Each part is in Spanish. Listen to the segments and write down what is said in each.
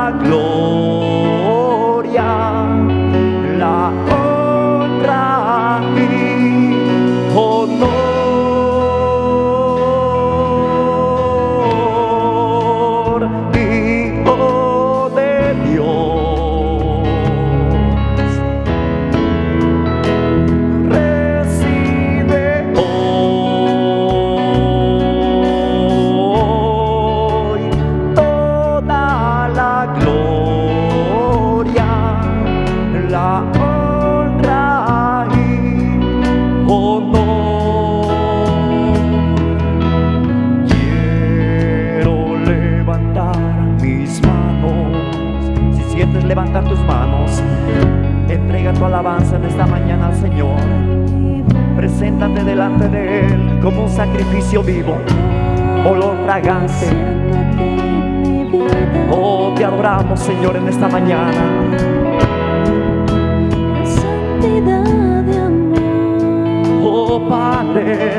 la gloria, la honra y honor, Hijo de Dios. Recibe hoy toda la gloria, la honra y honor. Quiero levantar mis manos. Si sientes levantar tus manos, entrega tu alabanza en esta mañana al Señor. Preséntate delante de Él como un sacrificio vivo, olor fragante. Oh, te adoramos, Señor, en esta mañana. Santidad de amor. Oh, Padre,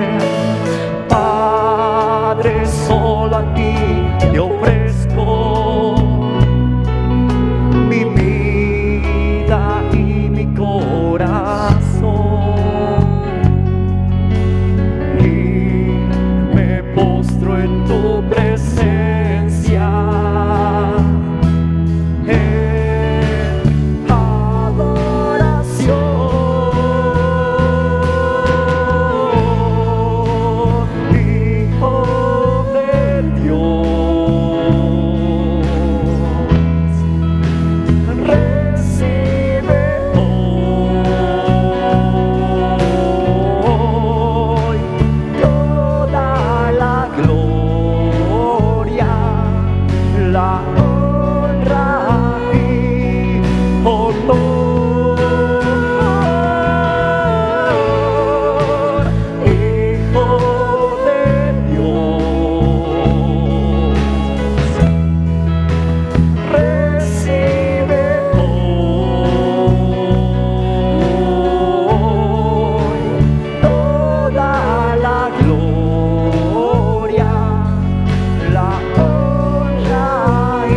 Padre, solo a ti te ofrezco mi vida y mi corazón, y me postro en tu presencia en adoración, Hijo de Dios. Recibe hoy toda la gloria, la honra y honor, Hijo de Dios. Recibe hoy toda la gloria, la honra y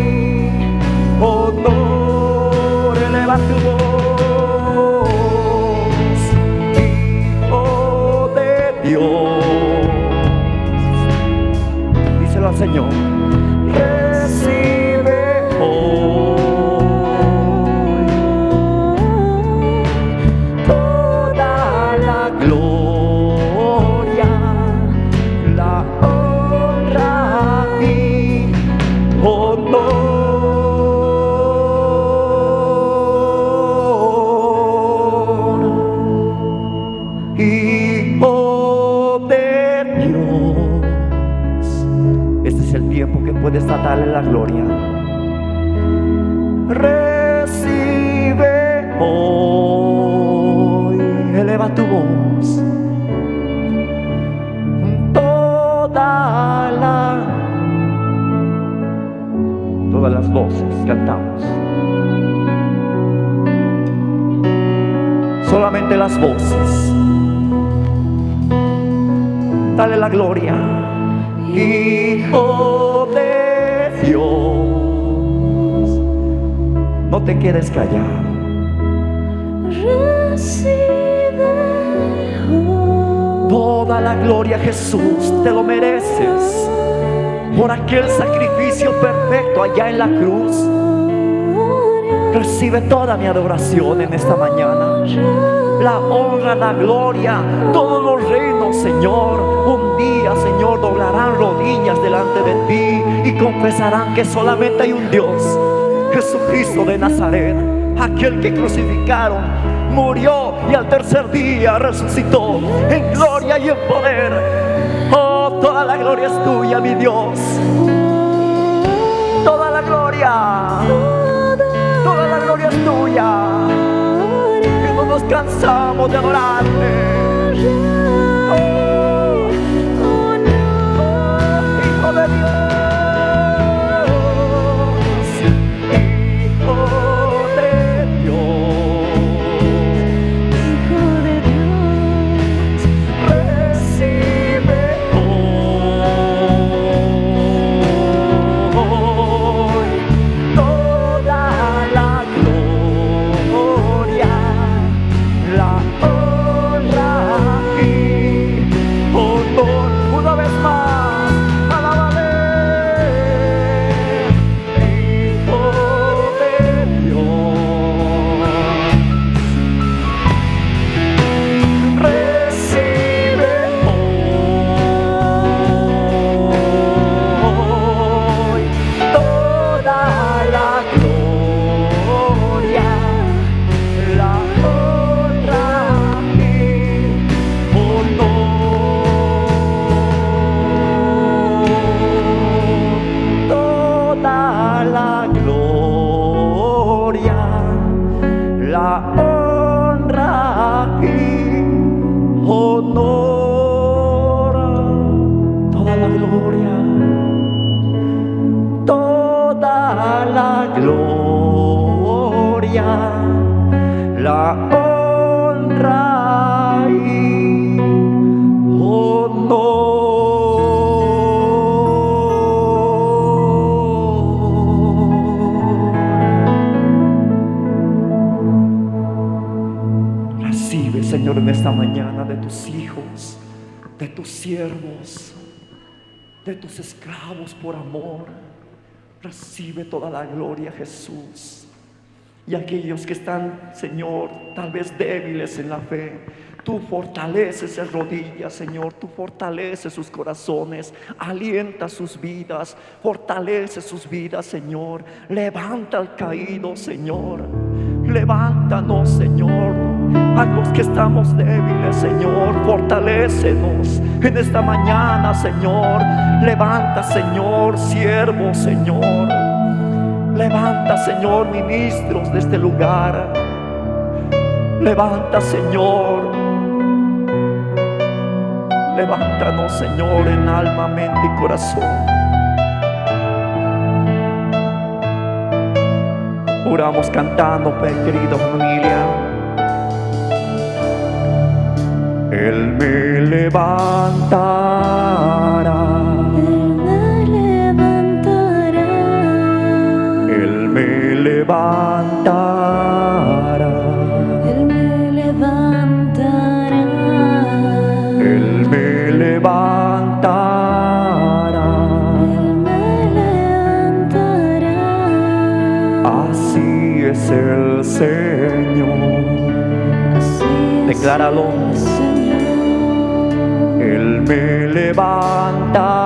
honor. Eleva tu voz, Hijo de Dios. Díselo al Señor. Recibe hoy toda la gloria, la honra y honor, Hijo de Dios. Este es el tiempo que puedes tratarle la gloria. Recibe hoy, eleva tu voz, todas las voces cantamos. Solamente las voces. Dale la gloria, Hijo de Dios. No te quedes callado. Recibe hoy Toda la gloria, Jesús, te lo mereces por aquel sacrificio perfecto allá en la cruz. Recibe toda mi adoración en esta mañana. La honra, la gloria, todos los reinos, Señor, un día, Señor, doblarán rodillas delante de ti y confesarán que solamente hay un Dios, Jesucristo de Nazaret, aquel que crucificaron, murió y al tercer día resucitó en gloria y en poder. Oh, toda la gloria es tuya, mi Dios. Toda la gloria es tuya. Que no nos cansamos de adorarte. Oh, Hijo de Dios. gloria, la honra y honor. Recibe, Señor, en esta mañana de tus hijos, de tus siervos, de tus esclavos por amor. Recibe toda la gloria, Jesús. Y aquellos que están, Señor, tal vez débiles en la fe, tú fortaleces esas rodillas, Señor. Tú fortaleces sus corazones, alienta sus vidas, fortalece sus vidas, Señor. Levanta al caído, Señor. Levántanos, Señor. A los que estamos débiles, Señor, fortalécenos en esta mañana, Señor. Levanta, Señor, siervos, Señor. Levanta, Señor, ministros de este lugar. Levanta, Señor. Levántanos, Señor, en alma, mente y corazón. Oramos cantando, querida familia. Él me levantará. Él me levantará. Él me levantará. Él me levantará. Él me levantará. Así es el Señor. Así es Decláralo. el Señor. Él me levantará.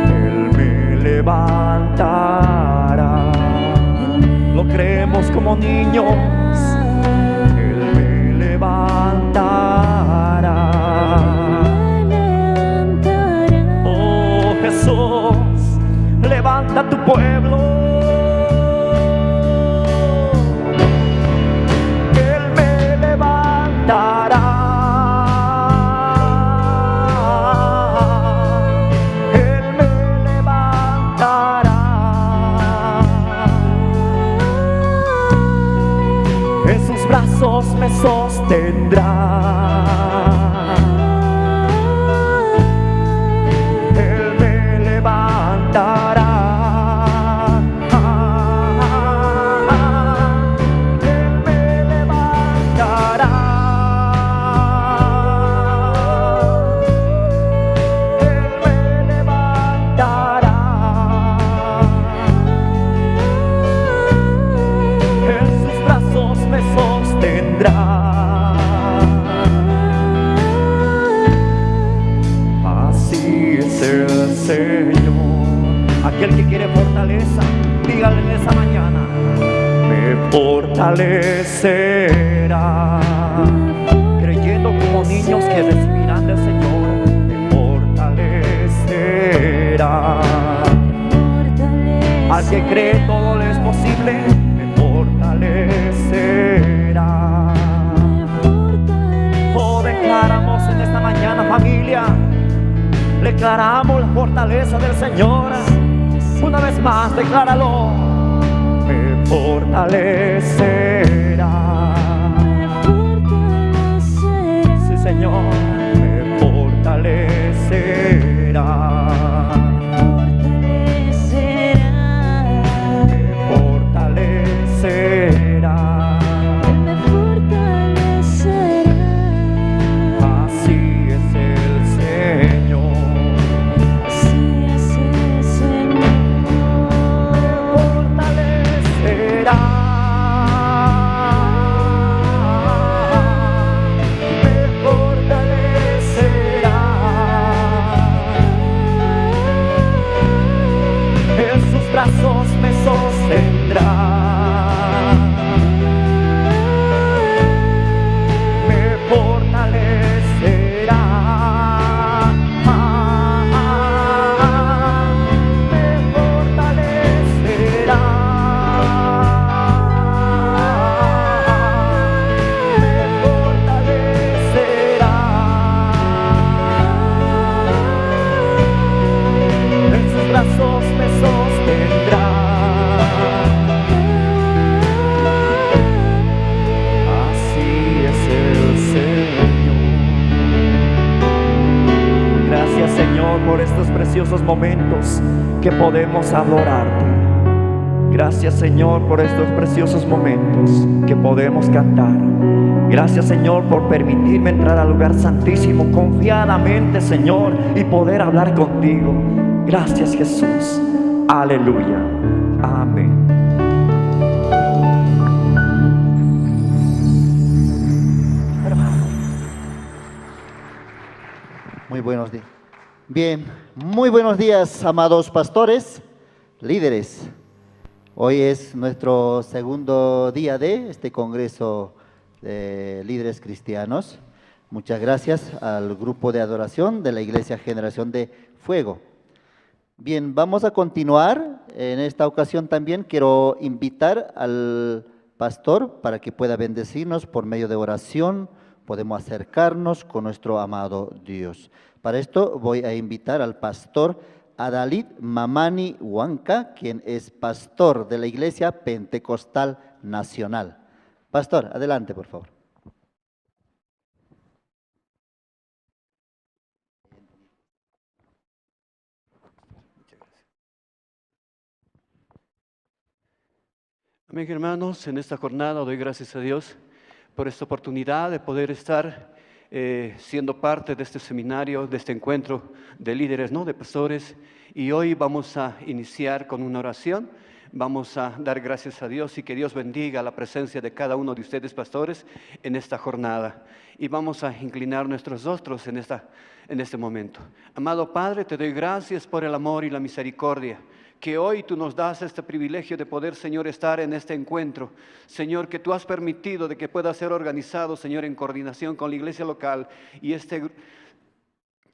Él me levantará. Lo creemos como niños. Él me levantará. Oh Jesús, levanta tu pueblo. Me sostendrá. Él me levantará. Él me levantará. Él me levantará. En sus brazos me sostendrá. Así es el Señor. Aquel que quiere fortaleza, dígale en esa mañana: me fortalecerá. Creyendo como niños que recibirán del Señor, me fortalecerá. Al que cree todo le es posible, me fortalecerá. Oh, declaramos en esta mañana, familia, declaramos la fortaleza del Señor. Una vez más, decláralo: me fortalecerá. Sí, Señor, me fortalecerá. Brazos me sostendrá. Me fortalecerá. Me fortalecerá. Me fortalecerá. momentos que podemos adorarte. Gracias, Señor, por estos preciosos momentos que podemos cantar. Gracias, Señor, por permitirme entrar al lugar santísimo confiadamente, Señor, y poder hablar contigo. Gracias, Jesús. Aleluya. Amén. Muy buenos días. Bien, muy buenos días, amados pastores, líderes. Hoy es nuestro segundo día de este Congreso de Líderes Cristianos. Muchas gracias al grupo de adoración de la Iglesia Generación de Fuego. Bien, vamos a continuar. En esta ocasión también quiero invitar al pastor para que pueda bendecirnos por medio de oración. Podemos acercarnos con nuestro amado Dios. Para esto voy a invitar al pastor Adalid Mamani Huanca, quien es pastor de la Iglesia Pentecostal Nacional. Pastor, adelante, por favor. Amén, hermanos. En esta jornada doy gracias a Dios por esta oportunidad de poder estar siendo parte de este seminario, de este encuentro de líderes, ¿no?, de pastores. Y hoy vamos a iniciar con una oración. Vamos a dar gracias a Dios y que Dios bendiga la presencia de cada uno de ustedes, pastores, en esta jornada. Y vamos a inclinar nuestros rostros en este momento. Amado Padre, te doy gracias por el amor y la misericordia que hoy tú nos das este privilegio de poder, Señor, estar en este encuentro. Señor, que tú has permitido de que pueda ser organizado, Señor, en coordinación con la iglesia local y esta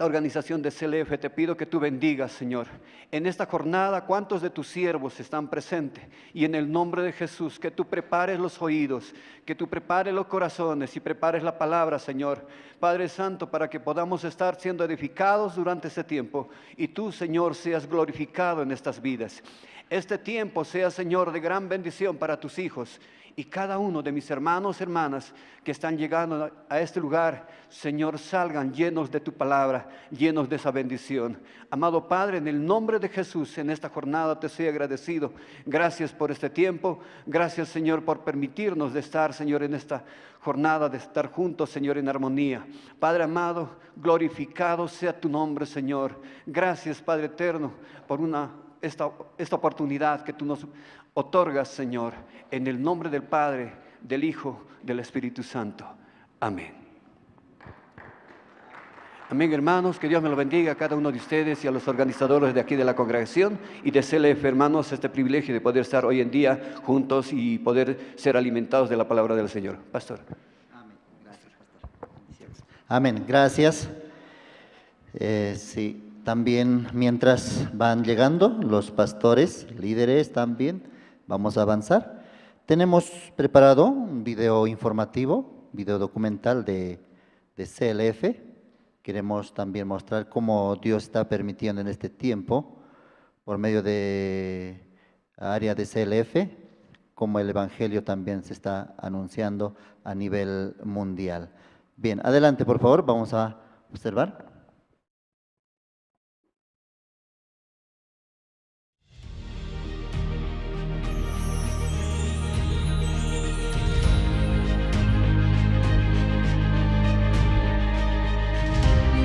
organización de CLF. Te pido que tú bendigas, Señor, en esta jornada cuántos de tus siervos están presentes, y en el nombre de Jesús que tú prepares los oídos, que tú prepares los corazones y prepares la palabra, Señor, Padre Santo, para que podamos estar siendo edificados durante este tiempo y tú, Señor, seas glorificado en estas vidas. Este tiempo sea, Señor, de gran bendición para tus hijos. Y cada uno de mis hermanos, hermanas que están llegando a este lugar, Señor, salgan llenos de tu palabra, llenos de esa bendición. Amado Padre, en el nombre de Jesús, en esta jornada te soy agradecido. Gracias por este tiempo. Gracias, Señor, por permitirnos de estar, Señor, en esta jornada, de estar juntos, Señor, en armonía. Padre amado, glorificado sea tu nombre, Señor. Gracias, Padre eterno, por esta oportunidad que tú nos otorgas, Señor, en el nombre del Padre, del Hijo, del Espíritu Santo. Amén. Amén, hermanos, que Dios me lo bendiga a cada uno de ustedes y a los organizadores de aquí de la congregación y de CLF, hermanos, este privilegio de poder estar hoy en día juntos y poder ser alimentados de la palabra del Señor. Pastor. Amén. Gracias, pastor. Amén. Gracias. Sí. También mientras van llegando los pastores, líderes también, vamos a avanzar. Tenemos preparado un video informativo, video documental de CLF. Queremos también mostrar cómo Dios está permitiendo en este tiempo, por medio de área de CLF, cómo el Evangelio también se está anunciando a nivel mundial. Bien, adelante por favor, vamos a observar.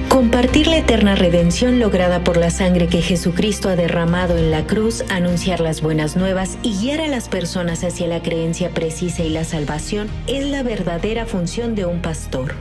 Compartir la eterna redención lograda por la sangre que Jesucristo ha derramado en la cruz, anunciar las buenas nuevas y guiar a las personas hacia la creencia precisa y la salvación es la verdadera función de un pastor.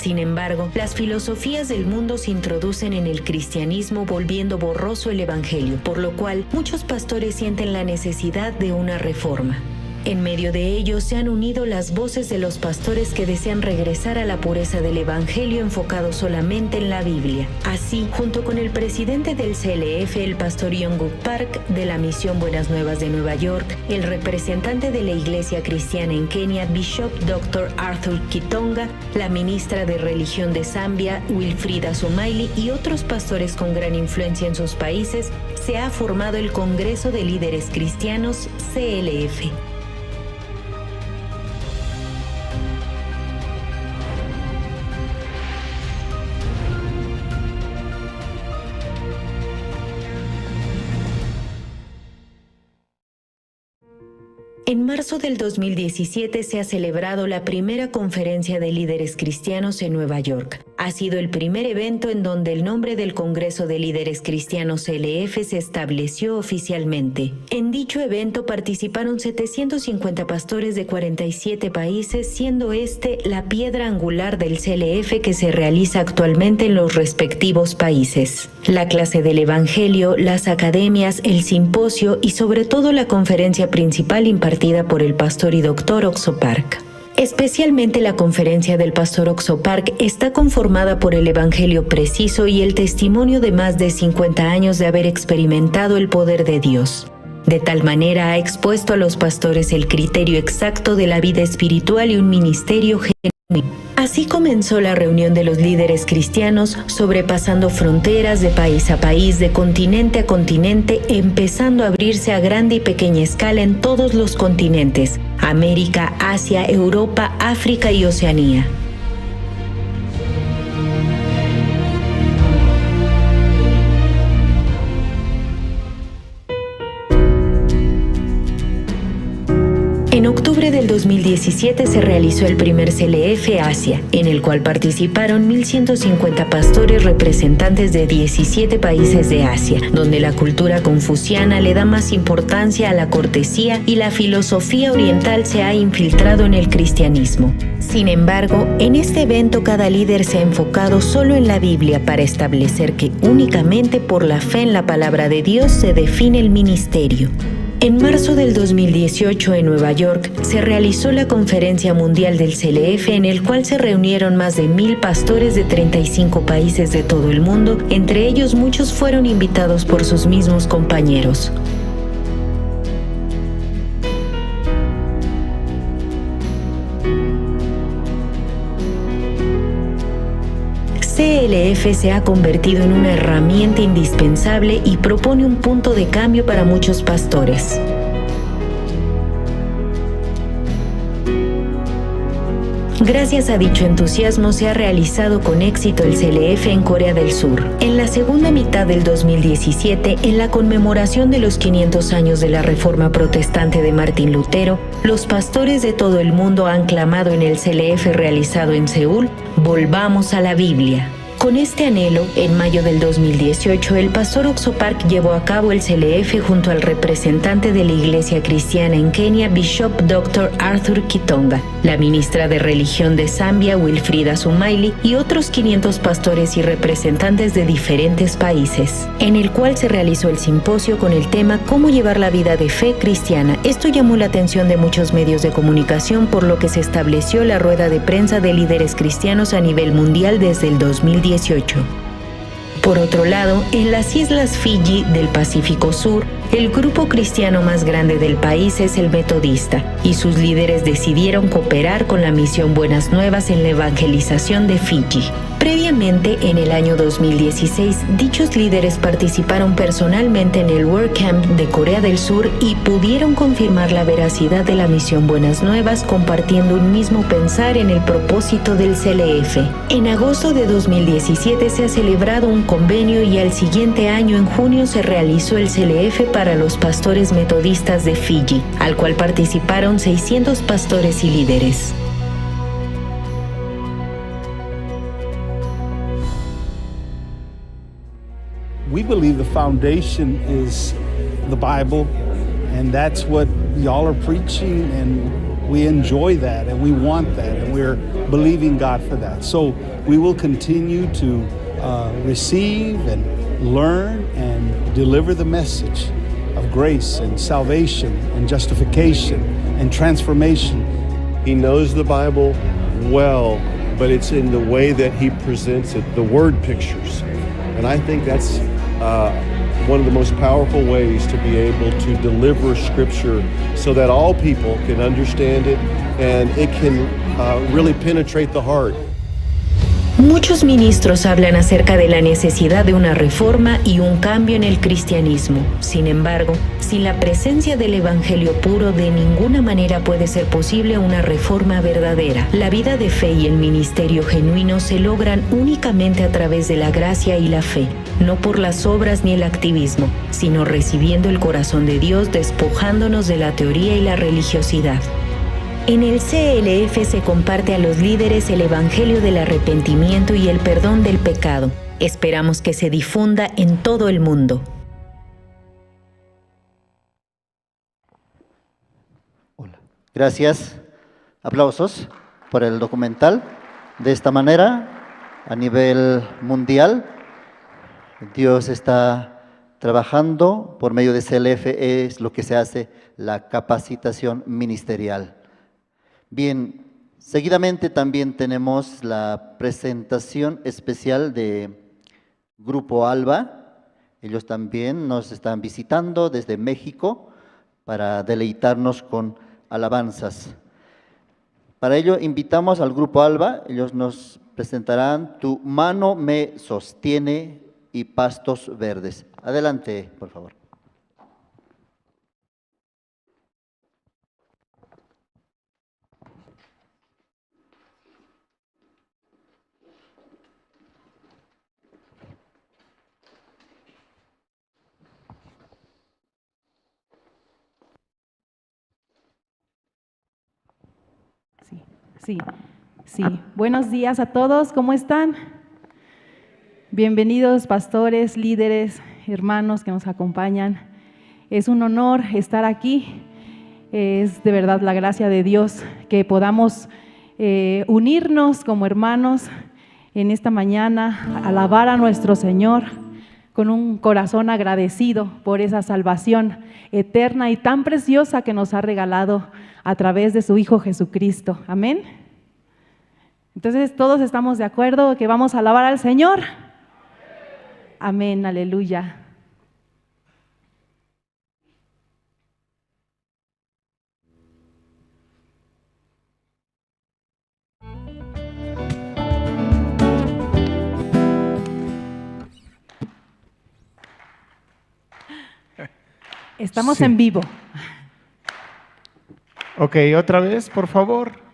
Sin embargo, las filosofías del mundo se introducen en el cristianismo volviendo borroso el evangelio, por lo cual muchos pastores sienten la necesidad de una reforma. En medio de ello se han unido las voces de los pastores que desean regresar a la pureza del Evangelio enfocado solamente en la Biblia. Así, junto con el presidente del CLF, el pastor Yonguk Park, de la Misión Buenas Nuevas de Nueva York, el representante de la Iglesia Cristiana en Kenia, Bishop Dr. Arthur Kitonga, la ministra de Religión de Zambia, Wilfrida Sumaili, y otros pastores con gran influencia en sus países, se ha formado el Congreso de Líderes Cristianos, CLF. En marzo del 2017 se ha celebrado la primera conferencia de líderes cristianos en Nueva York. Ha sido el primer evento en donde el nombre del Congreso de Líderes Cristianos CLF se estableció oficialmente. En dicho evento participaron 750 pastores de 47 países, siendo este la piedra angular del CLF que se realiza actualmente en los respectivos países. La clase del Evangelio, las academias, el simposio y sobre todo la conferencia principal impartida por el pastor y doctor Oxo Park. Especialmente la conferencia del pastor Oxo Park está conformada por el Evangelio preciso y el testimonio de más de 50 años de haber experimentado el poder de Dios. De tal manera ha expuesto a los pastores el criterio exacto de la vida espiritual y un ministerio genuino. Así comenzó la reunión de los líderes cristianos, sobrepasando fronteras de país a país, de continente a continente, empezando a abrirse a grande y pequeña escala en todos los continentes: América, Asia, Europa, África y Oceanía. En octubre del 2017 se realizó el primer CLF Asia, en el cual participaron 1.150 pastores representantes de 17 países de Asia, donde la cultura confuciana le da más importancia a la cortesía y la filosofía oriental se ha infiltrado en el cristianismo. Sin embargo, en este evento cada líder se ha enfocado solo en la Biblia para establecer que únicamente por la fe en la palabra de Dios se define el ministerio. En marzo del 2018 en Nueva York se realizó la Conferencia Mundial del CLF, en el cual se reunieron más de 1,000 pastores de 35 países de todo el mundo. Entre ellos muchos fueron invitados por sus mismos compañeros. CLF se ha convertido en una herramienta indispensable y propone un punto de cambio para muchos pastores. Gracias a dicho entusiasmo se ha realizado con éxito el CLF en Corea del Sur. En la segunda mitad del 2017, en la conmemoración de los 500 años de la Reforma Protestante de Martín Lutero, los pastores de todo el mundo han clamado en el CLF realizado en Seúl: "Volvamos a la Biblia". Con este anhelo, en mayo del 2018, el pastor Oxo Park llevó a cabo el CLF junto al representante de la Iglesia Cristiana en Kenia, Bishop Dr. Arthur Kitonga, la ministra de Religión de Zambia, Wilfrida Sumaili, y otros 500 pastores y representantes de diferentes países, en el cual se realizó el simposio con el tema "Cómo llevar la vida de fe cristiana". Esto llamó la atención de muchos medios de comunicación, por lo que se estableció la rueda de prensa de líderes cristianos a nivel mundial desde el 2018. Por otro lado, en las islas Fiji del Pacífico Sur, el grupo cristiano más grande del país es el Metodista, y sus líderes decidieron cooperar con la misión Buenas Nuevas en la evangelización de Fiji. Previamente, en el año 2016, dichos líderes participaron personalmente en el WordCamp de Corea del Sur y pudieron confirmar la veracidad de la misión Buenas Nuevas, compartiendo un mismo pensar en el propósito del CLF. En agosto de 2017 se ha celebrado un convenio y al siguiente año, en junio, se realizó el CLF para los pastores metodistas de Fiji, al cual participaron 600 pastores y líderes. We believe the foundation is the Bible, and that's what y'all are preaching, and we enjoy that, and we want that, and we're believing God for that. So we will continue to receive and learn and deliver the message of grace and salvation and justification and transformation. He knows the Bible well, but it's in the way that he presents it, the word pictures. And I think that's one of the most powerful ways to be able to deliver Scripture so that all people can understand it and it can really penetrate the heart. Muchos ministros hablan acerca de la necesidad de una reforma y un cambio en el cristianismo. Sin embargo, sin la presencia del evangelio puro, de ninguna manera puede ser posible una reforma verdadera. La vida de fe y el ministerio genuino se logran únicamente a través de la gracia y la fe, no por las obras ni el activismo, sino recibiendo el corazón de Dios, despojándonos de la teoría y la religiosidad. En el CLF se comparte a los líderes el evangelio del arrepentimiento y el perdón del pecado. Esperamos que se difunda en todo el mundo. Gracias. Aplausos por el documental. De esta manera, a nivel mundial, Dios está trabajando por medio de CLF, es lo que se hace, la capacitación ministerial. Bien, seguidamente también tenemos la presentación especial de Grupo Alba. Ellos también nos están visitando desde México para deleitarnos con alabanzas. Para ello invitamos al Grupo Alba. Ellos nos presentarán Tu mano me sostiene y Pastos Verdes. Adelante, por favor. Sí. Buenos días a todos, ¿cómo están? Bienvenidos pastores, líderes, hermanos que nos acompañan. Es un honor estar aquí. Es de verdad la gracia de Dios que podamos unirnos como hermanos en esta mañana, alabar a nuestro Señor con un corazón agradecido por esa salvación eterna y tan preciosa que nos ha regalado a través de su Hijo Jesucristo. Amén. Entonces, ¿todos estamos de acuerdo que vamos a alabar al Señor? Amén, aleluya. Estamos en vivo. Ok, otra vez, por favor.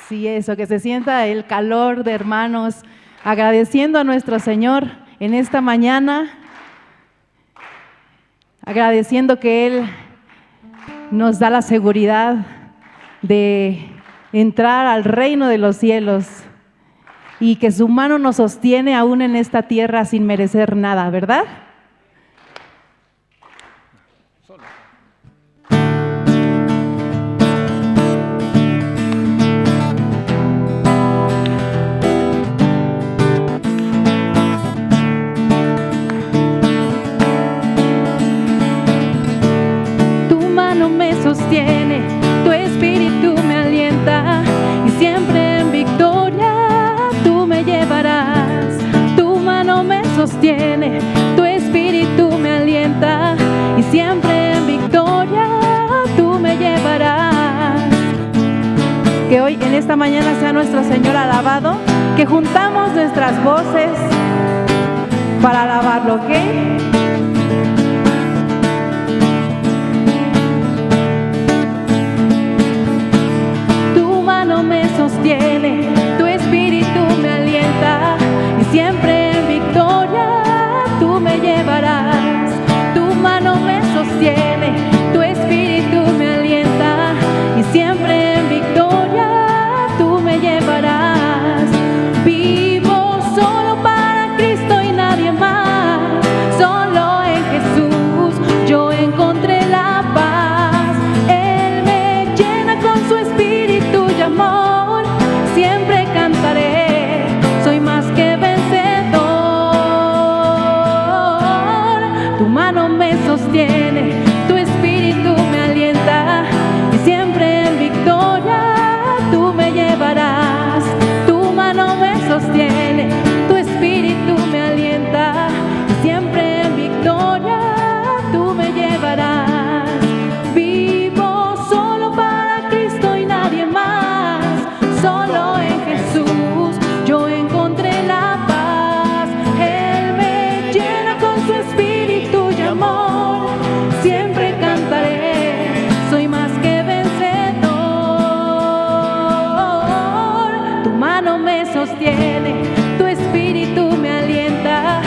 Sí, eso, que se sienta el calor de hermanos, agradeciendo a nuestro Señor en esta mañana, agradeciendo que Él nos da la seguridad de entrar al reino de los cielos y que su mano nos sostiene aún en esta tierra sin merecer nada, ¿verdad? Sostiene, tu espíritu me alienta y siempre en victoria tú me llevarás. Tu mano me sostiene, tu espíritu me alienta y siempre en victoria tú me llevarás. Que hoy en esta mañana sea nuestro Señor alabado, que juntamos nuestras voces para alabarlo, ¿ok? Me sostiene, tu espíritu me alienta y siempre en victoria tú me llevarás. Tu mano me sostiene, tu espíritu me alienta y siempre en victoria tú me llevarás. Vivo solo para Cristo y nadie más, solo en Jesús yo encontré la paz. Él me llena con su espíritu y amor, siempre cantaré, soy más que vencedor. Tu mano me sostiene, tu espíritu me alienta y siempre en victoria tú me llevarás. Tu mano me sostiene, tu espíritu me alienta y siempre en victoria tú me llevarás. Vivo solo para Cristo y nadie más, solo en Jesús me sostiene, tu espíritu me alienta,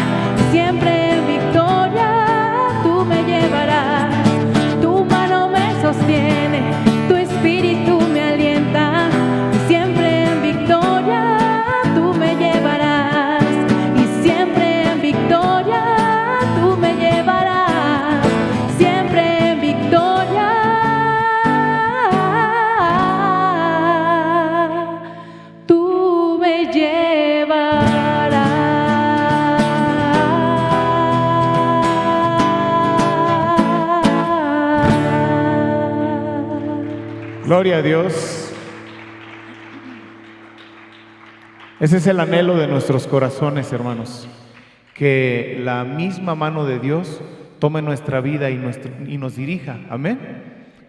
siempre en victoria tú me llevarás. Tu mano me sostiene, tu espíritu me alienta, siempre en victoria tú me llevarás, y siempre en victoria tú me llevarás, siempre en victoria tú me llevarás. Gloria a Dios. Ese es el anhelo de nuestros corazones, hermanos, que la misma mano de Dios tome nuestra vida y nos dirija. Amén.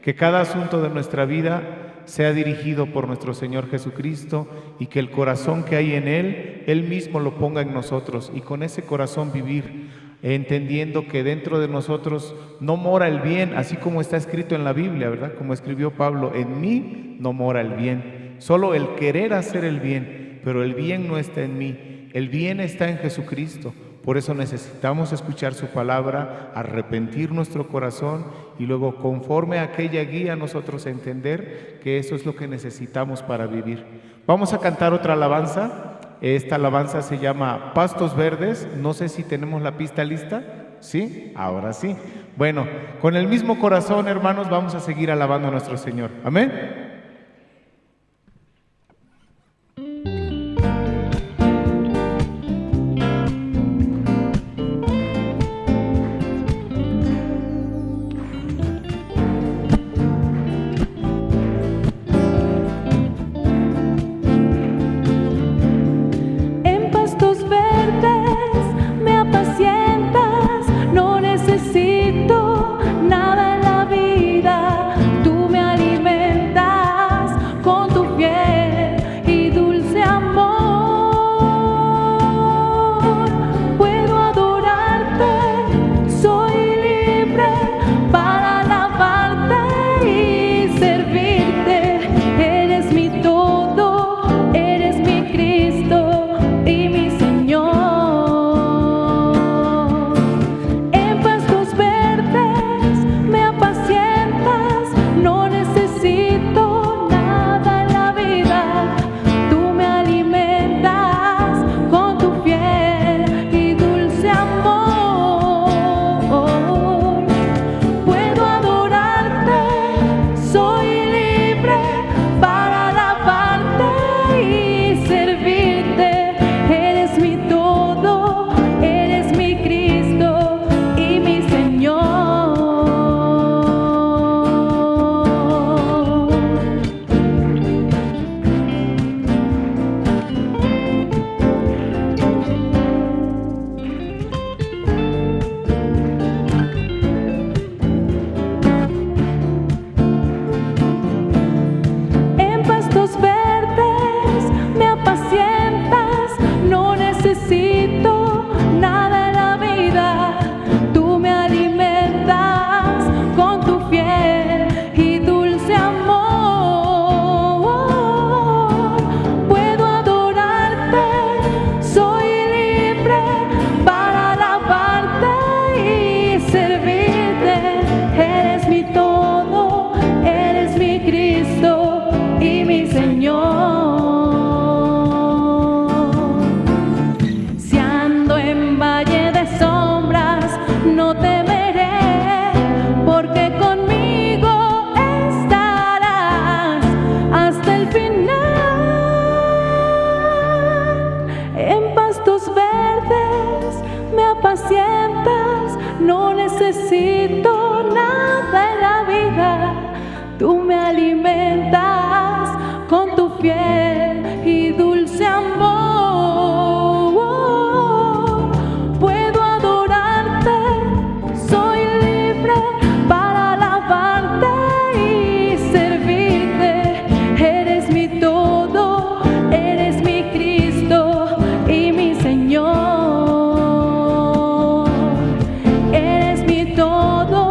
Que cada asunto de nuestra vida sea dirigido por nuestro Señor Jesucristo y que el corazón que hay en Él mismo lo ponga en nosotros, y con ese corazón vivir, entendiendo que dentro de nosotros no mora el bien, así como está escrito en la Biblia, ¿verdad? Como escribió Pablo, en mí no mora el bien, solo el querer hacer el bien, pero el bien no está en mí, el bien está en Jesucristo. Por eso necesitamos escuchar su palabra, arrepentir nuestro corazón y luego, conforme a aquella guía, nosotros entender que eso es lo que necesitamos para vivir. Vamos a cantar otra alabanza. Esta alabanza se llama Pastos Verdes. No sé si tenemos la pista lista. ¿Sí? Ahora sí. Bueno, con el mismo corazón, hermanos, vamos a seguir alabando a nuestro Señor. Amén. Todo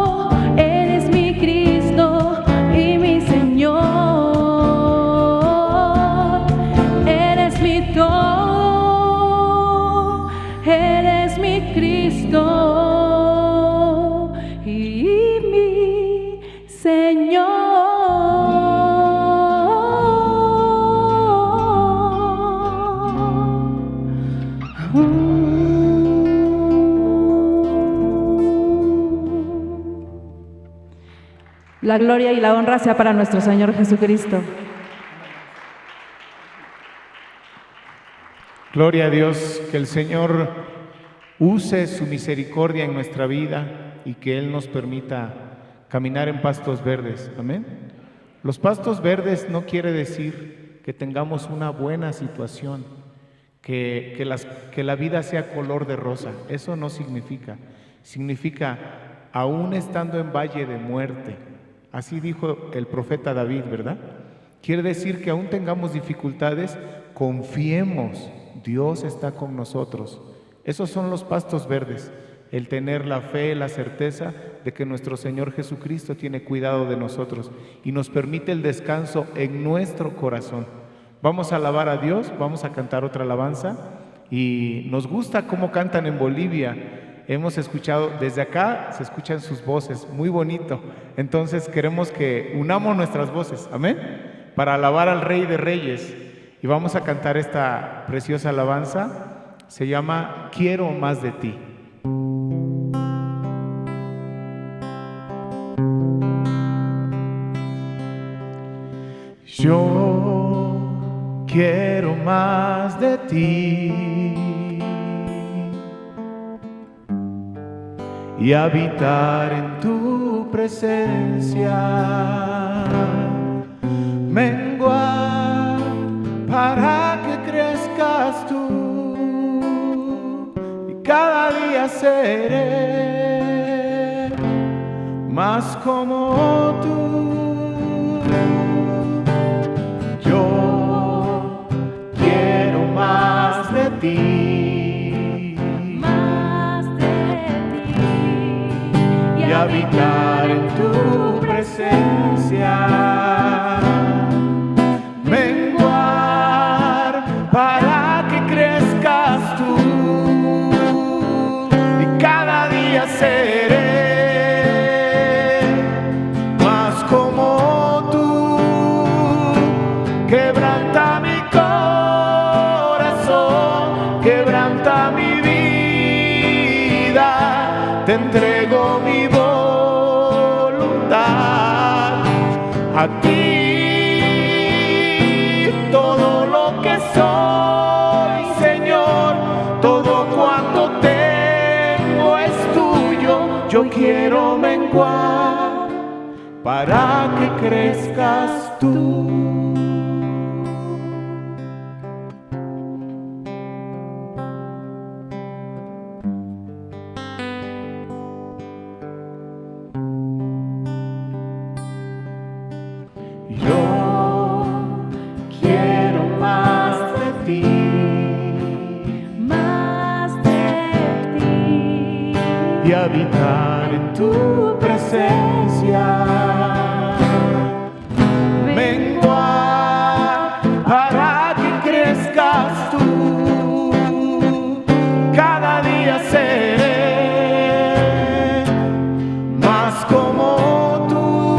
La gloria y la honra sea para nuestro Señor Jesucristo. Gloria a Dios, que el Señor use su misericordia en nuestra vida y que Él nos permita caminar en pastos verdes. Amén. Los pastos verdes no quiere decir que tengamos una buena situación, que la vida sea color de rosa. Eso no significa. Significa, aún estando en valle de muerte. Así dijo el profeta David, ¿verdad? Quiere decir que aún tengamos dificultades, confiemos, Dios está con nosotros. Esos son los pastos verdes, el tener la fe, la certeza de que nuestro Señor Jesucristo tiene cuidado de nosotros y nos permite el descanso en nuestro corazón. Vamos a alabar a Dios, vamos a cantar otra alabanza y nos gusta cómo cantan en Bolivia. Hemos escuchado, desde acá se escuchan sus voces, muy bonito. Entonces queremos que unamos nuestras voces, amén, para alabar al Rey de Reyes. Y vamos a cantar esta preciosa alabanza, se llama Quiero más de ti. Yo quiero más de ti y habitar en tu presencia, menguar para que crezcas tú y cada día seré más como tú. Yo quiero más de ti, y habitar en tu presencia, menguar para que crezcas tú y cada día seré más como tú. Quebranta mi corazón, quebranta mi vida, te entrego mi voluntad. A ti todo lo que soy, Señor, todo cuanto tengo es tuyo. Yo quiero menguar para que crezcas tú. Habitar en tu presencia, menguar para que crezcas tú, cada día seré más como tú.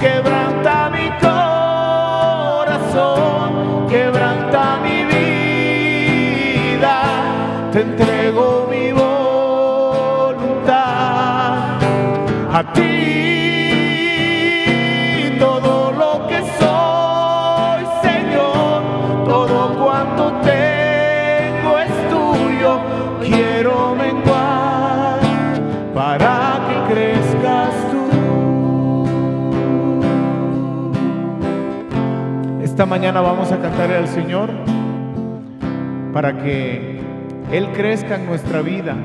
Quebranta mi corazón, quebranta mi vida, te entrego mi voz. A ti todo lo que soy, Señor, todo cuanto tengo es tuyo. Quiero menguar para que crezcas tú. Esta mañana vamos a cantarle al Señor para que Él crezca en nuestra vida.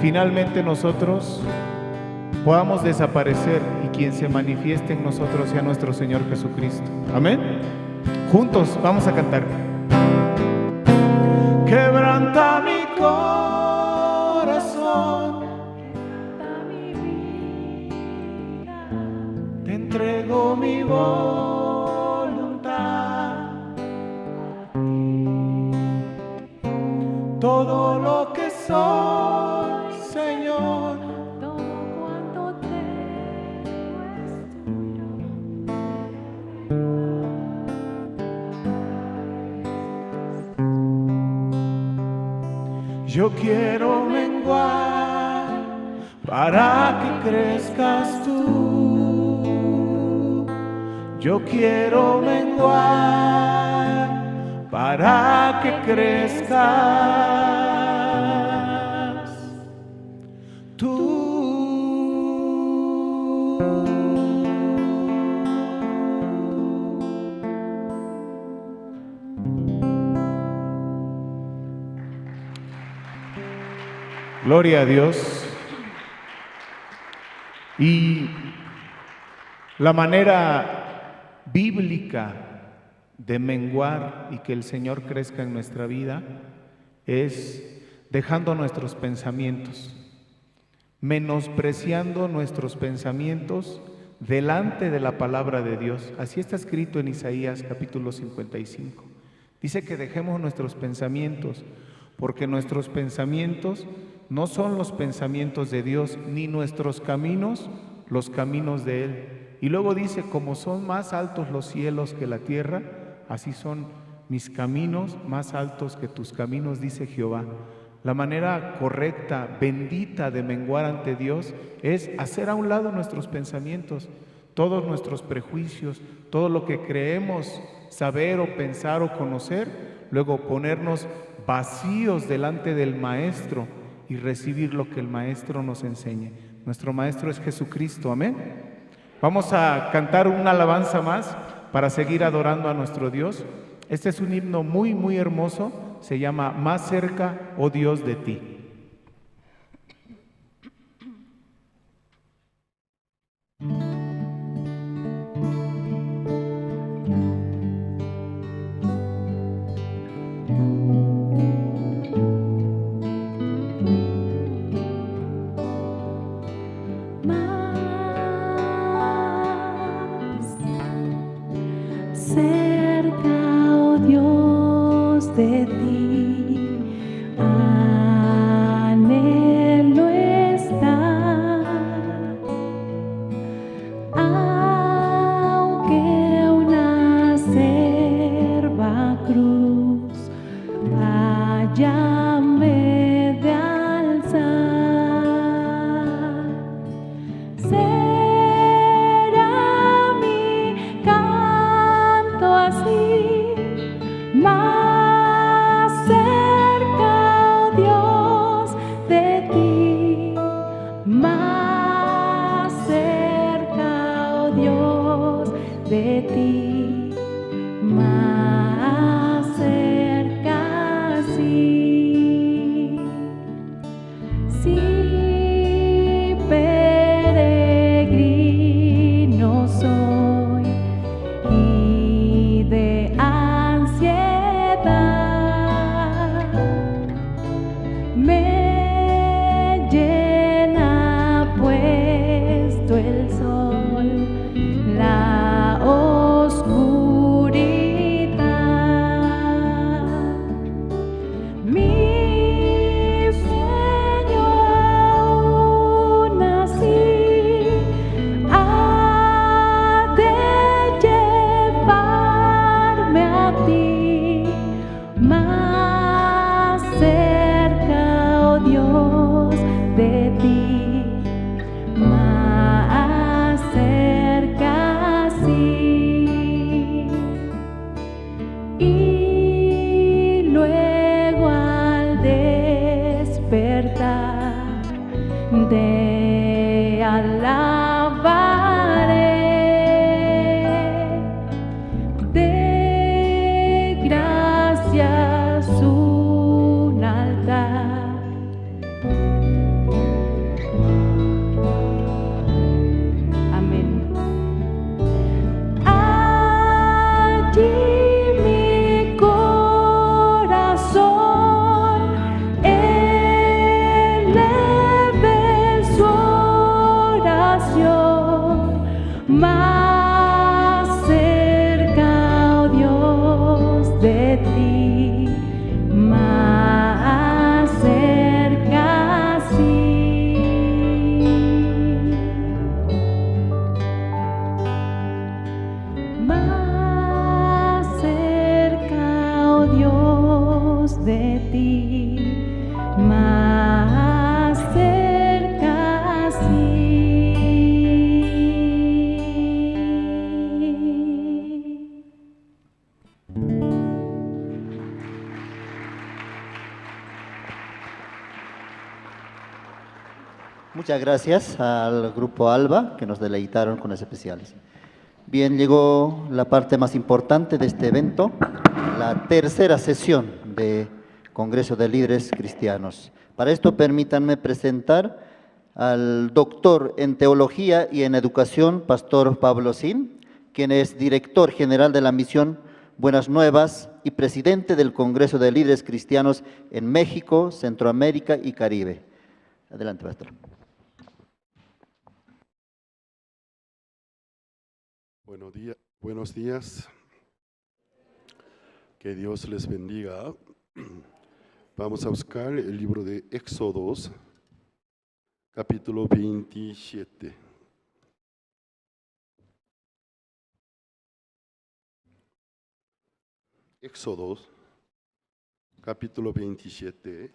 Finalmente nosotros podamos desaparecer y quien se manifieste en nosotros sea nuestro Señor Jesucristo. Amén. Juntos vamos a cantar. Quebranta mi corazón, te entrego mi voluntad. Todo lo que soy, Señor, Yo quiero menguar para que crezcas tú. Yo quiero menguar para que crezcas tú. Gloria a Dios. Y la manera bíblica de menguar y que el Señor crezca en nuestra vida es dejando nuestros pensamientos, menospreciando nuestros pensamientos delante de la palabra de Dios. Así está escrito en Isaías capítulo 55. Dice que dejemos nuestros pensamientos, porque nuestros pensamientos no son los pensamientos de Dios, ni nuestros caminos los caminos de Él. Y luego dice, como son más altos los cielos que la tierra, así son mis caminos más altos que tus caminos, dice Jehová. La manera correcta, bendita de menguar ante Dios es hacer a un lado nuestros pensamientos, todos nuestros prejuicios, todo lo que creemos saber o pensar o conocer, luego ponernos vacíos delante del Maestro y recibir lo que el Maestro nos enseñe. Nuestro Maestro es Jesucristo, amén. Vamos a cantar una alabanza más para seguir adorando a nuestro Dios. Este es un himno muy, muy hermoso, se llama Más cerca, oh Dios, de ti. De ti, anhelo estar, aunque una acerba cruz allá me de alzar, será mi canto así, más de ti, más cerca, sí, sí, peregrino soy y de ansiedad me llena puesto el sol, la oscuridad. Mi sueño aún así ha de llevarme a ti, más cerca, oh Dios, de ti. Más cerca, sí, y luego al despertar te alabaré, de gracias un altar. Mi corazón eleve su oración, más cerca, oh Dios, de ti, más cerca, sí, más cerca, oh Dios, de ti. Muchas gracias al Grupo Alba que nos deleitaron con los especiales. Bien, llegó la parte más importante de este evento, la tercera sesión de Congreso de Líderes Cristianos. Para esto permítanme presentar al doctor en Teología y en Educación, Pastor Pablo Sin, quien es director general de la Misión Buenas Nuevas y presidente del Congreso de Líderes Cristianos en México, Centroamérica y Caribe. Adelante, pastor. Buenos días. Que Dios les bendiga. Vamos a buscar el libro de Éxodos, capítulo 27. Éxodos, capítulo 27.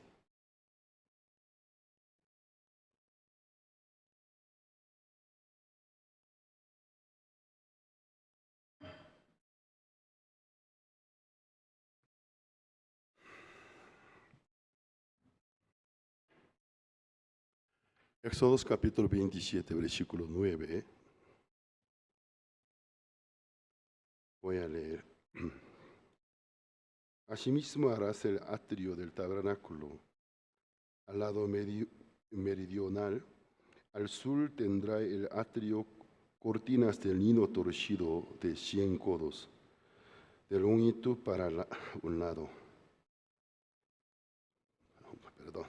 Éxodos capítulo 27, versículo 9. Voy a leer. Asimismo harás el atrio del tabernáculo. Al lado meridional, al sur tendrá el atrio cortinas de lino torcido de 100 codos, de longitud para un lado. Perdón,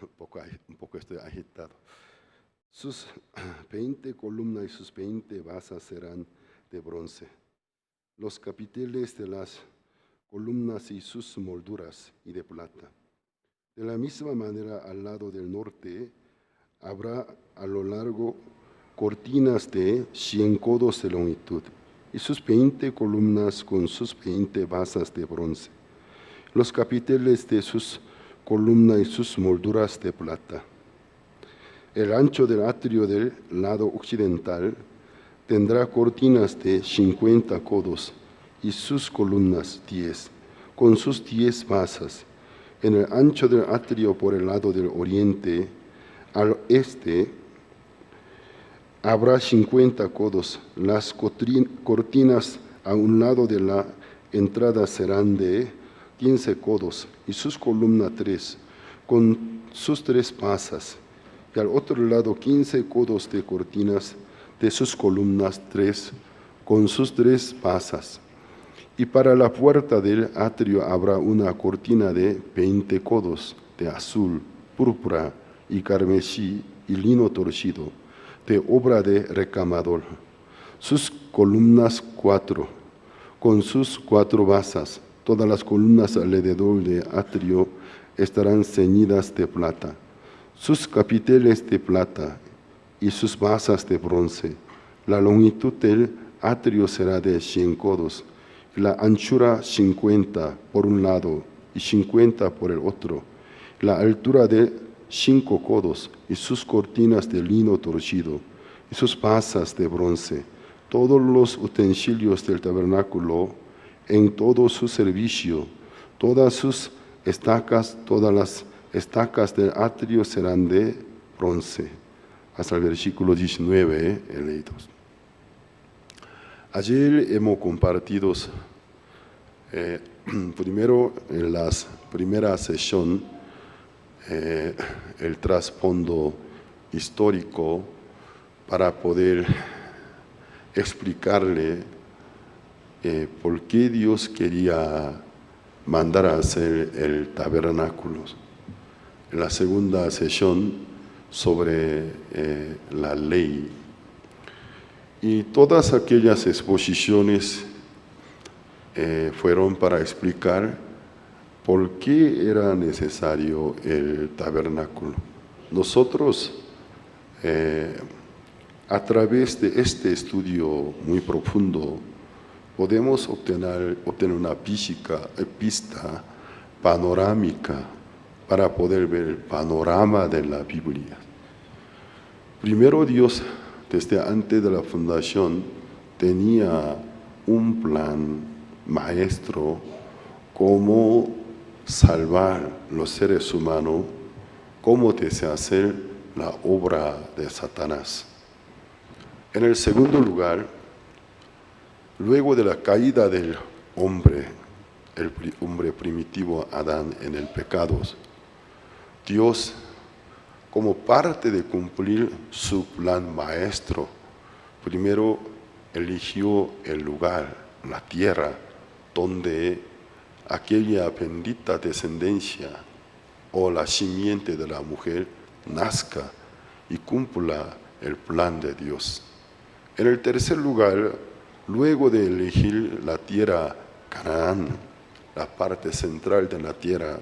un poco estoy agitado. Sus 20 columnas y sus 20 basas serán de bronce. Los capiteles de las columnas y sus molduras y de plata. De la misma manera, al lado del norte, habrá a lo largo cortinas de 100 codos de longitud y sus 20 columnas con sus 20 basas de bronce. Los capiteles de sus columnas y sus molduras de plata. El ancho del atrio del lado occidental tendrá cortinas de 50 codos y sus columnas 10, con sus 10 basas. En el ancho del atrio por el lado del oriente, al este, habrá 50 codos. Las cortinas a un lado de la entrada serán de 15 codos y sus columnas 3, con sus 3 basas. Y al otro lado 15 codos de cortinas de sus columnas 3, con sus 3 basas. Y para la puerta del atrio habrá una cortina de 20 codos de azul, púrpura y carmesí y lino torcido, de obra de recamador. Sus columnas 4, con sus 4 basas. Todas las columnas alrededor del atrio estarán ceñidas de plata. Sus capiteles de plata y sus basas de bronce. La longitud del atrio será de 100 codos, y la anchura 50 por un lado y 50 por el otro. La altura de 5 codos y sus cortinas de lino torcido y sus basas de bronce. Todos los utensilios del tabernáculo en todo su servicio, todas sus estacas, todas las estacas del atrio serán de bronce. Hasta el versículo 19 he leído. Ayer hemos compartido primero en la primera sesión el trasfondo histórico para poder explicarle por qué Dios quería mandar a hacer el tabernáculo. En la segunda sesión sobre la ley. Y todas aquellas exposiciones fueron para explicar por qué era necesario el tabernáculo. Nosotros, a través de este estudio muy profundo, podemos obtener una pista panorámica para poder ver el panorama de la Biblia. Primero Dios, desde antes de la fundación, tenía un plan maestro cómo salvar los seres humanos, cómo deshacer la obra de Satanás. En el segundo lugar, luego de la caída del hombre, el hombre primitivo Adán en el pecado, Dios, como parte de cumplir su plan maestro, primero eligió el lugar, la tierra, donde aquella bendita descendencia o la simiente de la mujer nazca y cumpla el plan de Dios. En el tercer lugar, luego de elegir la tierra Canaán, la parte central de la tierra,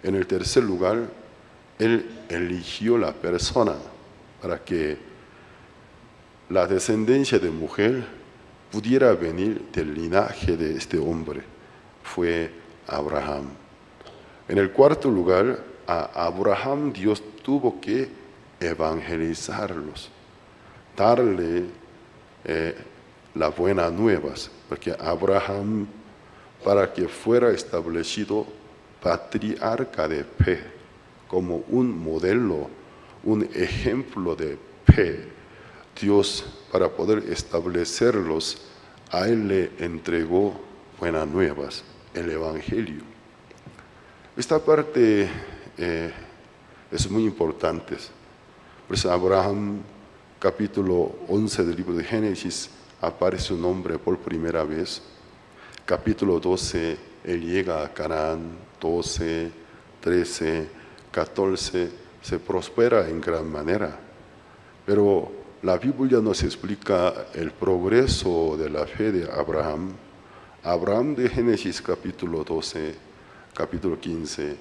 en el tercer lugar, Él eligió la persona para que la descendencia de mujer pudiera venir del linaje de este hombre. Fue Abraham. En el cuarto lugar, a Abraham Dios tuvo que evangelizarlos, darle las buenas nuevas, porque Abraham, para que fuera establecido patriarca de fe, como un modelo, un ejemplo de fe, Dios, para poder establecerlos, a él le entregó buenas nuevas, el Evangelio. Esta parte es muy importante. Por eso Abraham, capítulo 11 del libro de Génesis, aparece su nombre por primera vez. Capítulo 12, él llega a Canaán, 12, 13, 14, se prospera en gran manera. Pero la Biblia nos explica el progreso de la fe de Abraham. Abraham de Génesis capítulo 12, capítulo 15,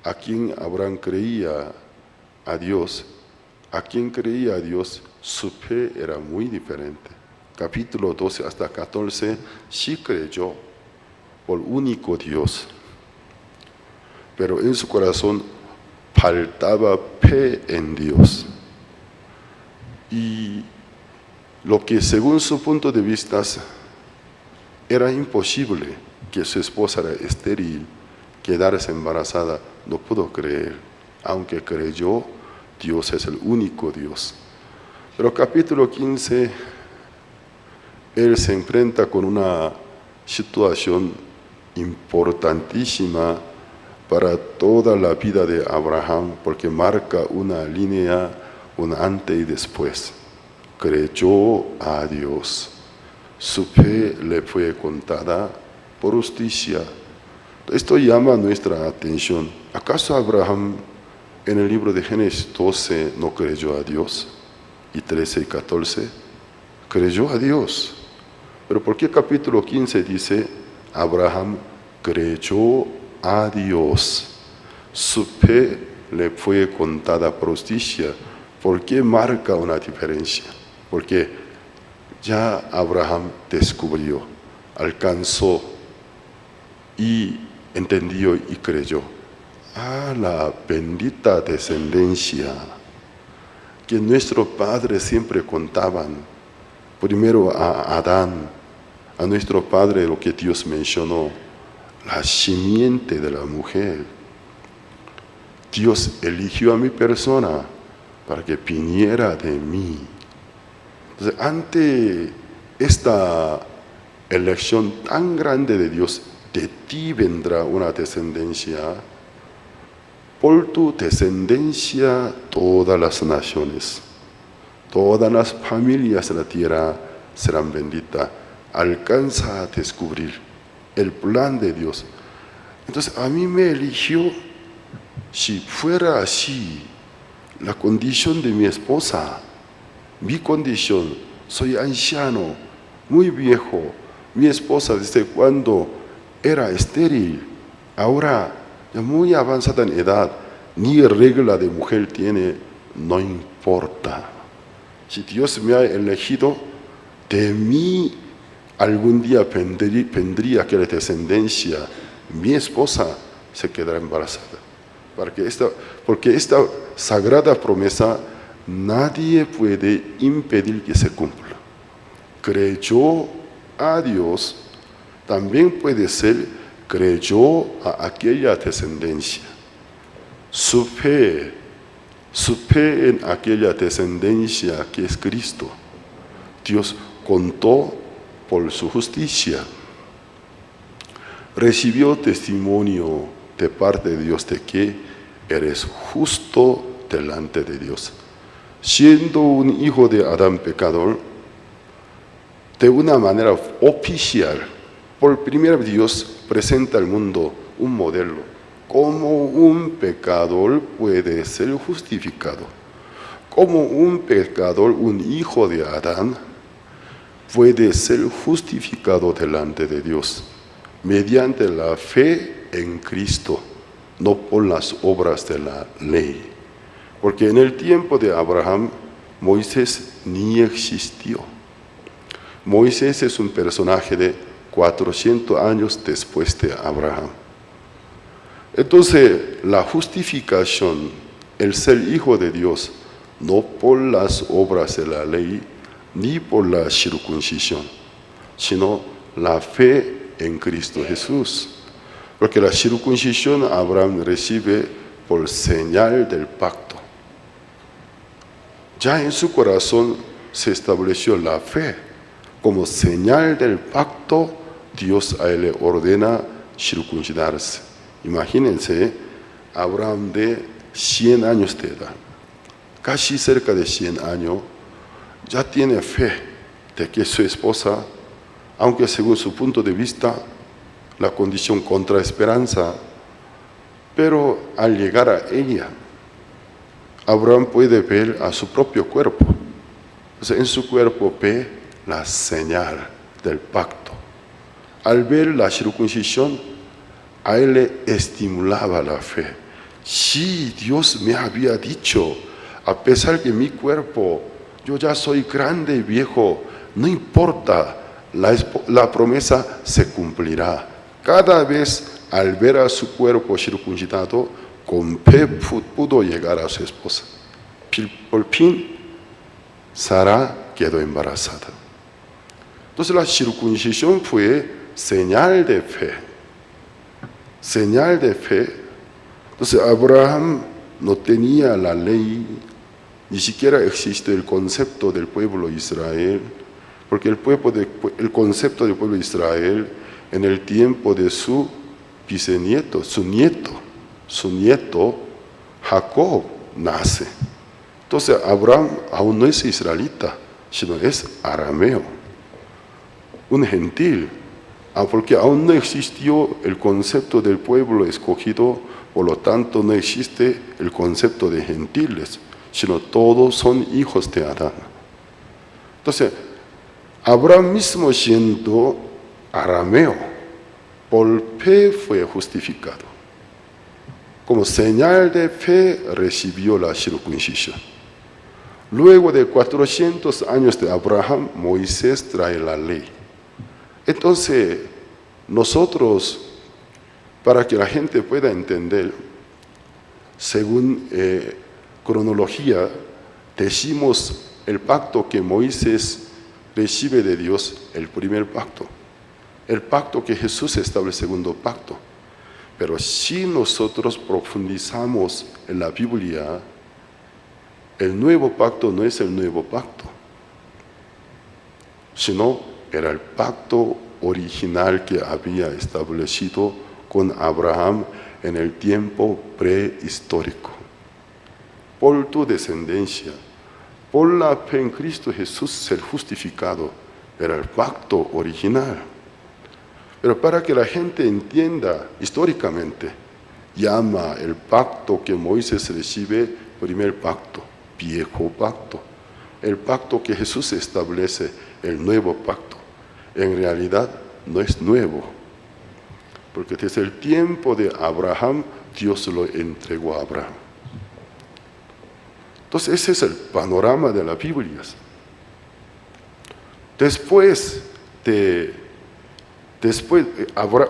a quien Abraham creía a Dios, su fe era muy diferente. Capítulo 12 hasta 14, sí creyó por único Dios, pero en su corazón faltaba fe en Dios. Y lo que según su punto de vista era imposible, que su esposa era estéril, quedarse embarazada, no pudo creer, aunque creyó, Dios es el único Dios. Pero capítulo 15, él se enfrenta con una situación importantísima para toda la vida de Abraham, porque marca una línea, un antes y después. Creyó a Dios. Su fe le fue contada por justicia. Esto llama nuestra atención. ¿Acaso Abraham en el libro de Génesis 12 no creyó a Dios? Y 13 y 14 creyó a Dios. Pero ¿por qué capítulo 15 dice Abraham creyó a Dios? Su fe le fue contada por justicia. ¿Por qué marca una diferencia? Porque ya Abraham descubrió, alcanzó y entendió y creyó. La bendita descendencia que nuestros padres siempre contaban. Primero a Adán, a nuestro padre, lo que Dios mencionó, la simiente de la mujer. Dios eligió a mi persona para que viniera de mí. Entonces, ante esta elección tan grande de Dios, de ti vendrá una descendencia, por tu descendencia todas las naciones, todas las familias de la tierra serán benditas. Alcanza a descubrir el plan de Dios. Entonces, a mí me eligió. Si fuera así, la condición de mi esposa, mi condición, soy anciano, muy viejo, mi esposa desde cuando era estéril, ahora ya muy avanzada en edad, ni regla de mujer tiene, no importa. Si Dios me ha elegido, de mí algún día vendría aquella descendencia, mi esposa se quedará embarazada. Porque esta sagrada promesa nadie puede impedir que se cumpla. Creyó a Dios, también puede ser creyó a aquella descendencia. Su fe su fe en aquella descendencia que es Cristo, Dios contó por su justicia. Recibió testimonio de parte de Dios de que eres justo delante de Dios. Siendo un hijo de Adán pecador, de una manera oficial, por primera vez Dios presenta al mundo un modelo, cómo un pecador puede ser justificado, cómo un pecador, un hijo de Adán, puede ser justificado delante de Dios, mediante la fe en Cristo, no por las obras de la ley. Porque en el tiempo de Abraham, Moisés ni existió. Moisés es un personaje de 400 años después de Abraham. Entonces, la justificación, el ser hijo de Dios, no por las obras de la ley, ni por la circuncisión, sino la fe en Cristo Jesús. Porque la circuncisión Abraham recibe por señal del pacto. Ya en su corazón se estableció la fe. Como señal del pacto, Dios a él le ordena circuncidarse. Imagínense, Abraham de 100 años de edad, casi cerca de 100 años, ya tiene fe de que su esposa, aunque según su punto de vista, la condición contra esperanza, pero al llegar a ella, Abraham puede ver a su propio cuerpo. O sea, en su cuerpo ve la señal del pacto. Al ver la circuncisión, a él le estimulaba la fe. Sí, Dios me había dicho, a pesar que mi cuerpo, yo ya soy grande y viejo, no importa, la promesa se cumplirá. Cada vez al ver a su cuerpo circuncidado, con fe pudo llegar a su esposa. Por fin, Sara quedó embarazada. Entonces la circuncisión fue señal de fe. Señal de fe. Entonces Abraham no tenía la ley, ni siquiera existe el concepto del pueblo de Israel, porque el concepto del pueblo de Israel en el tiempo de su bisnieto, su nieto Jacob nace. Entonces Abraham aún no es israelita, sino es arameo, un gentil, porque aún no existió el concepto del pueblo escogido, por lo tanto no existe el concepto de gentiles, sino todos son hijos de Adán. Entonces, Abraham mismo siendo arameo, por fe fue justificado. Como señal de fe recibió la circuncisión. Luego de 400 años de Abraham, Moisés trae la ley. Entonces, nosotros, para que la gente pueda entender, según cronología, decimos el pacto que Moisés recibe de Dios, el primer pacto. El pacto que Jesús establece, el segundo pacto. Pero si nosotros profundizamos en la Biblia, el nuevo pacto no es el nuevo pacto, sino era el pacto original que había establecido con Abraham en el tiempo prehistórico. Por tu descendencia, por la fe en Cristo Jesús, ser justificado, era el pacto original. Pero para que la gente entienda históricamente, llama el pacto que Moisés recibe primer pacto, viejo pacto. El pacto que Jesús establece, el nuevo pacto. En realidad no es nuevo, porque desde el tiempo de Abraham, Dios lo entregó a Abraham. Entonces ese es el panorama de la Biblia.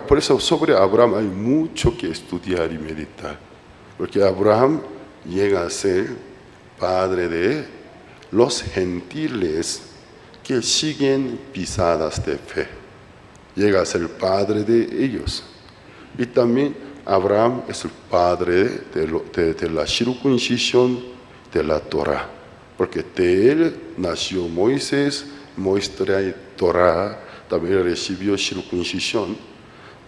Por eso sobre Abraham hay mucho que estudiar y meditar, porque Abraham llega a ser padre de los gentiles que siguen pisadas de fe. Llega a ser padre de ellos. Y también Abraham es el padre de la circuncisión de la Torá, porque de él nació Moisés, Moisés trae Torá, también recibió circuncisión.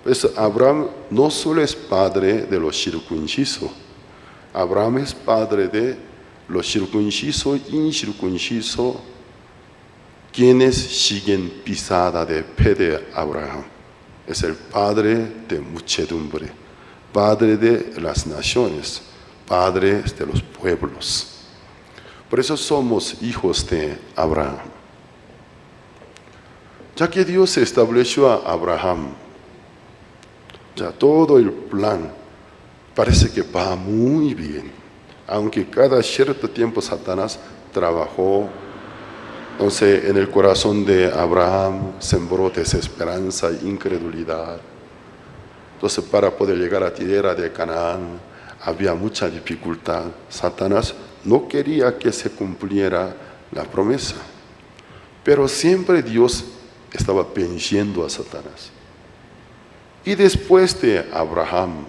Pues Abraham no solo es padre de los circuncisos, Abraham es padre de los circuncisos e incircuncisos, quienes siguen pisada de fe de Abraham. Es el padre de muchedumbre, padre de las naciones, padre de los pueblos. Por eso somos hijos de Abraham. Ya que Dios estableció a Abraham, ya todo el plan parece que va muy bien, aunque cada cierto tiempo Satanás trabajó. Entonces en el corazón de Abraham sembró desesperanza e incredulidad. Entonces para poder llegar a la tierra de Canaán había mucha dificultad. Satanás no quería que se cumpliera la promesa, pero siempre Dios estaba venciendo a Satanás. Y después de Abraham,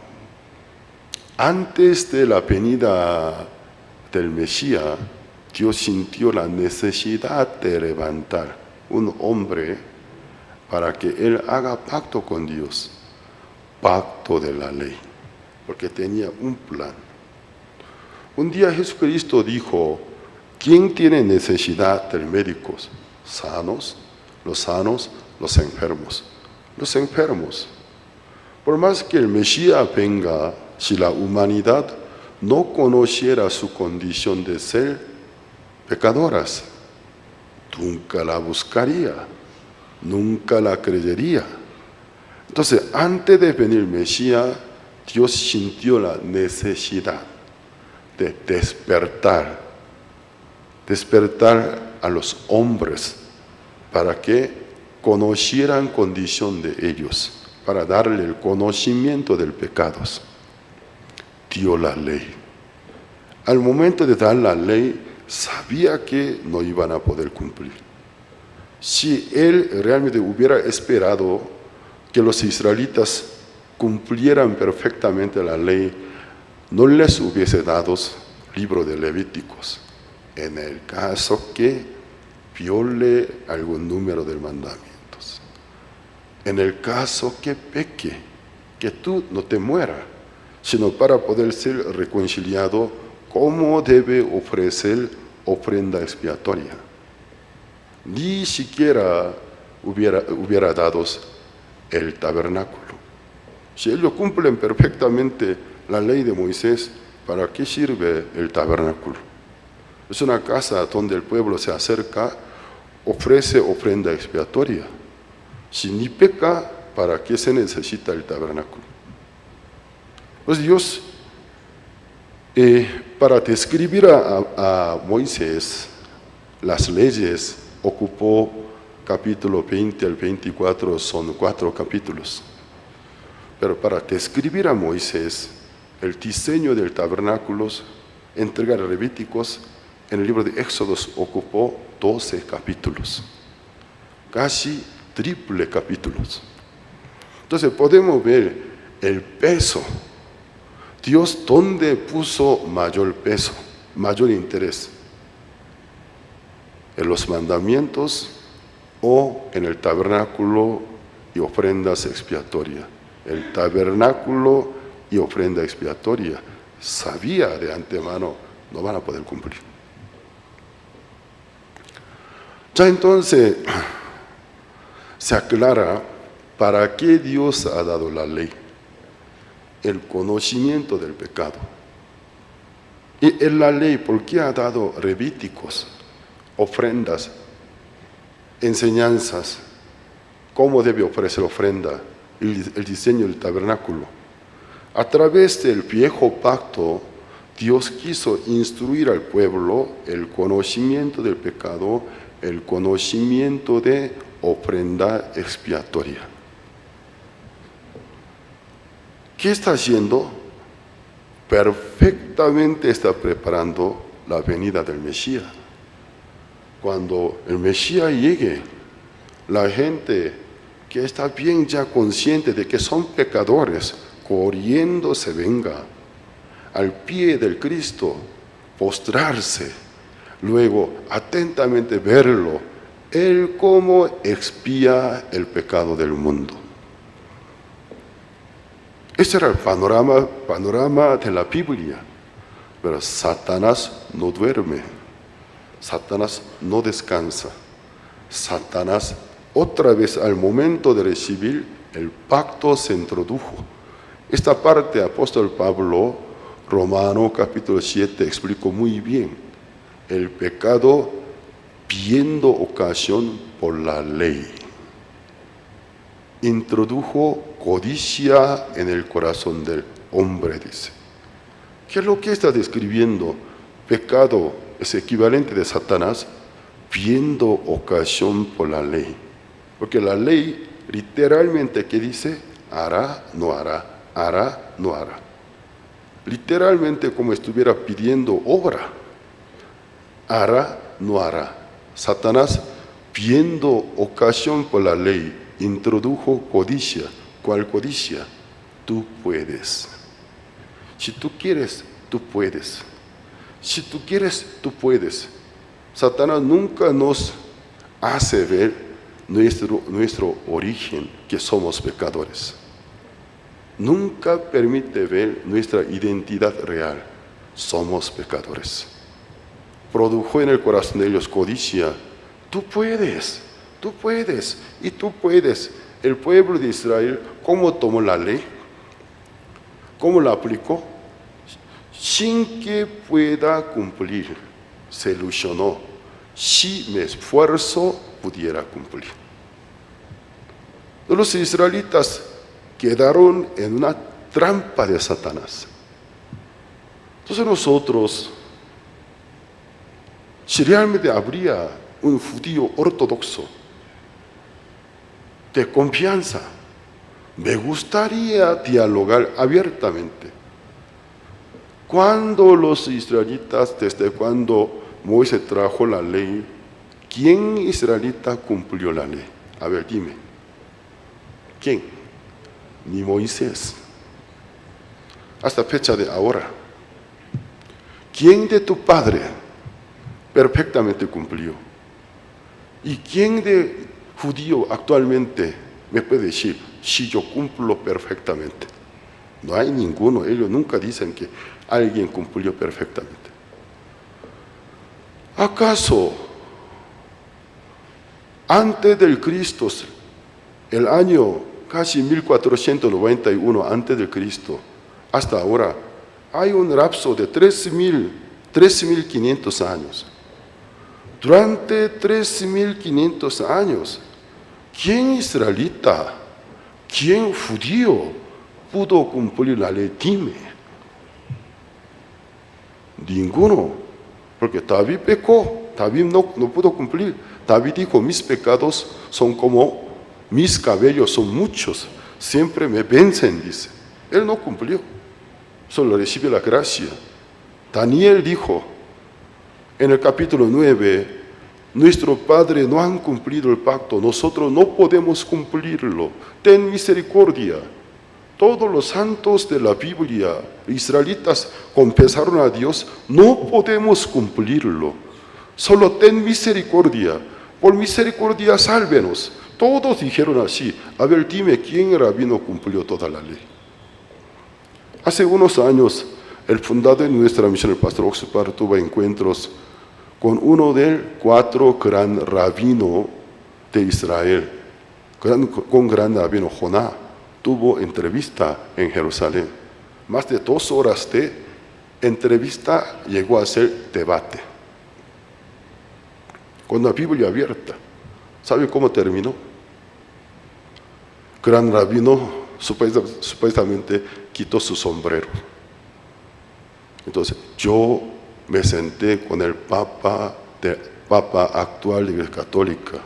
antes de la venida del Mesías, Dios sintió la necesidad de levantar un hombre para que él haga pacto con Dios, pacto de la ley, porque tenía un plan. Un día Jesucristo dijo: ¿quién tiene necesidad de médicos? ¿Sanos? Los enfermos. Los enfermos. Por más que el Mesías venga, si la humanidad no conociera su condición de ser pecadoras, nunca la buscaría, nunca la creería. Entonces, antes de venir el Mesías, Dios sintió la necesidad de despertar a los hombres para que conocieran condición de ellos, para darle el conocimiento del pecado. Dio la ley. Al momento de dar la ley, sabía que no iban a poder cumplir. Si él realmente hubiera esperado que los israelitas cumplieran perfectamente la ley, no les hubiese dado libro de Levíticos, en el caso que viole algún número de mandamientos. En el caso que peque, que tú no te mueras, sino para poder ser reconciliado, ¿cómo debe ofrecer ofrenda expiatoria? Ni siquiera hubiera dado el tabernáculo. Si ellos cumplen perfectamente la ley de Moisés, ¿para qué sirve el tabernáculo? Es una casa donde el pueblo se acerca, ofrece ofrenda expiatoria. Si ni peca, ¿para qué se necesita el tabernáculo? Pues Dios, para describir a Moisés las leyes, ocupó capítulo 20 al 24, son 4 capítulos. Pero para describir a Moisés el diseño del tabernáculo, entregar Levíticos, en el libro de Éxodos ocupó 12 capítulos, casi triple capítulos. Entonces podemos ver el peso. Dios, ¿dónde puso mayor peso, mayor interés? ¿En los mandamientos o en el tabernáculo y ofrendas expiatorias? El tabernáculo y ofrenda expiatoria sabía de antemano no van a poder cumplir. Ya entonces se aclara para qué Dios ha dado la ley: el conocimiento del pecado. Y en la ley, ¿por qué ha dado Levíticos, ofrendas, enseñanzas? ¿Cómo debe ofrecer ofrenda? El diseño del tabernáculo. A través del viejo pacto, Dios quiso instruir al pueblo el conocimiento del pecado, el conocimiento de ofrenda expiatoria. ¿Qué está haciendo? Perfectamente está preparando la venida del Mesías. Cuando el Mesías llegue, la gente que está bien ya consciente de que son pecadores, corriendo se venga al pie del Cristo postrarse, luego atentamente verlo, Él cómo expía el pecado del mundo. Ese era el panorama de la Biblia. Pero Satanás no duerme, Satanás no descansa. Satanás otra vez al momento de recibir el pacto se introdujo. Esta parte apóstol Pablo, Romano capítulo 7, explicó muy bien. El pecado viendo ocasión por la ley. Introdujo codicia en el corazón del hombre, dice. ¿Qué es lo que está describiendo? Pecado es equivalente de Satanás viendo ocasión por la ley. Porque la ley literalmente, ¿qué dice? Hará, no hará, hará, no hará. Literalmente como estuviera pidiendo obra. Hará, no hará. Satanás, viendo ocasión por la ley, introdujo codicia. ¿Cuál codicia? Tú puedes. Si tú quieres, tú puedes. Si tú quieres, tú puedes. Satanás nunca nos hace ver nuestro origen, que somos pecadores. Nunca permite ver nuestra identidad real. Somos pecadores. Produjo en el corazón de ellos codicia. Tú puedes y tú puedes. El pueblo de Israel, ¿cómo tomó la ley? ¿Cómo la aplicó? Sin que pueda cumplir, se ilusionó. Si me esfuerzo, pudiera cumplir. Los israelitas quedaron en una trampa de Satanás. Entonces nosotros, si realmente habría un judío ortodoxo de confianza, me gustaría dialogar abiertamente. Cuando los israelitas, desde cuando Moisés trajo la ley, ¿quién israelita cumplió la ley? A ver, dime. ¿Quién? Ni Moisés. Hasta fecha de ahora. ¿Quién de tu padre perfectamente cumplió? ¿Y quién de judío actualmente me puede decir, si yo cumplo perfectamente? No hay ninguno. Ellos nunca dicen que alguien cumplió perfectamente. ¿Acaso antes del Cristo, el año casi 1491 antes del Cristo, hasta ahora, hay un lapso de 3.500 años? Durante 3.500 años, ¿quién israelita, quién judío pudo cumplir la ley? Dime. Ninguno, porque David pecó, David no pudo cumplir. David dijo, mis pecados son como mis cabellos, son muchos, siempre me vencen, dice. Él no cumplió, solo recibió la gracia. Daniel dijo, en el capítulo 9, nuestro Padre no han cumplido el pacto, nosotros no podemos cumplirlo, ten misericordia. Todos los santos de la Biblia, israelitas, confesaron a Dios, no podemos cumplirlo, solo ten misericordia, por misericordia sálvenos. Todos dijeron así. A ver, dime, ¿quién rabino cumplió toda la ley? Hace unos años, el fundador de nuestra misión, el pastor Oxupar, tuvo encuentros con uno de 4 gran rabinos de Israel, con gran rabino Joná. Tuvo entrevista en Jerusalén. Más de 2 horas de entrevista, llegó a ser debate. Con la Biblia abierta. ¿Sabe cómo terminó? Gran rabino supuestamente quitó su sombrero. Entonces, yo me senté con el Papa actual de la Iglesia Católica.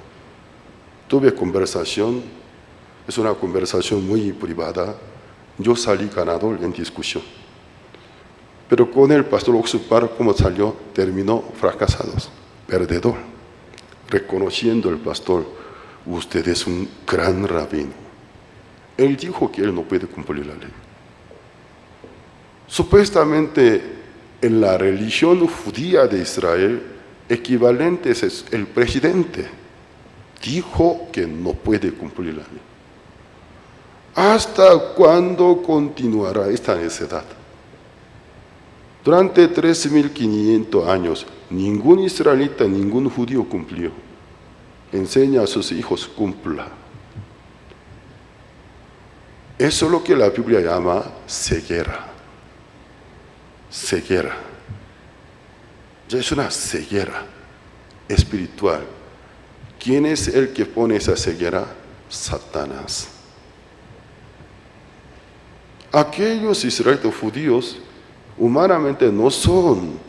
Tuve conversación, es una conversación muy privada. Yo salí ganador en discusión. Pero con el pastor Oxupar, ¿cómo salió? Terminó fracasados, perdedor. Reconociendo el pastor, usted es un gran rabino. Él dijo que él no puede cumplir la ley. Supuestamente En la religión judía de Israel, equivalente es el presidente. Dijo que no puede cumplir la ley. ¿Hasta cuándo continuará esta necedad? Durante 3.500 años, ningún israelita, ningún judío cumplió. Enseña a sus hijos, cumpla. Eso es lo que la Biblia llama ceguera. Ceguera. Ya es una ceguera espiritual. ¿Quién es el que pone esa ceguera? Satanás. Aquellos israelitas judíos humanamente no son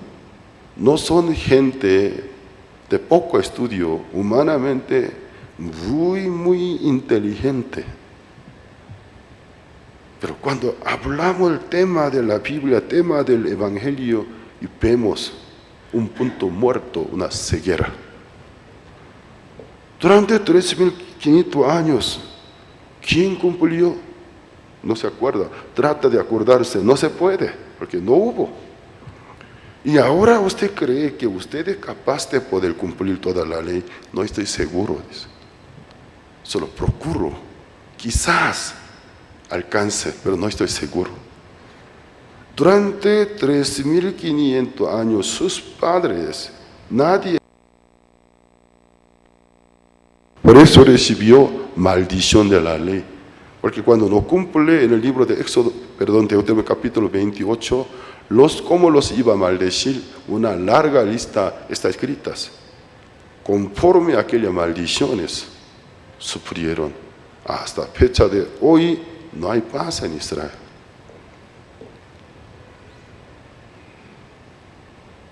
gente de poco estudio, humanamente muy inteligente. Pero cuando hablamos del tema de la Biblia, tema del Evangelio, y vemos un punto muerto, una ceguera. Durante 3.500 años, ¿quién cumplió? No se acuerda. Trata de acordarse, no se puede, porque no hubo. Y ahora usted cree que usted es capaz de poder cumplir toda la ley. No estoy seguro de eso. Solo procuro. Quizás alcance, pero no estoy seguro. Durante 3.500 años, sus padres, nadie. Por eso recibió maldición de la ley. Porque cuando no cumple, en el libro de Éxodo, Deuteronomio capítulo 28, cómo los iba a maldecir, una larga lista está escrita. Conforme a aquellas maldiciones, sufrieron. Hasta fecha de hoy, no hay paz en Israel.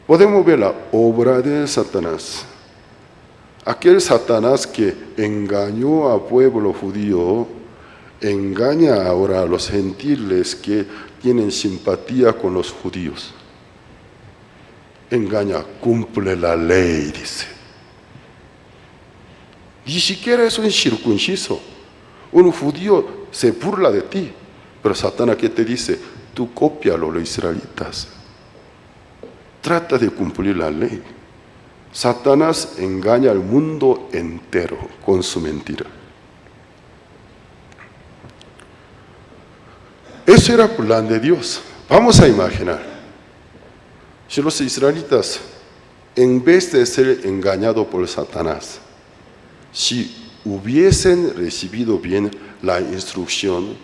Podemos ver la obra de Satanás. Aquel Satanás que engañó al pueblo judío, engaña ahora a los gentiles que tienen simpatía con los judíos. Engaña, cumple la ley, dice. Ni siquiera es un circunciso. Un judío se burla de ti, pero Satanás, ¿qué te dice? Tú cópialo, los israelitas. Trata de cumplir la ley. Satanás engaña al mundo entero con su mentira. Ese era el plan de Dios. Vamos a imaginar, si los israelitas, en vez de ser engañados por Satanás, si hubiesen recibido bien la instrucción,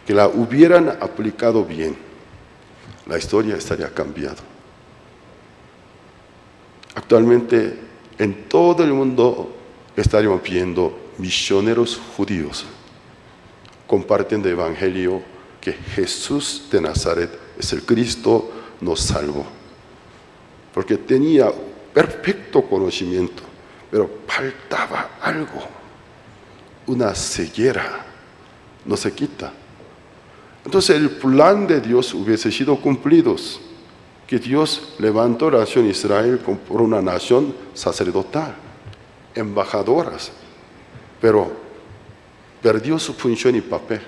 que la hubieran aplicado bien, la historia estaría cambiada. Actualmente, en todo el mundo estaríamos viendo misioneros judíos compartiendo el Evangelio que Jesús de Nazaret es el Cristo, nos salvó. Porque tenía perfecto conocimiento, pero faltaba algo, una ceguera, no se quita. Entonces el plan de Dios hubiese sido cumplido, que Dios levantó la nación Israel por una nación sacerdotal, embajadoras, pero perdió su función y papel,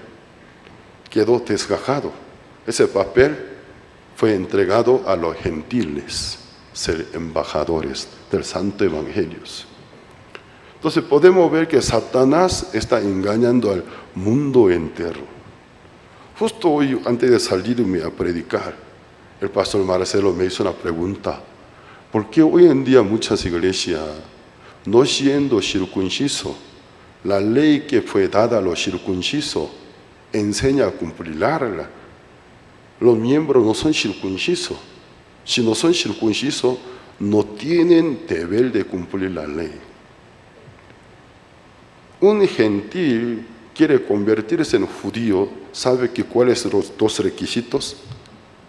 quedó desgajado. Ese papel fue entregado a los gentiles, ser embajadores del Santo Evangelio. Entonces podemos ver que Satanás está engañando al mundo entero. Justo hoy, antes de salirme a predicar, el pastor Marcelo me hizo una pregunta. ¿Por qué hoy en día muchas iglesias, no siendo circunciso, la ley que fue dada a los circuncisos enseña a cumplirla? Los miembros no son circuncisos. Si no son circuncisos, no tienen deber de cumplir la ley. Un gentil quiere convertirse en judío, ¿sabe que cuáles son los dos requisitos?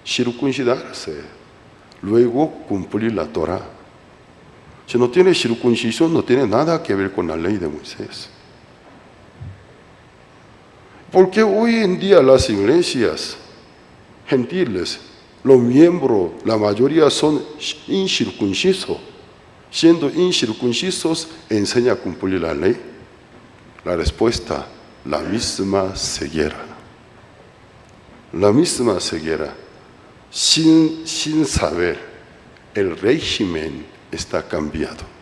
Circuncidarse, luego cumplir la Torah. Si no tiene circuncisión, no tiene nada que ver con la ley de Moisés. Porque hoy en día las iglesias gentiles, los miembros, la mayoría son incircuncisos. Siendo incircuncisos, enseña a cumplir la ley. La respuesta, la misma ceguera. La misma ceguera. sin saber, el régimen está cambiado.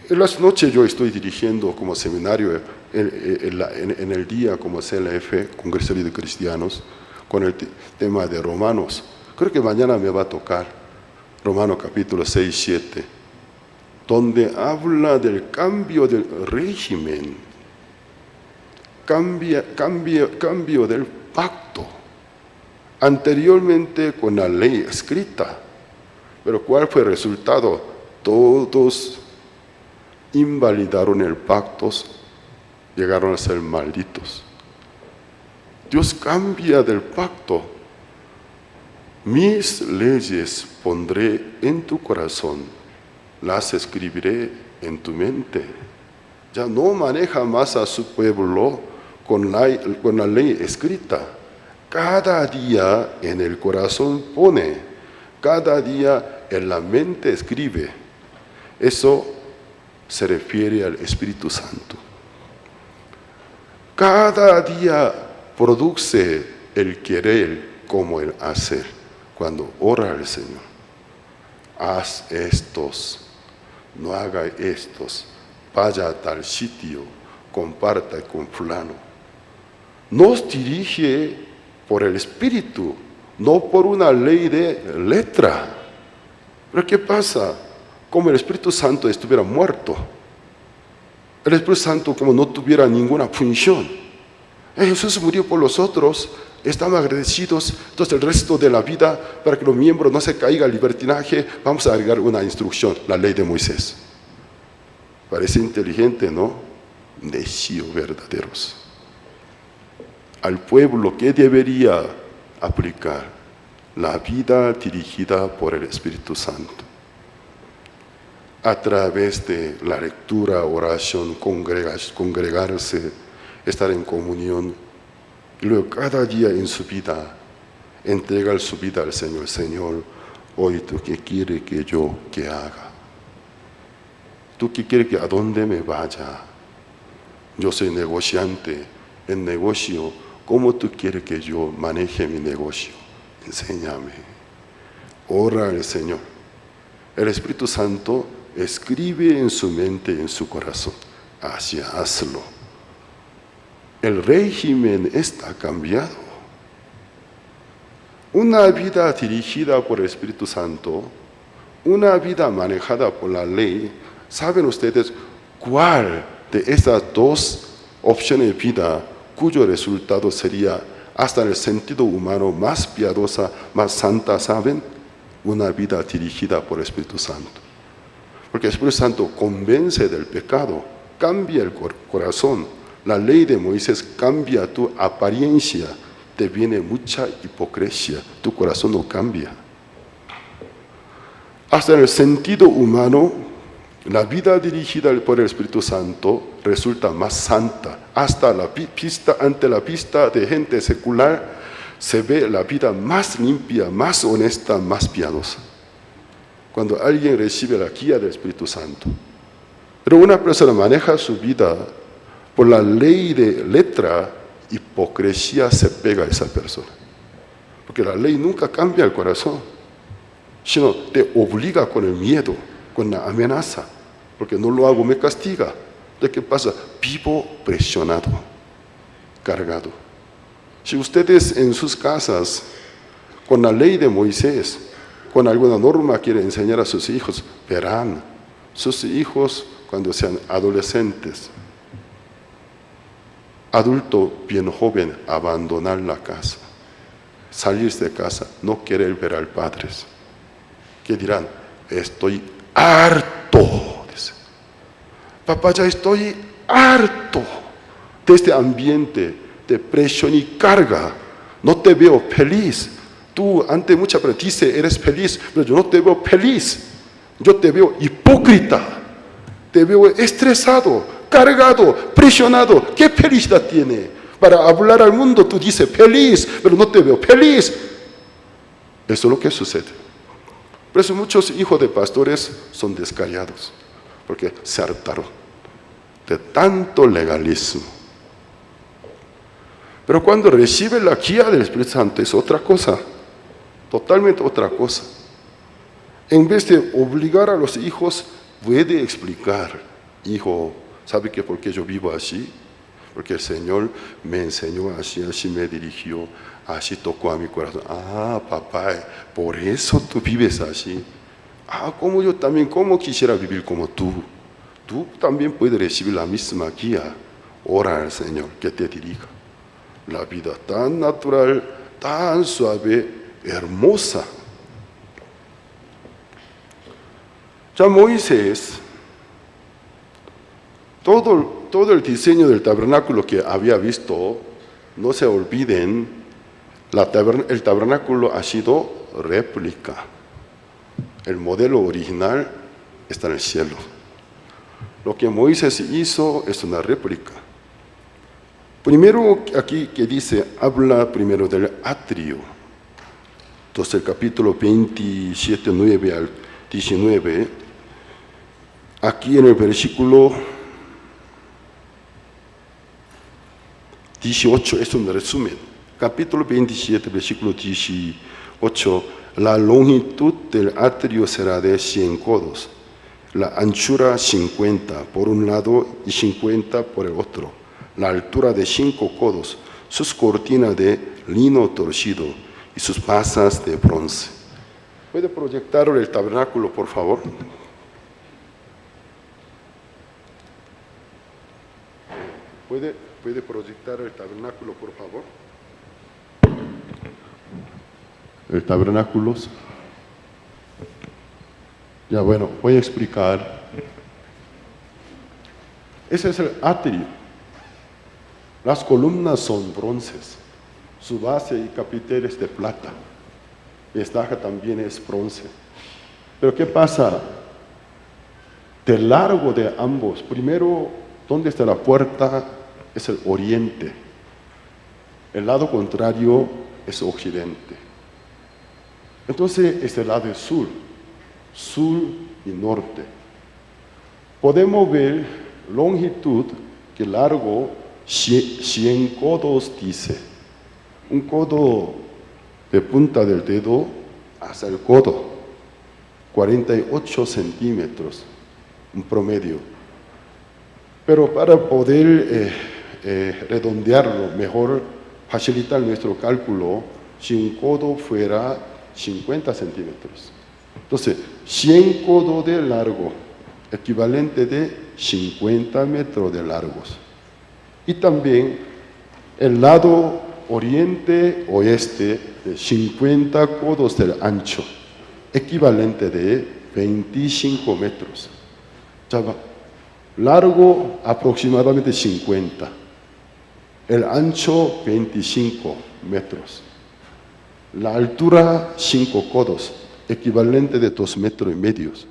En las noches yo estoy dirigiendo como seminario en el día como CLF, Congreso de Cristianos, con el tema de Romanos. Creo que mañana me va a tocar Romanos capítulo 6, 7, donde habla del cambio del régimen, cambio del pacto. Anteriormente con la ley escrita, pero ¿cuál fue el resultado? Todos invalidaron el pacto, llegaron a ser malditos. Dios cambia del pacto. Mis leyes pondré en tu corazón, las escribiré en tu mente. Ya no maneja más a su pueblo con la ley escrita. Cada día en el corazón pone, cada día en la mente escribe. Eso se refiere al Espíritu Santo. Cada día produce el querer como el hacer. Cuando ora al Señor, haz estos, no haga estos, vaya a tal sitio, comparta con fulano. Nos dirige por el Espíritu, no por una ley de letra. Pero ¿qué pasa? Como el Espíritu Santo estuviera muerto. El Espíritu Santo como no tuviera ninguna función. Jesús murió por los otros, estamos agradecidos. Entonces el resto de la vida, para que los miembros no se caigan al libertinaje, vamos a agregar una instrucción, la ley de Moisés. Parece inteligente, ¿no? Necio verdaderos. Al pueblo, ¿qué debería aplicar? La vida dirigida por el Espíritu Santo. A través de la lectura, oración, congregarse, estar en comunión, y luego cada día en su vida, entregar su vida al Señor. Señor, hoy tú qué quieres que yo que haga. Tú qué quieres que a dónde me vaya. Yo soy negociante, en negocio, ¿cómo tú quieres que yo maneje mi negocio? Enséñame. Ora al Señor. El Espíritu Santo escribe en su mente y en su corazón. Así hazlo. El régimen está cambiado. Una vida dirigida por el Espíritu Santo, una vida manejada por la ley. ¿Saben ustedes cuál de estas dos opciones de vida cuyo resultado sería, hasta en el sentido humano, más piadosa, más santa? ¿Saben? Una vida dirigida por el Espíritu Santo. Porque el Espíritu Santo convence del pecado, cambia el corazón. La ley de Moisés cambia tu apariencia, te viene mucha hipocresía, tu corazón no cambia. Hasta en el sentido humano, la vida dirigida por el Espíritu Santo resulta más santa. Hasta ante la vista de gente secular se ve la vida más limpia, más honesta, más piadosa. Cuando alguien recibe la guía del Espíritu Santo. Pero una persona maneja su vida por la ley de letra, hipocresía se pega a esa persona. Porque la ley nunca cambia el corazón, sino te obliga con el miedo, con la amenaza. Porque no lo hago, me castiga. Entonces, ¿qué pasa? Vivo presionado, cargado. Si ustedes en sus casas, con la ley de Moisés, con alguna norma quieren enseñar a sus hijos, verán, sus hijos cuando sean adolescentes, adulto bien joven, abandonar la casa, salirse de casa, no querer ver al padre. ¿Qué dirán? Estoy harto. Dice. Papá, ya estoy harto de este ambiente de presión y carga. No te veo feliz. Tú ante mucha gente dice, eres feliz, pero yo no te veo feliz. Yo te veo hipócrita. Te veo estresado, cargado, presionado. ¿Qué felicidad tiene? Para hablar al mundo tú dices feliz, pero no te veo feliz. Eso es lo que sucede. Por eso muchos hijos de pastores son descallados, porque se hartaron de tanto legalismo. Pero cuando recibe la guía del Espíritu Santo es otra cosa, totalmente otra cosa. En vez de obligar a los hijos, puede explicar, hijo, ¿sabe que por qué yo vivo así? Porque el Señor me enseñó así, así me dirigió, así tocó a mi corazón. Ah, papá, por eso tú vives así. Ah, como yo también, como quisiera vivir como tú. Tú también puedes recibir la misma guía. Ora al Señor que te dirija. La vida tan natural, tan suave, hermosa. Ya Moisés, todo el diseño del tabernáculo que había visto, no se olviden, el tabernáculo ha sido réplica. El modelo original está en el cielo. Lo que Moisés hizo es una réplica. Primero aquí que dice, habla primero del atrio. Entonces el capítulo 27, 9 al 19, aquí en el versículo 18, es un resumen. Capítulo 27, versículo 18, la longitud del atrio será de 100 codos, la anchura 50 por un lado y 50 por el otro. La altura de 5 codos, sus cortinas de lino torcido y sus basas de bronce. ¿Puede proyectar el tabernáculo, por favor? ¿Puede proyectar el tabernáculo, por favor? El tabernáculo. Ya, bueno, voy a explicar. Ese es el atrio. Las columnas son bronces, su base y capitel es de plata, el estaca también es bronce. Pero ¿qué pasa? Del largo de ambos, primero, ¿dónde está la puerta? Es el oriente. El lado contrario es occidente. Entonces, este lado es sur y norte. Podemos ver longitud que largo 100 codos dice. Un codo de punta del dedo hasta el codo, 48 centímetros, un promedio. Pero para poder redondearlo mejor, facilitar nuestro cálculo, si un codo fuera 50 centímetros. Entonces, 100 codos de largo, equivalente de 50 metros de largos. Y también el lado oriente-oeste de 50 codos del ancho, equivalente de 25 metros. Ya va. Largo aproximadamente 50, el ancho 25 metros, la altura 5 codos, equivalente de 2,5 metros.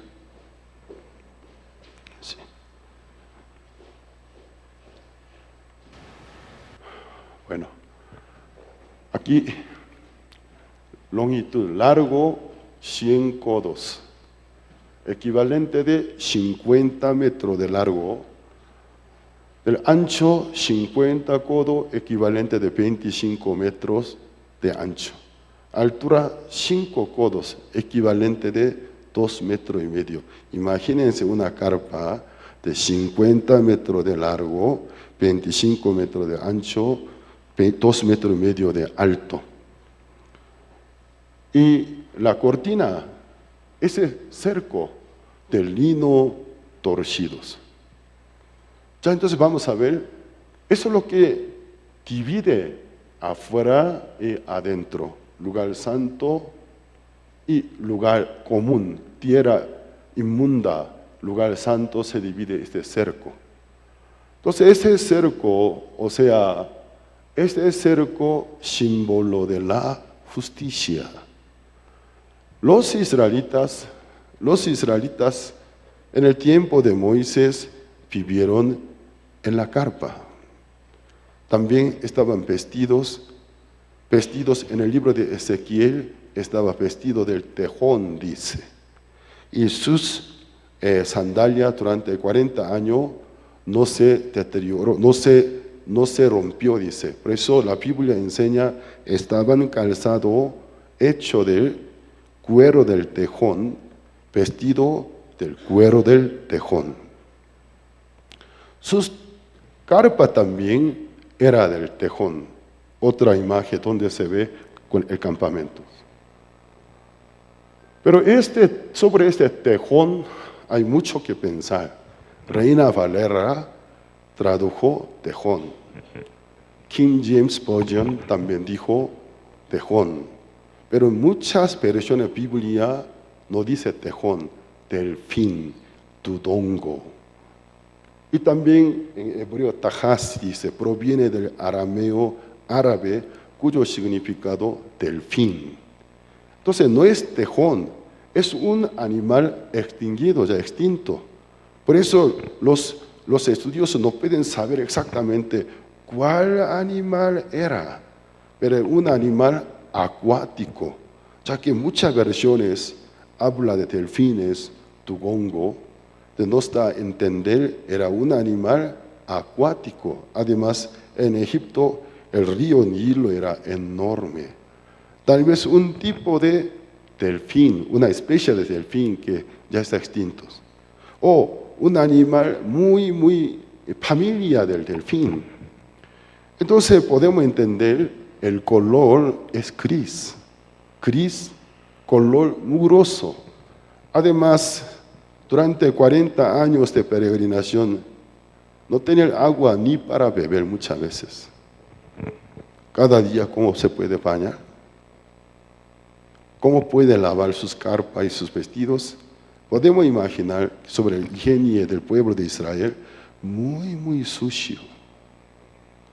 Sí. Bueno, aquí longitud, largo 100 codos, equivalente de 50 metros de largo, el ancho 50 codos, equivalente de 25 metros de ancho, altura 5 codos, equivalente de 2,5 metros. Imagínense una carpa de 50 metros de largo, 25 metros de ancho, 2,5 metros de alto. Y la cortina, ese cerco de lino torcidos. Ya entonces vamos a ver, eso es lo que divide afuera y adentro, lugar santo y lugar común, tierra inmunda, lugar santo, se divide este cerco. Entonces ese cerco, o sea, este cerco símbolo de la justicia. Los israelitas en el tiempo de Moisés vivieron en la carpa. También estaban vestidos en el libro de Ezequiel, estaba vestido del tejón, dice. Y sus sandalias durante 40 años no se deterioró, no se no se rompió, dice. Por eso la Biblia enseña, estaban calzado hecho del cuero del tejón, vestido del cuero del tejón. Sus carpa también era del tejón. Otra imagen donde se ve con el campamento. Pero sobre este tejón hay mucho que pensar. Reina Valera tradujo tejón. King James Version también dijo tejón. Pero en muchas versiones de Biblia no dice tejón, delfín, dudongo. Y también en hebreo tajás dice, proviene del arameo árabe, cuyo significado delfín. Entonces no es tejón, es un animal extinguido, ya extinto. Por eso los estudiosos no pueden saber exactamente cuál animal era, pero un animal acuático, ya que muchas versiones habla de delfines, dugongo, de nos da a entender era un animal acuático. Además, en Egipto el río Nilo era enorme. Tal vez un tipo de delfín, una especie de delfín que ya está extinto. O un animal muy familia del delfín. Entonces podemos entender el color es gris, color mugroso. Además, durante 40 años de peregrinación, no tenían agua ni para beber muchas veces. Cada día, ¿cómo se puede bañar? ¿Cómo puede lavar sus carpas y sus vestidos? Podemos imaginar sobre el higiene del pueblo de Israel, muy sucio.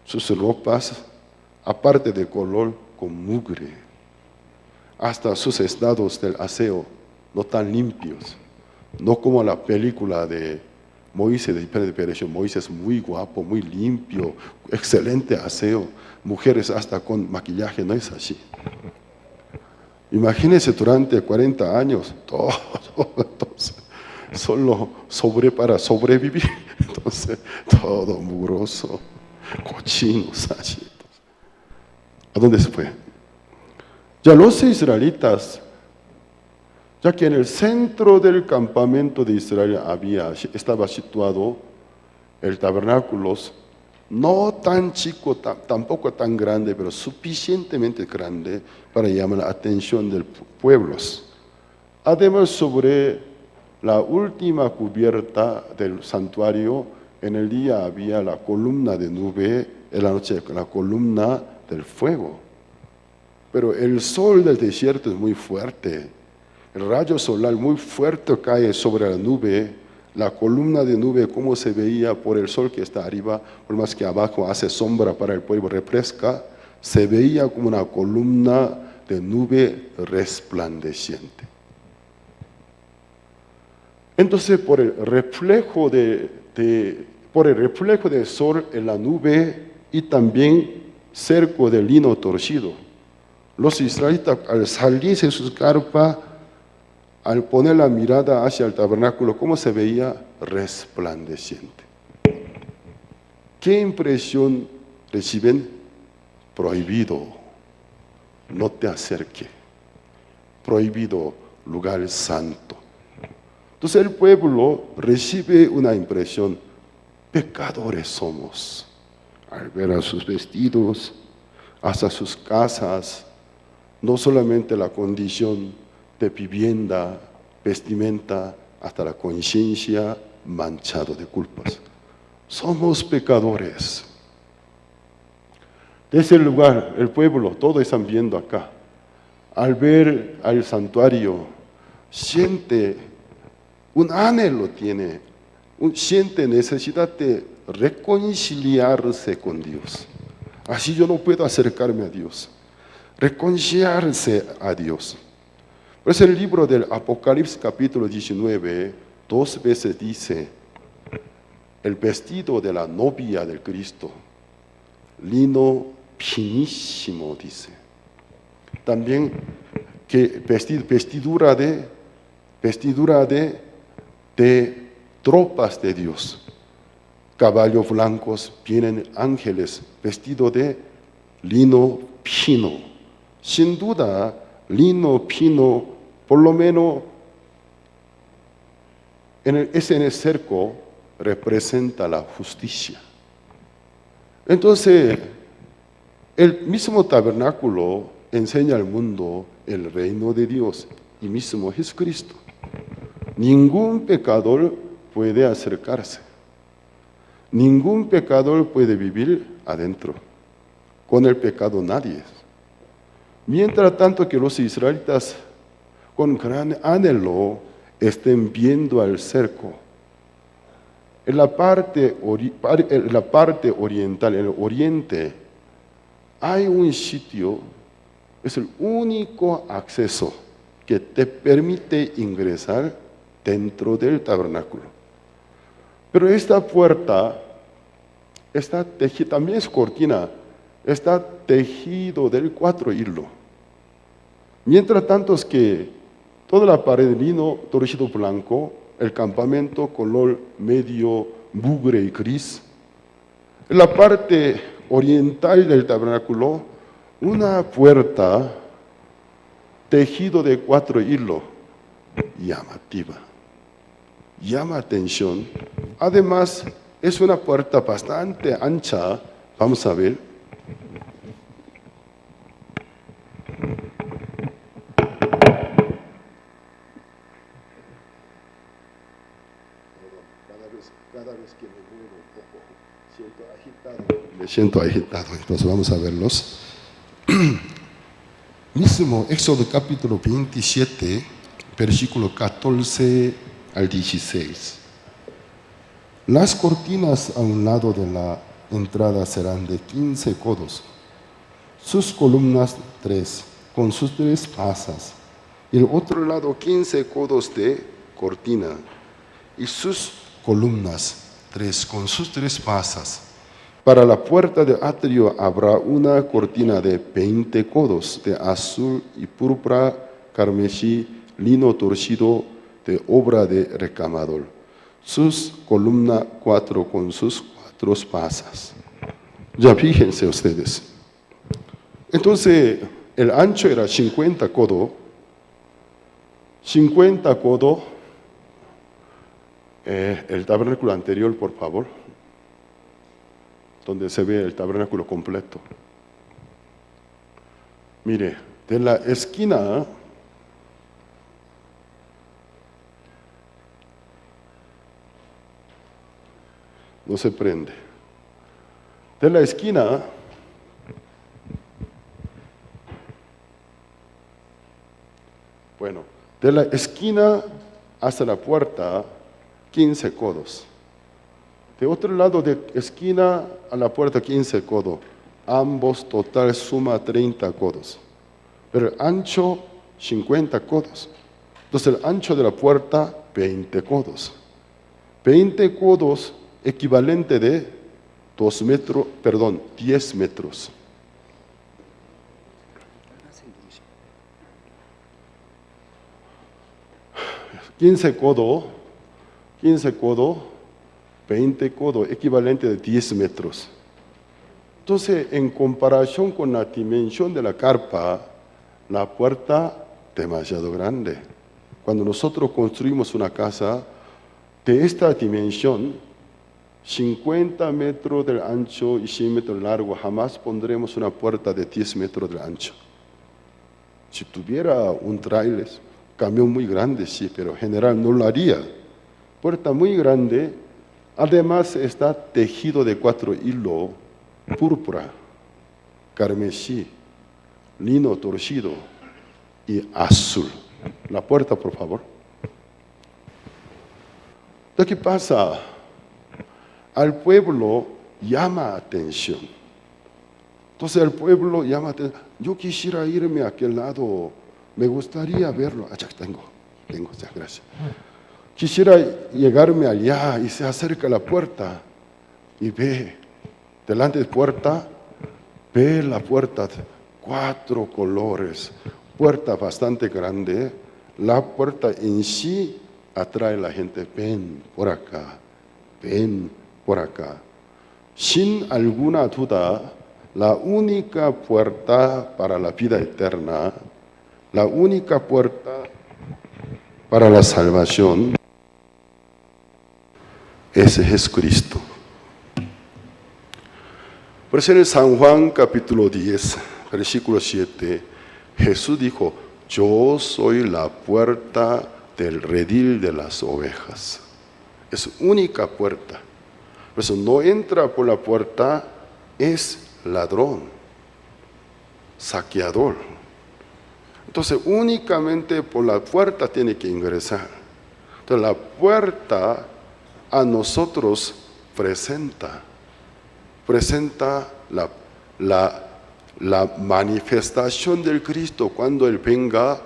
Sus ropas, aparte de color, con mugre. Hasta sus estados del aseo no tan limpios. No como la película de Moisés, de Moisés muy guapo, muy limpio, excelente aseo. Mujeres hasta con maquillaje, no es así. Imagínense durante 40 años, entonces, solo para sobrevivir. Entonces, todo mugroso, cochinos, así. ¿A dónde se fue? Ya los israelitas, ya que en el centro del campamento de Israel estaba situado el tabernáculo, no tan chico, tampoco tan grande, pero suficientemente grande para llamar la atención de los pueblos. Además, sobre la última cubierta del santuario, en el día había la columna de nube, en la noche la columna del fuego. Pero el sol del desierto es muy fuerte. El rayo solar muy fuerte cae sobre la nube. La columna de nube, como se veía por el sol que está arriba, por más que abajo hace sombra para el pueblo, refresca, se veía como una columna de nube resplandeciente. Entonces, por el reflejo del sol en la nube y también cerco de lino torcido, los israelitas al salirse de sus carpas, al poner la mirada hacia el tabernáculo, ¿cómo se veía? Resplandeciente. ¿Qué impresión reciben? Prohibido, no te acerques. Prohibido, lugar santo. Entonces el pueblo recibe una impresión, pecadores somos. Al ver a sus vestidos, hasta sus casas, no solamente la condición de vivienda, vestimenta, hasta la conciencia manchado de culpas. Somos pecadores. De ese lugar, el pueblo, todos están viendo acá. Al ver al santuario, siente un anhelo, siente necesidad de reconciliarse con Dios. Así yo no puedo acercarme a Dios. Reconciliarse a Dios. Por eso el libro del Apocalipsis capítulo 19, 2 veces dice, el vestido de la novia del Cristo, lino finísimo, dice. También que vestidura de tropas de Dios. caballos blancos, vienen ángeles vestidos de lino fino. Sin duda, lino fino, por lo menos en el cerco, representa la justicia. Entonces, el mismo tabernáculo enseña al mundo el reino de Dios y mismo Jesucristo. Ningún pecador puede acercarse. Ningún pecador puede vivir adentro. Con el pecado nadie. Mientras tanto que los israelitas con gran anhelo estén viendo al cerco, en la parte oriental, en el oriente, hay un sitio, es el único acceso que te permite ingresar dentro del tabernáculo. Pero esta puerta está tejida, también es cortina, está tejido del 4 hilos. Mientras tanto es que toda la pared de lino torcido blanco, el campamento color medio mugre y gris. En la parte oriental del tabernáculo, una puerta tejido de 4 hilos, llamativa. Llama atención. Además, es una puerta bastante ancha. Vamos a ver. Cada vez que me muevo un poco, me siento agitado. Entonces vamos a verlos. Mismo Éxodo capítulo 27, versículo 14 al 16. Las cortinas a un lado de la entrada serán de 15 codos, sus columnas 3, con sus 3 pasas, y el otro lado 15 codos de cortina, y sus columnas 3, con sus 3 pasas. Para la puerta del atrio habrá una cortina de 20 codos de azul y púrpura, carmesí, lino torcido de obra de recamador. Sus columnas 4 con sus 4 pasas. Ya fíjense ustedes. Entonces, el ancho era 50 codos. 50 codos. El tabernáculo anterior, por favor. Donde se ve el tabernáculo completo. Mire, de la esquina no se prende. De la esquina de la esquina hasta la puerta 15 codos. De otro lado de esquina a la puerta 15 codos. Ambos total suma 30 codos. Pero el ancho 50 codos. Entonces el ancho de la puerta 20 codos. 20 codos equivalente de 10 metros. $15 codos, 20 codos, equivalente de 10 metros. Entonces, en comparación con la dimensión de la carpa, la puerta demasiado grande. Cuando nosotros construimos una casa de esta dimensión, 50 metros de ancho y 100 metros de largo, jamás pondremos una puerta de 10 metros de ancho. Si tuviera un tráiler, camión muy grande, sí, pero en general no lo haría. Puerta muy grande, además está tejido de 4 hilos, púrpura, carmesí, lino torcido y azul. La puerta, por favor. Lo que pasa, al pueblo llama atención. Entonces el pueblo llama atención. Yo quisiera irme a aquel lado, me gustaría verlo. Ya tengo, ya, gracias. Quisiera llegarme allá y se acerca a la puerta y ve, delante de la puerta, ve la puerta, 4 colores, puerta bastante grande. La puerta en sí atrae a la gente, ven por acá, ven por acá. Sin alguna duda, la única puerta para la vida eterna, la única puerta para la salvación es Jesucristo. Por eso en San Juan capítulo 10, versículo 7, Jesús dijo, yo soy la puerta del redil de las ovejas. Es única puerta. Por eso no entra por la puerta, es ladrón, saqueador. Entonces únicamente por la puerta tiene que ingresar. Entonces la puerta a nosotros presenta la manifestación del Cristo cuando Él venga,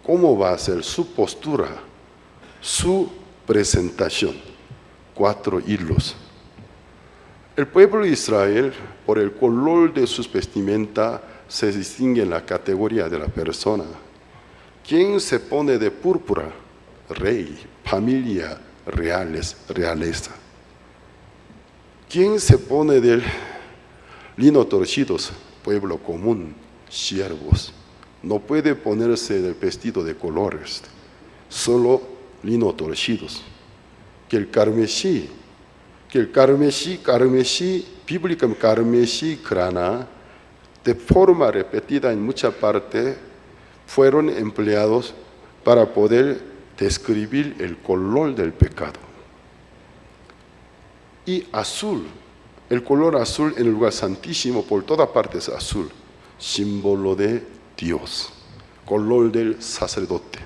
cómo va a ser su postura, su presentación. 4 hilos. El pueblo de Israel, por el color de sus vestimentas, se distingue en la categoría de la persona. ¿Quién se pone de púrpura? Rey, familia, realeza. ¿Quién se pone del lino torcidos? Pueblo común, siervos. No puede ponerse el vestido de colores, solo lino torcidos. Que el carmesí, bíblico carmesí grana, de forma repetida en mucha parte, fueron empleados para poder describir el color del pecado. Y azul, el color azul en el lugar santísimo, por toda parte es azul, símbolo de Dios, color del sacerdote.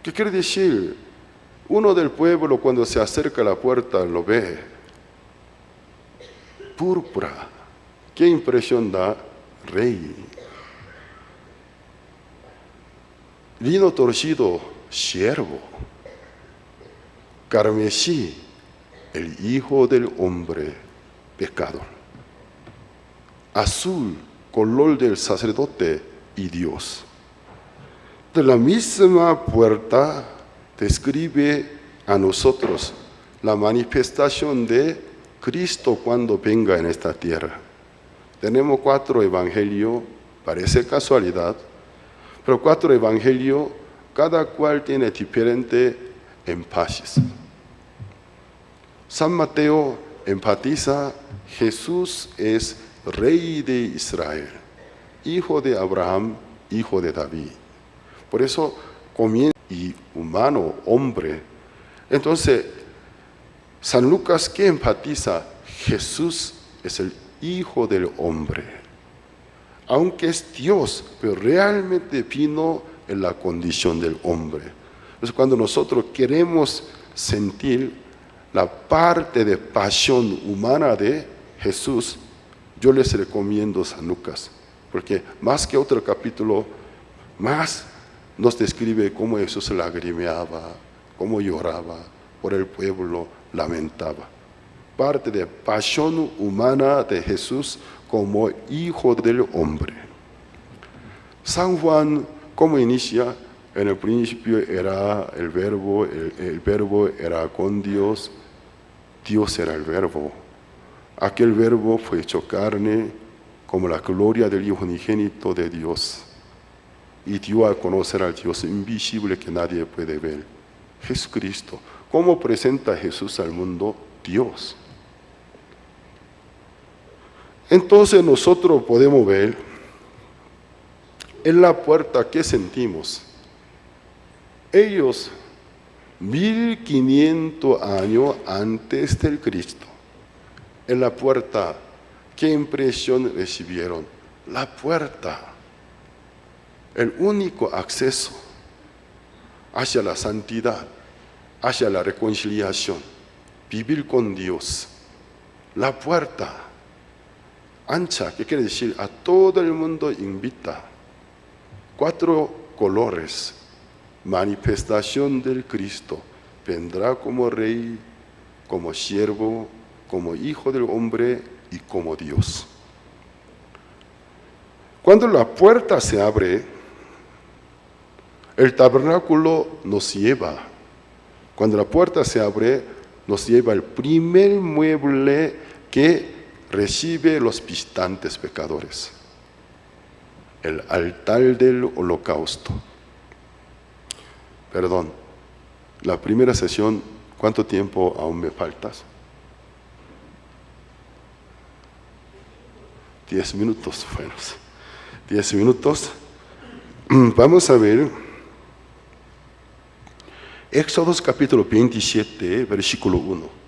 ¿Qué quiere decir? Uno del pueblo cuando se acerca a la puerta lo ve, púrpura. ¿Qué impresión da? Rey. Lino torcido, siervo. Carmesí, el hijo del hombre, pecador. Azul, color del sacerdote y Dios. De la misma puerta describe a nosotros la manifestación de Cristo cuando venga en esta tierra. Tenemos 4 evangelios, parece casualidad, pero 4 evangelios, cada cual tiene diferente énfasis. San Mateo enfatiza, Jesús es Rey de Israel, hijo de Abraham, hijo de David. Por eso comienza y humano, hombre. Entonces, San Lucas, ¿qué enfatiza? Jesús es el Hijo del Hombre. Aunque es Dios, pero realmente vino en la condición del hombre. Entonces, cuando nosotros queremos sentir la parte de pasión humana de Jesús, yo les recomiendo San Lucas, porque más que otro capítulo, más nos describe cómo Jesús lagrimeaba, cómo lloraba por el pueblo, lamentaba. Parte de pasión humana de Jesús como hijo del hombre. San Juan, ¿cómo inicia? En el principio era el verbo era con Dios, Dios era el verbo. Aquel verbo fue hecho carne como la gloria del Hijo unigénito de Dios. Y dio a conocer al Dios invisible que nadie puede ver, Jesucristo. ¿Cómo presenta Jesús al mundo? Dios. Entonces nosotros podemos ver en la puerta que sentimos. Ellos, 1500 años antes del Cristo, en la puerta, ¿qué impresión recibieron? La puerta. El único acceso hacia la santidad, hacia la reconciliación, vivir con Dios. La puerta ancha, ¿qué quiere decir? A todo el mundo invita. 4 colores, manifestación del Cristo. Vendrá como rey, como siervo, como hijo del hombre y como Dios. Cuando la puerta se abre, el tabernáculo nos lleva. Cuando la puerta se abre, nos lleva al primer mueble que recibe los visitantes pecadores, el altar del holocausto. Perdón, la primera sesión, ¿cuánto tiempo aún me faltas? 10 minutos, bueno, 10 minutos. Vamos a ver Éxodo capítulo 27, versículo 1.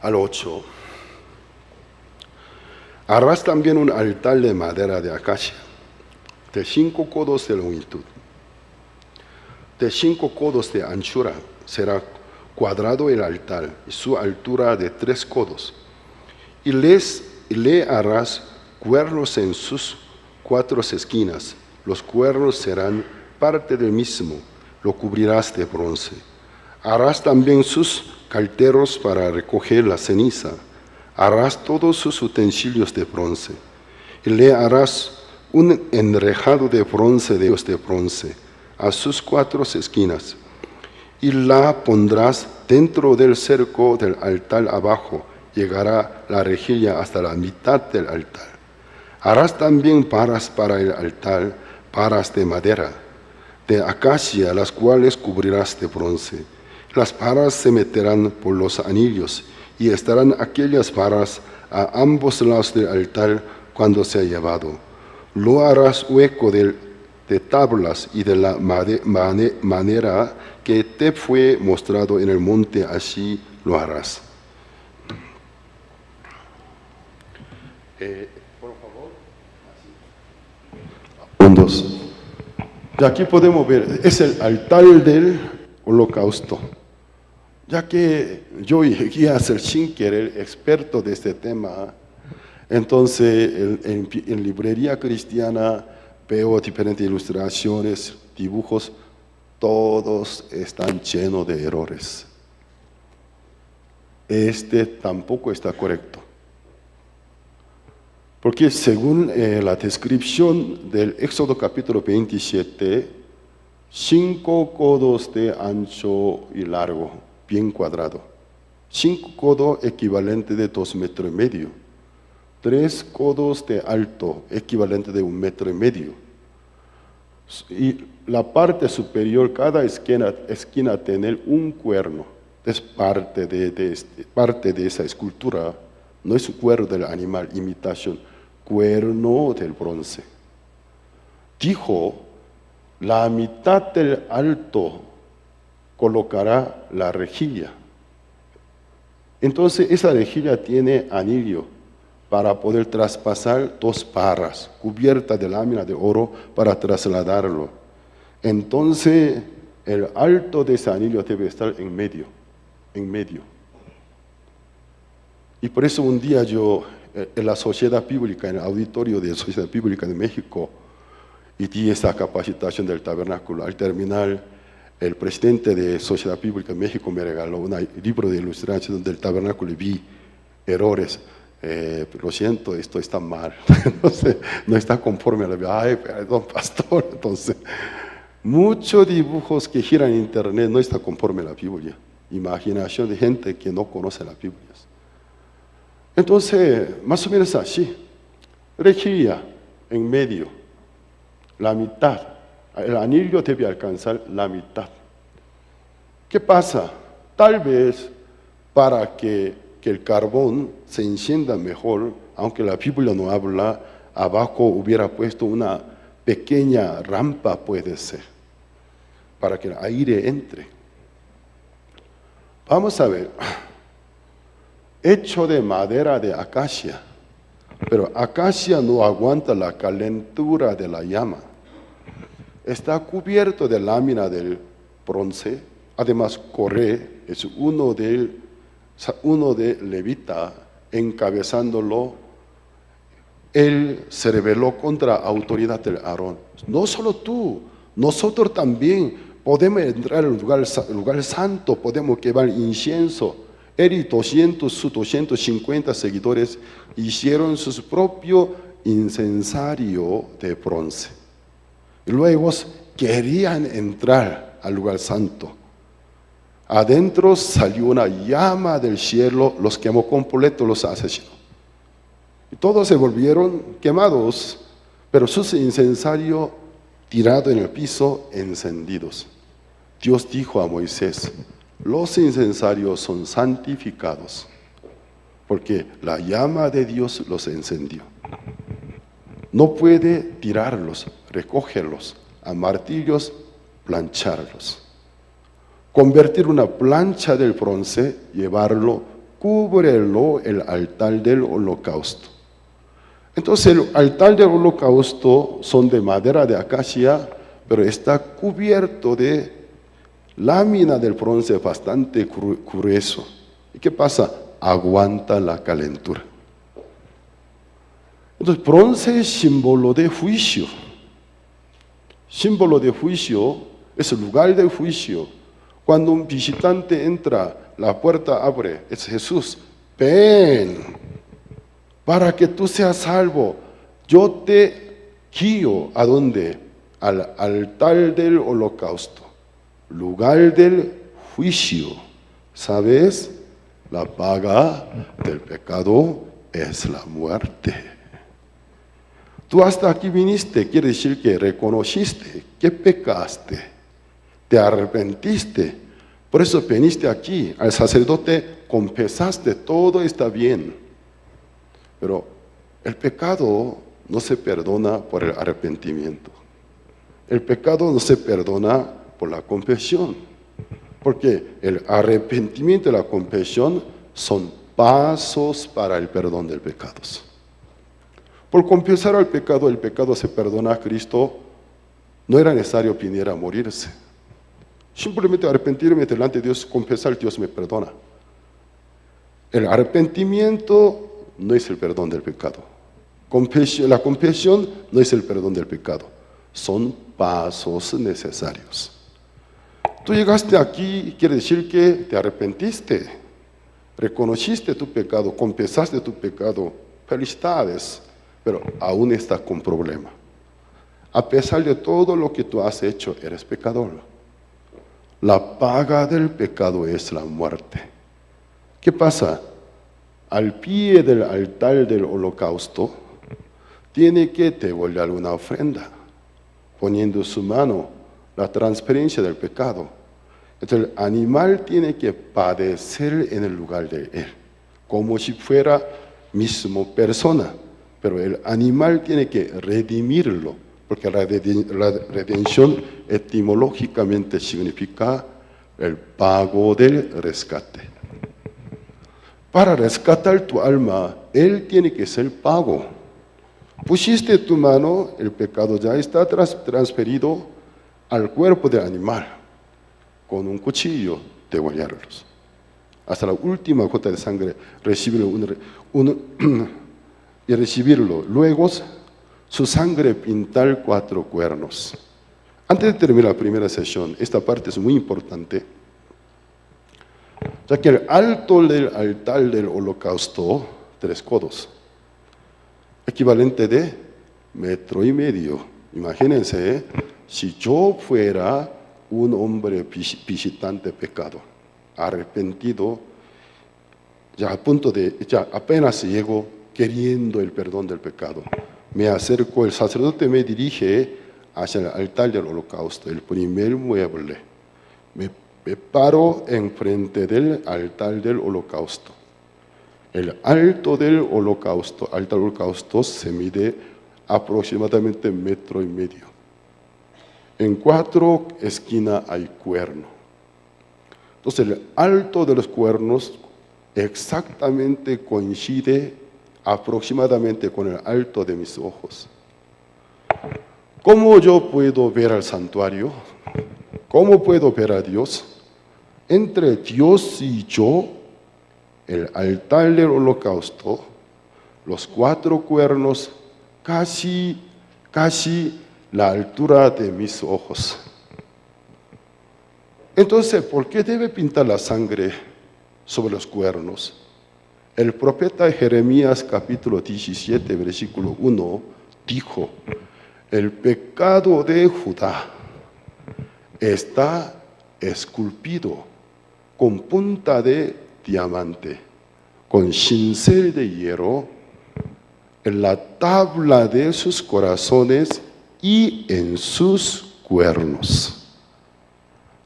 Al 8. Harás también un altar de madera de acacia, de 5 codos de longitud, de 5 codos de anchura. Será cuadrado el altar, y su altura de 3 codos. Y le harás cuernos en sus 4 esquinas. Los cuernos serán parte del mismo, lo cubrirás de bronce. Harás también sus calderos para recoger la ceniza. Harás todos sus utensilios de bronce. Y le harás un enrejado de bronce a sus 4 esquinas. Y la pondrás dentro del cerco del altar abajo. Llegará la rejilla hasta la mitad del altar. Harás también paras para el altar, paras de madera, de acacia, las cuales cubrirás de bronce. Las paras se meterán por los anillos, y estarán aquellas paras a ambos lados del altar cuando sea llevado. Lo harás hueco de tablas y de la manera que te fue mostrado en el monte, así lo harás. Por favor. 1, 2. Y aquí podemos ver, es el altar del holocausto. Ya que yo llegué a ser sin querer experto de este tema, entonces en librería cristiana veo diferentes ilustraciones, dibujos, todos están llenos de errores. Este tampoco está correcto. Porque según la descripción del Éxodo capítulo 27, 5 codos de ancho y largo, bien cuadrado. 5 codos equivalente de 2,5 metros. 3 codos de alto, equivalente de 1,5 metros. Y la parte superior, cada esquina tiene un cuerno. Es parte de esa escultura. No es un cuerno del animal, imitación. Cuerno del bronce. Dijo, la mitad del alto colocará la rejilla. Entonces esa rejilla tiene anillo para poder traspasar 2 paras cubiertas de lámina de oro para trasladarlo. Entonces el alto de ese anillo debe estar en medio. Y por eso un día yo, en la Sociedad Bíblica, en el auditorio de la Sociedad Bíblica de México, y di esa capacitación del tabernáculo. Al terminar, el presidente de Sociedad Bíblica de México me regaló un libro de ilustración del tabernáculo y vi errores. Lo siento, esto está mal. Entonces, no está conforme a la Biblia. Ay, perdón, pastor. Entonces, muchos dibujos que giran en internet no está conforme a la Biblia. Imaginación de gente que no conoce la Biblia. Entonces, más o menos así. Rejilla en medio, la mitad. El anillo debe alcanzar la mitad. ¿Qué pasa? Tal vez para que el carbón se encienda mejor, aunque la Biblia no habla, abajo hubiera puesto una pequeña rampa, puede ser, para que el aire entre. Vamos a ver. Hecho de madera de acacia, pero acacia no aguanta la calentura de la llama. Está cubierto de lámina del bronce. Además, Coré es uno de Levita, encabezándolo. Él se rebeló contra la autoridad de Aarón. No solo tú, nosotros también podemos entrar al lugar santo, podemos quemar incienso. Él y sus 250 seguidores hicieron su propio incensario de bronce. Y luego querían entrar al lugar santo. Adentro salió una llama del cielo, los quemó completo, los asesinó. Y todos se volvieron quemados, pero sus incensarios tirados en el piso, encendidos. Dios dijo a Moisés, los incensarios son santificados, porque la llama de Dios los encendió. No puede tirarlos, recogerlos, a martillos, plancharlos. Convertir una plancha del bronce, llevarlo, cúbrelo el altar del holocausto. Entonces el altar del holocausto son de madera de acacia, pero está cubierto de lámina del bronce bastante grueso. ¿Y qué pasa? Aguanta la calentura. Entonces bronce es símbolo de juicio. Símbolo de juicio es el lugar del juicio. Cuando un visitante entra, la puerta abre, es Jesús. Ven, para que tú seas salvo. Yo te guío, ¿a dónde? Al altar del holocausto, lugar del juicio. ¿Sabes? La paga del pecado es la muerte. Tú hasta aquí viniste, quiere decir que reconociste que pecaste. Te arrepentiste, por eso viniste aquí, al sacerdote confesaste, todo está bien. Pero el pecado no se perdona por el arrepentimiento. El pecado no se perdona por la confesión, porque el arrepentimiento y la confesión son pasos para el perdón de pecados. Por confesar el pecado se perdona a Cristo, no era necesario que viniera a morirse. Simplemente arrepentirme delante de Dios, confesar, Dios me perdona. El arrepentimiento no es el perdón del pecado. La confesión no es el perdón del pecado. Son pasos necesarios. Tú llegaste aquí, quiere decir que te arrepentiste, reconociste tu pecado, confesaste tu pecado. Felicidades, pero aún estás con problema. A pesar de todo lo que tú has hecho, eres pecador. La paga del pecado es la muerte. ¿Qué pasa? Al pie del altar del holocausto, tiene que devolver una ofrenda, poniendo su mano, la transferencia del pecado. Entonces el animal tiene que padecer en el lugar de él, como si fuera mismo persona, pero el animal tiene que redimirlo, porque la redención etimológicamente significa el pago del rescate. Para rescatar tu alma, Él tiene que ser pago. Pusiste tu mano, el pecado ya está transferido al cuerpo del animal. Con un cuchillo degollarlos. Hasta la última gota de sangre, y recibirlo. Luego, su sangre pintar 4 cuernos. Antes de terminar la primera sesión, esta parte es muy importante, ya que el alto del altar del holocausto, 3 codos, equivalente de 1,5 metros. Imagínense, si yo fuera un hombre visitante pecado, arrepentido, ya a punto de, ya apenas llego queriendo el perdón del pecado. Me acerco, el sacerdote me dirige hacia el altar del holocausto, el primer mueble. Me paro enfrente del altar del holocausto. El alto del holocausto, altar del holocausto se mide aproximadamente 1,5 metros. En 4 esquinas hay cuerno. Entonces el alto de los cuernos exactamente coincide aproximadamente con el alto de mis ojos. ¿Cómo yo puedo ver al santuario? ¿Cómo puedo ver a Dios? Entre Dios y yo, el altar del holocausto, los 4 cuernos, casi la altura de mis ojos. Entonces, ¿por qué debe pintar la sangre sobre los cuernos? El profeta Jeremías capítulo 17, versículo 1, dijo, el pecado de Judá está esculpido con punta de diamante, con cincel de hierro, en la tabla de sus corazones y en sus cuernos.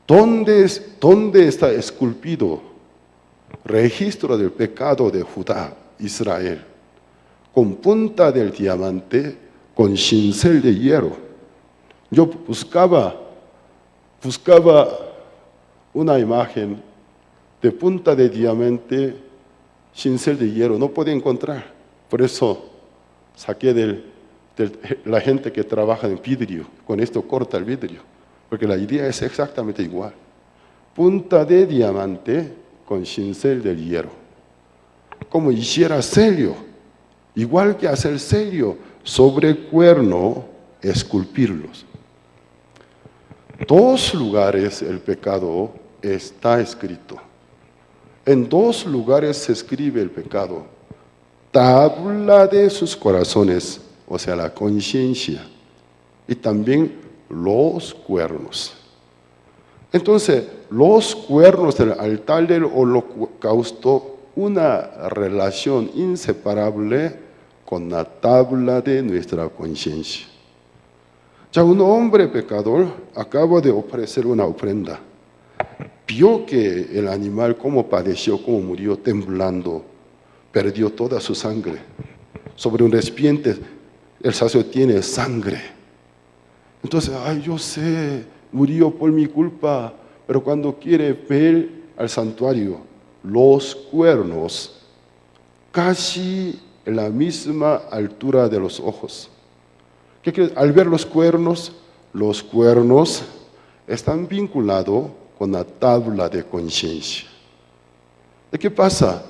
¿Dónde está esculpido? Registro del pecado de Judá, Israel, con punta del diamante, con cincel de hierro. Yo buscaba una imagen de punta de diamante, cincel de hierro, no podía encontrar. Por eso saqué de la gente que trabaja en vidrio, con esto corta el vidrio, porque la idea es exactamente igual. Punta de diamante con cincel de hierro. Como hiciera sello, igual que hacer sello sobre el cuerno, esculpirlos. 2 lugares el pecado está escrito. En 2 lugares se escribe el pecado. Tabla de sus corazones, o sea, la conciencia, y también los cuernos. Entonces, los cuernos del altar del holocausto, una relación inseparable con la tabla de nuestra conciencia. Ya un hombre pecador acaba de ofrecer una ofrenda. Vio que el animal cómo padeció, cómo murió, temblando, perdió toda su sangre. Sobre un recipiente, el sacerdote tiene sangre. Entonces, yo sé, murió por mi culpa, pero cuando quiere ver al santuario, los cuernos, casi en la misma altura de los ojos. ¿Qué quiere? Al ver los cuernos están vinculados con la tabla de conciencia. ¿Y qué pasa?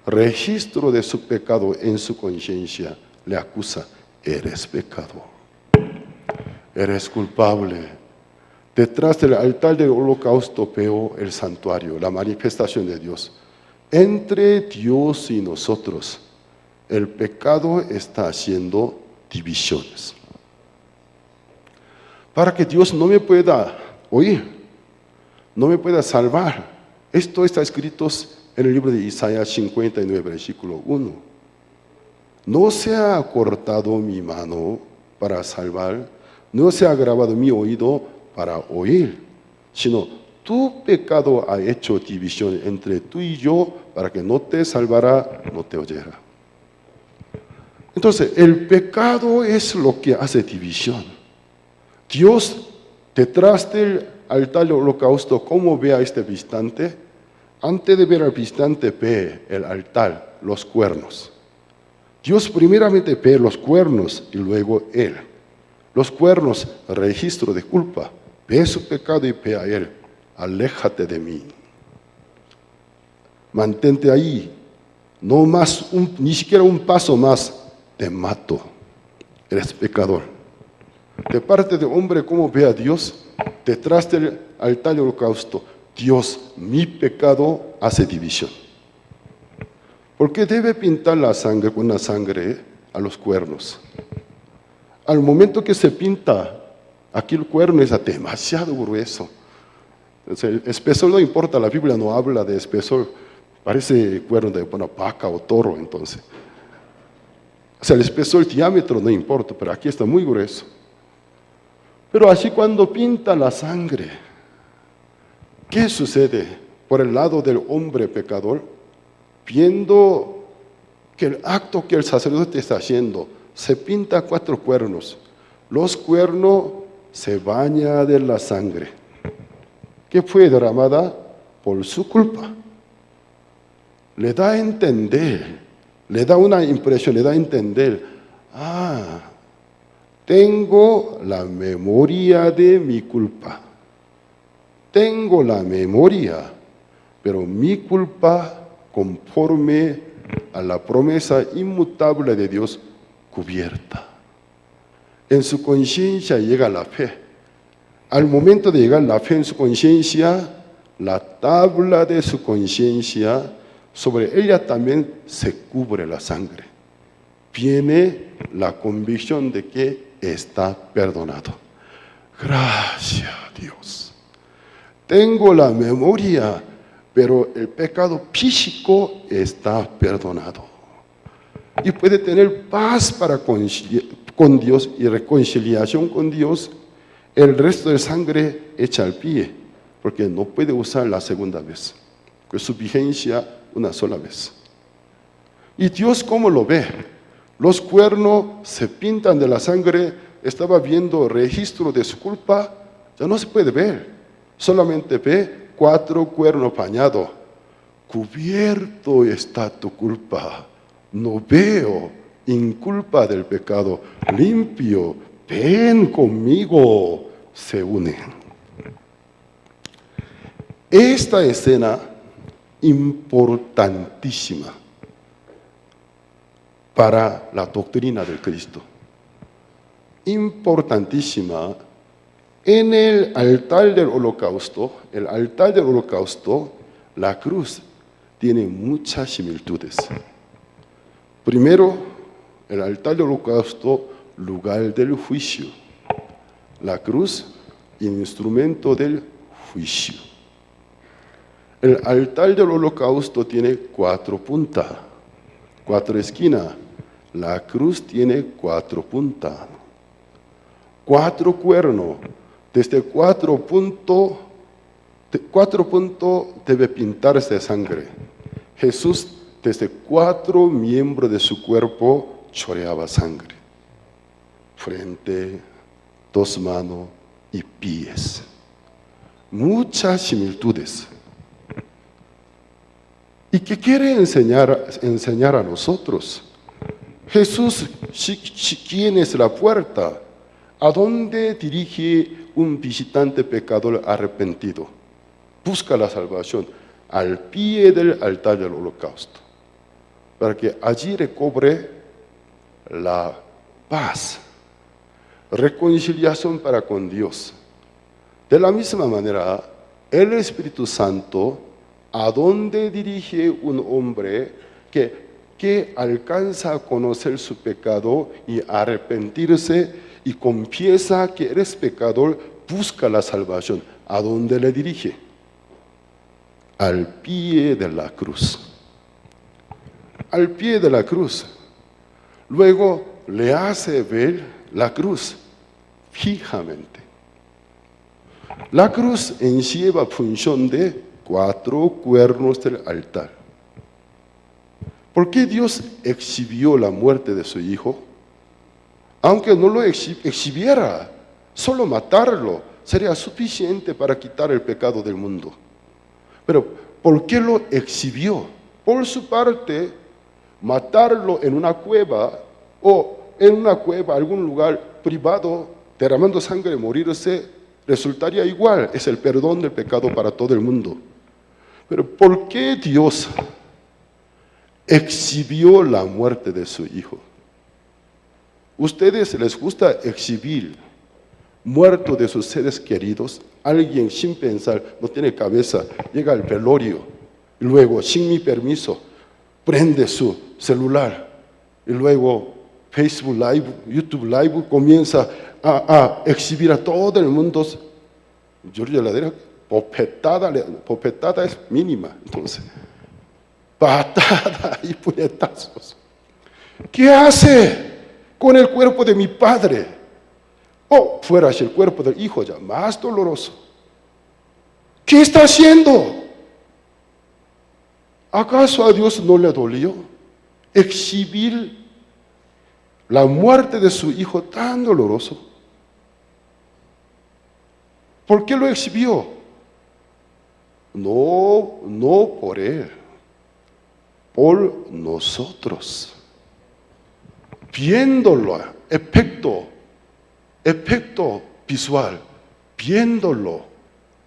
Registro de su pecado en su conciencia le acusa: eres pecador, eres culpable. Detrás del altar del holocausto veo el santuario, la manifestación de Dios. Entre Dios y nosotros, el pecado está haciendo divisiones. Para que Dios no me pueda oír, no me pueda salvar. Esto está escrito en el libro de Isaías 59, versículo 1. No se ha cortado mi mano para salvar, no se ha grabado mi oído para oír, sino tu pecado ha hecho división entre tú y yo para que no te salvara, no te oyera. Entonces, el pecado es lo que hace división. Dios, detrás del altar del holocausto, ¿cómo ve a este visitante? Antes de ver al visitante, ve el altar, los cuernos. Dios primeramente ve los cuernos y luego él. Los cuernos, registro de culpa. Ve su pecado y ve a él. Aléjate de mí. Mantente ahí. No más, ni siquiera un paso más. Te mato. Eres pecador. De parte del hombre, ¿cómo ve a Dios? Detrás del altar del holocausto, Dios, mi pecado hace división. ¿Por qué debe pintar la sangre con la sangre a los cuernos? Al momento que se pinta, aquí el cuerno es demasiado grueso. El espesor no importa, la Biblia no habla de espesor. Parece cuerno de una vaca o toro, entonces. O sea, el espesor, el diámetro no importa, pero aquí está muy grueso. Pero así cuando pinta la sangre, ¿qué sucede? Por el lado del hombre pecador, viendo que el acto que el sacerdote está haciendo, se pinta 4 cuernos. Los cuernos se bañan de la sangre, que fue derramada por su culpa. Le da a entender, le da una impresión, le da a entender, tengo la memoria de mi culpa. Tengo la memoria, pero mi culpa, conforme a la promesa inmutable de Dios, cubierta. En su conciencia llega la fe. Al momento de llegar la fe en su conciencia, la tabla de su conciencia, sobre ella también se cubre la sangre. Viene la convicción de que está perdonado. Gracias a Dios. Tengo la memoria, pero el pecado físico está perdonado. Y puede tener paz con Dios y reconciliación con Dios. El resto de sangre echa al pie, porque no puede usar la segunda vez, pues su vigencia una sola vez. ¿Y Dios cómo lo ve? Los cuernos se pintan de la sangre. Estaba viendo registro de su culpa, ya no se puede ver. Solamente ve 4 cuernos pañados. Cubierto está tu culpa. No veo inculpa del pecado. Limpio, ven conmigo. Se unen. Esta escena importantísima para la doctrina del Cristo. Importantísima. En el altar del holocausto, la cruz tiene muchas similitudes. Primero, el altar del holocausto, lugar del juicio. La cruz, instrumento del juicio. El altar del holocausto tiene 4 puntas, 4 esquinas. La cruz tiene 4 puntas, 4 cuernos. Desde 4 puntos debe pintarse de sangre. Jesús, desde 4 miembros de su cuerpo, chorreaba sangre. Frente, 2 manos y pies. Muchas similitudes. ¿Y qué quiere enseñar a nosotros? Jesús, ¿quién es la puerta? ¿A dónde dirige un visitante pecador arrepentido? Busca la salvación al pie del altar del holocausto, para que allí recobre la paz, reconciliación para con Dios. De la misma manera, el Espíritu Santo, ¿a dónde dirige un hombre que alcanza a conocer su pecado y arrepentirse y confiesa que eres pecador, busca la salvación? ¿A dónde le dirige? Al pie de la cruz. Al pie de la cruz. Luego le hace ver la cruz fijamente. La cruz encierra función de 4 cuernos del altar. ¿Por qué Dios exhibió la muerte de su Hijo? Aunque no lo exhibiera, solo matarlo sería suficiente para quitar el pecado del mundo. Pero, ¿por qué lo exhibió? Por su parte, matarlo en una cueva algún lugar privado, derramando sangre, morirse, resultaría igual. Es el perdón del pecado para todo el mundo. Pero, ¿por qué Dios exhibió la muerte de su Hijo? ¿Ustedes les gusta exhibir muerto de sus seres queridos? Alguien sin pensar, no tiene cabeza, llega al velorio y luego, sin mi permiso, prende su celular y luego Facebook Live, YouTube Live, comienza a exhibir a todo el mundo. Yo le diría, popetada es mínima, entonces, patada y puñetazos. ¿Qué hace con el cuerpo de mi padre? O fuera el cuerpo del Hijo, ya más doloroso. ¿Qué está haciendo? ¿Acaso a Dios no le dolió exhibir la muerte de su Hijo tan doloroso? ¿Por qué lo exhibió? No por Él, por nosotros. Viéndolo, efecto visual, viéndolo.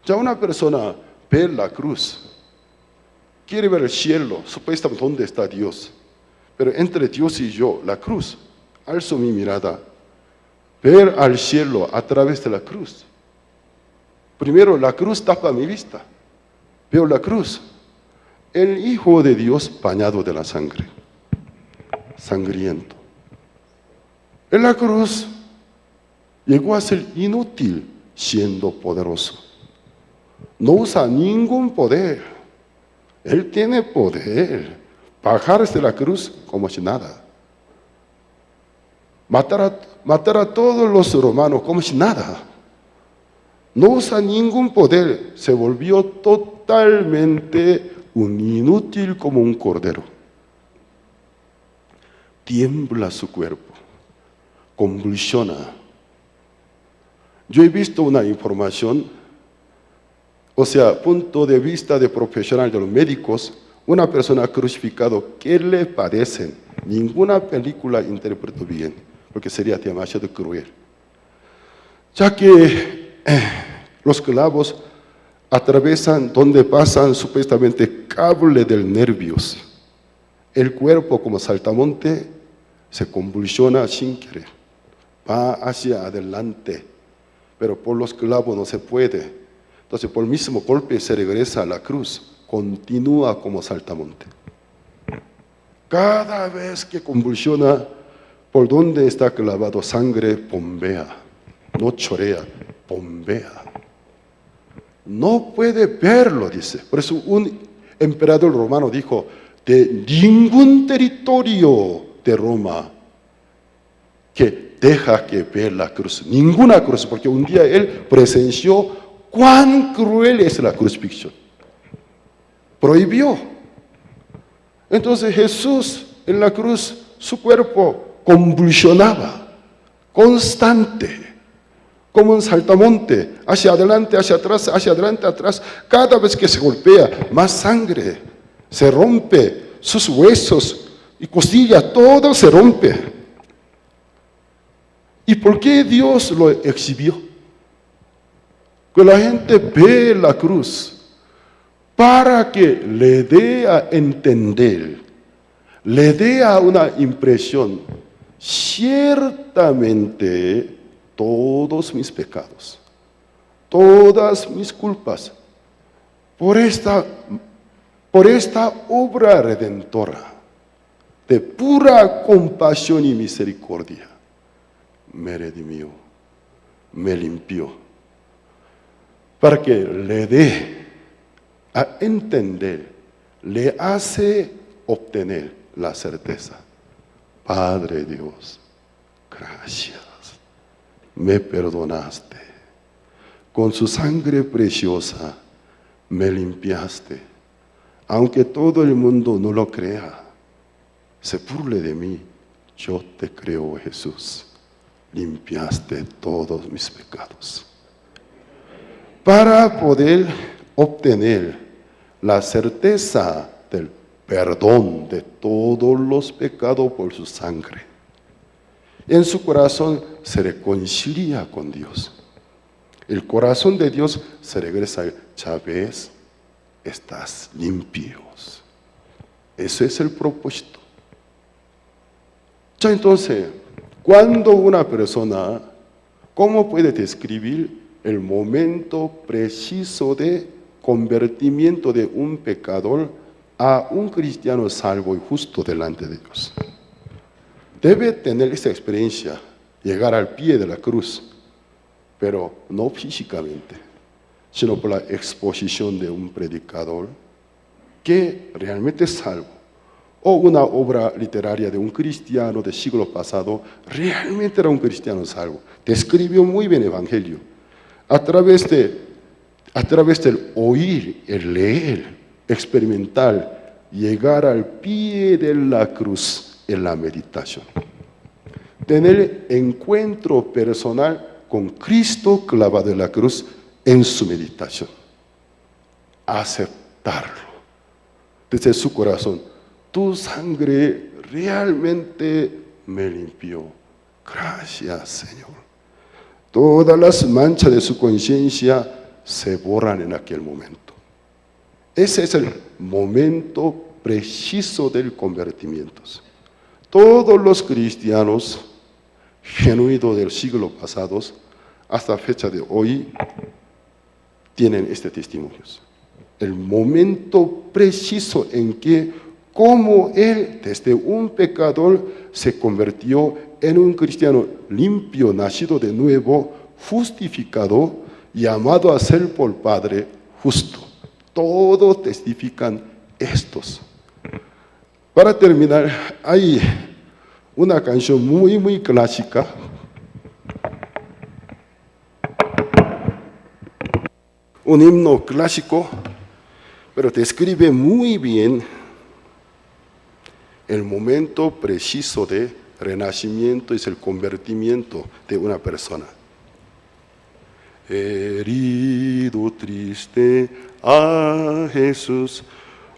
Ya una persona ve la cruz, quiere ver el cielo, supuestamente dónde está Dios. Pero entre Dios y yo, la cruz, alzo mi mirada, ver al cielo a través de la cruz. Primero la cruz tapa mi vista, veo la cruz, el Hijo de Dios bañado de la sangre, sangriento. En la cruz llegó a ser inútil siendo poderoso. No usa ningún poder. Él tiene poder. Bajarse de la cruz como si nada. Matar a todos los romanos como si nada. No usa ningún poder. Se volvió totalmente un inútil como un cordero. Tiembla su cuerpo. Convulsiona. Yo he visto una información, o sea, punto de vista de profesional de los médicos, una persona crucificada, ¿qué le padecen? Ninguna película interpretó bien, porque sería demasiado cruel. Ya que los clavos atravesan donde pasan supuestamente cable del nervios. El cuerpo como saltamonte se convulsiona sin querer, va hacia adelante, pero por los clavos no se puede. Entonces por el mismo golpe se regresa a la cruz, continúa como saltamonte. Cada vez que convulsiona, por donde está clavado sangre, bombea, no chorea, bombea. No puede verlo, dice. Por eso un emperador romano dijo, de ningún territorio de Roma que deja que ver la cruz, ninguna cruz, porque un día él presenció cuán cruel es la crucifixión. Prohibió. Entonces Jesús en la cruz, su cuerpo convulsionaba, constante, como un saltamonte, hacia adelante, hacia atrás, hacia adelante, atrás. Cada vez que se golpea, más sangre, se rompe, sus huesos y costillas, todo se rompe. ¿Y por qué Dios lo exhibió? Que la gente ve la cruz para que le dé a entender, le dé a una impresión, ciertamente todos mis pecados, todas mis culpas, por esta obra redentora de pura compasión y misericordia, me redimió, me limpió, para que le dé a entender, le hace obtener la certeza. Padre Dios, gracias, me perdonaste, con su sangre preciosa me limpiaste, aunque todo el mundo no lo crea, se burle de mí, yo te creo, Jesús, limpiaste todos mis pecados. Para poder obtener la certeza del perdón de todos los pecados por su sangre, en su corazón se reconcilia con Dios. El corazón de Dios se regresa, ya ves, estás limpios. Ese es el propósito. Ya entonces, cuando una persona, ¿cómo puede describir el momento preciso de convertimiento de un pecador a un cristiano salvo y justo delante de Dios? Debe tener esa experiencia, llegar al pie de la cruz, pero no físicamente, sino por la exposición de un predicador que realmente es salvo, o una obra literaria de un cristiano del siglo pasado, realmente era un cristiano salvo, describió muy bien el Evangelio, a través del oír, el leer, experimentar, llegar al pie de la cruz en la meditación. Tener encuentro personal con Cristo clavado en la cruz en su meditación. Aceptarlo desde su corazón. Tu sangre realmente me limpió. Gracias, Señor. Todas las manchas de su conciencia se borran en aquel momento. Ese es el momento preciso del convertimiento. Todos los cristianos genuinos del siglo pasado, hasta fecha de hoy, tienen este testimonio. El momento preciso en que cómo él desde un pecador se convirtió en un cristiano limpio, nacido de nuevo, justificado y amado a ser por Padre justo. Todos testifican estos. Para terminar, hay una canción muy clásica. Un himno clásico, pero describe muy bien el momento preciso de renacimiento, es el convertimiento de una persona. Herido, triste a Jesús,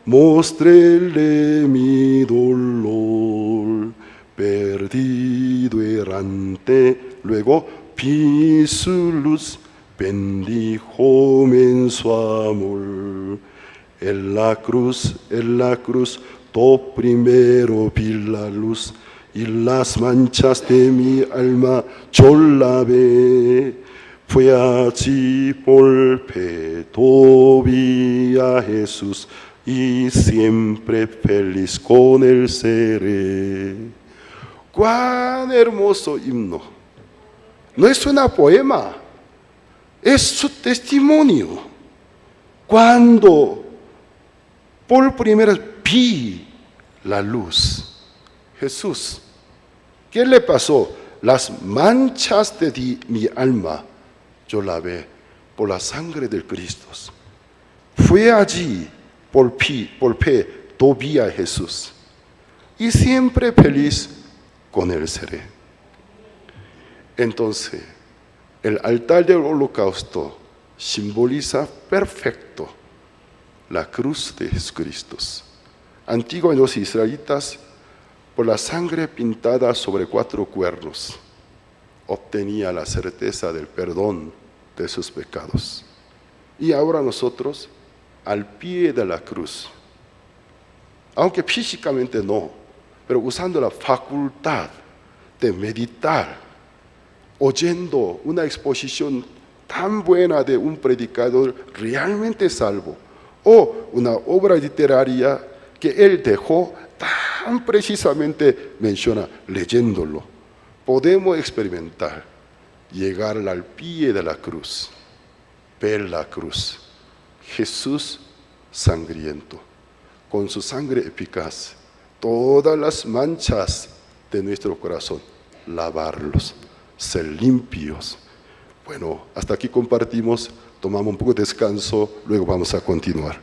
mostréle mi dolor, perdido, errante, luego vi su luz, bendíjome en su amor. En la cruz, to primero vi la luz, y las manchas de mi alma yo lavé. Fue allí por peto vi a Jesús, y siempre feliz con él seré. ¡Cuán hermoso himno! No es un poema, es su testimonio. Cuando por primera vez vi la luz, Jesús, ¿qué le pasó? Las manchas de mi alma yo lavé por la sangre del Cristo. Fue allí por fe, vi a Jesús, y siempre feliz con él seré. Entonces, el altar del holocausto simboliza perfecto la cruz de Jesucristo. Antiguamente los israelitas, por la sangre pintada sobre 4 cuernos, obtenía la certeza del perdón de sus pecados. Y ahora nosotros, al pie de la cruz, aunque físicamente no, pero usando la facultad de meditar, oyendo una exposición tan buena de un predicador realmente salvo, o una obra literaria que él dejó tan precisamente menciona, leyéndolo, podemos experimentar, llegar al pie de la cruz, ver la cruz, Jesús sangriento, con su sangre eficaz, todas las manchas de nuestro corazón, lavarlos, ser limpios. Bueno, hasta aquí compartimos, tomamos un poco de descanso, luego vamos a continuar.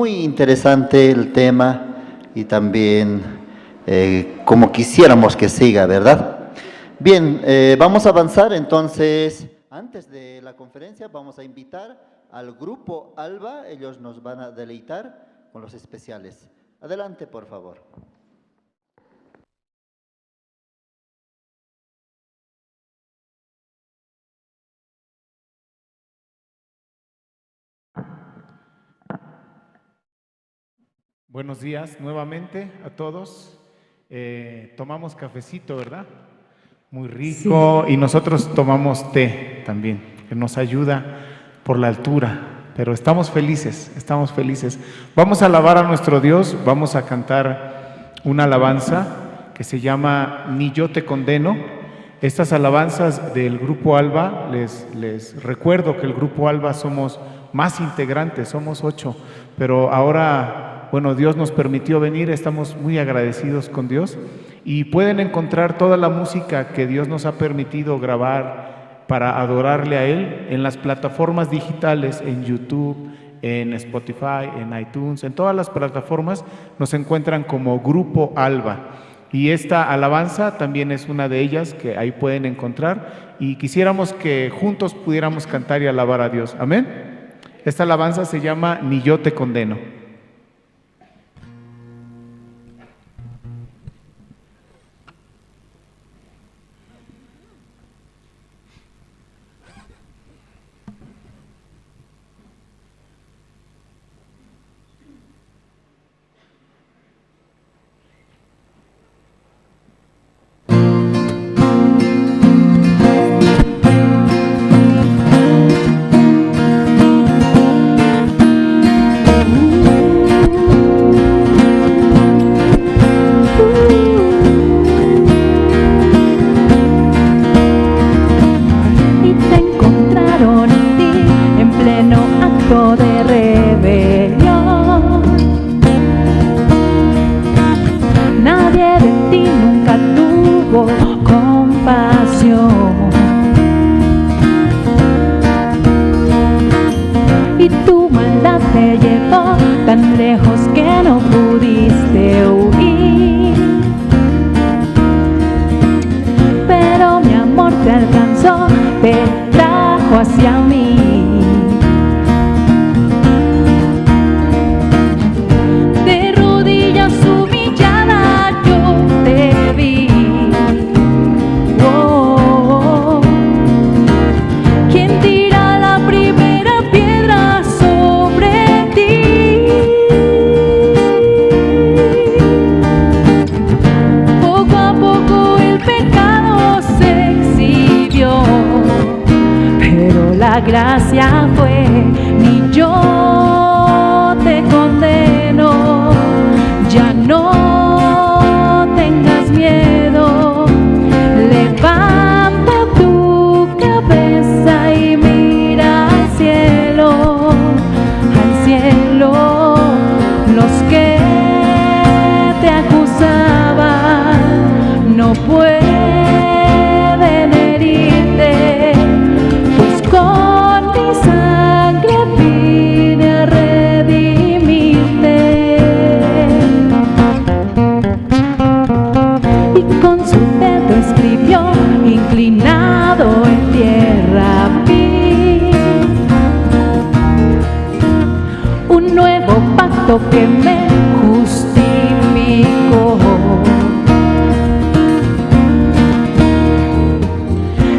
muy interesante el tema y también como quisiéramos que siga, ¿verdad? Bien, vamos a avanzar entonces. Antes de la conferencia vamos a invitar al grupo Alba, ellos nos van a deleitar con los especiales. Adelante, por favor. Buenos días nuevamente a todos. Tomamos cafecito, ¿verdad? Muy rico. Sí. Y nosotros tomamos té también, que nos ayuda por la altura. Pero estamos felices, estamos felices. Vamos a alabar a nuestro Dios, vamos a cantar una alabanza que se llama Ni yo te condeno. Estas alabanzas del Grupo Alba, les recuerdo que el Grupo Alba somos más integrantes, somos 8, pero ahora, bueno, Dios nos permitió venir, estamos muy agradecidos con Dios y pueden encontrar toda la música que Dios nos ha permitido grabar para adorarle a Él en las plataformas digitales, en YouTube, en Spotify, en iTunes, en todas las plataformas nos encuentran como Grupo Alba. Y esta alabanza también es una de ellas que ahí pueden encontrar y quisiéramos que juntos pudiéramos cantar y alabar a Dios. Amén. Esta alabanza se llama Ni yo te condeno. Gracia fue, ni yo te condeno, ya no tengas miedo, levanta tu cabeza y mira al cielo, los que te acusaban no pueden herirte, pues con mi sangre vine a redimirte. Y con su dedo escribió, inclinado en tierra, vi un nuevo pacto que me justificó.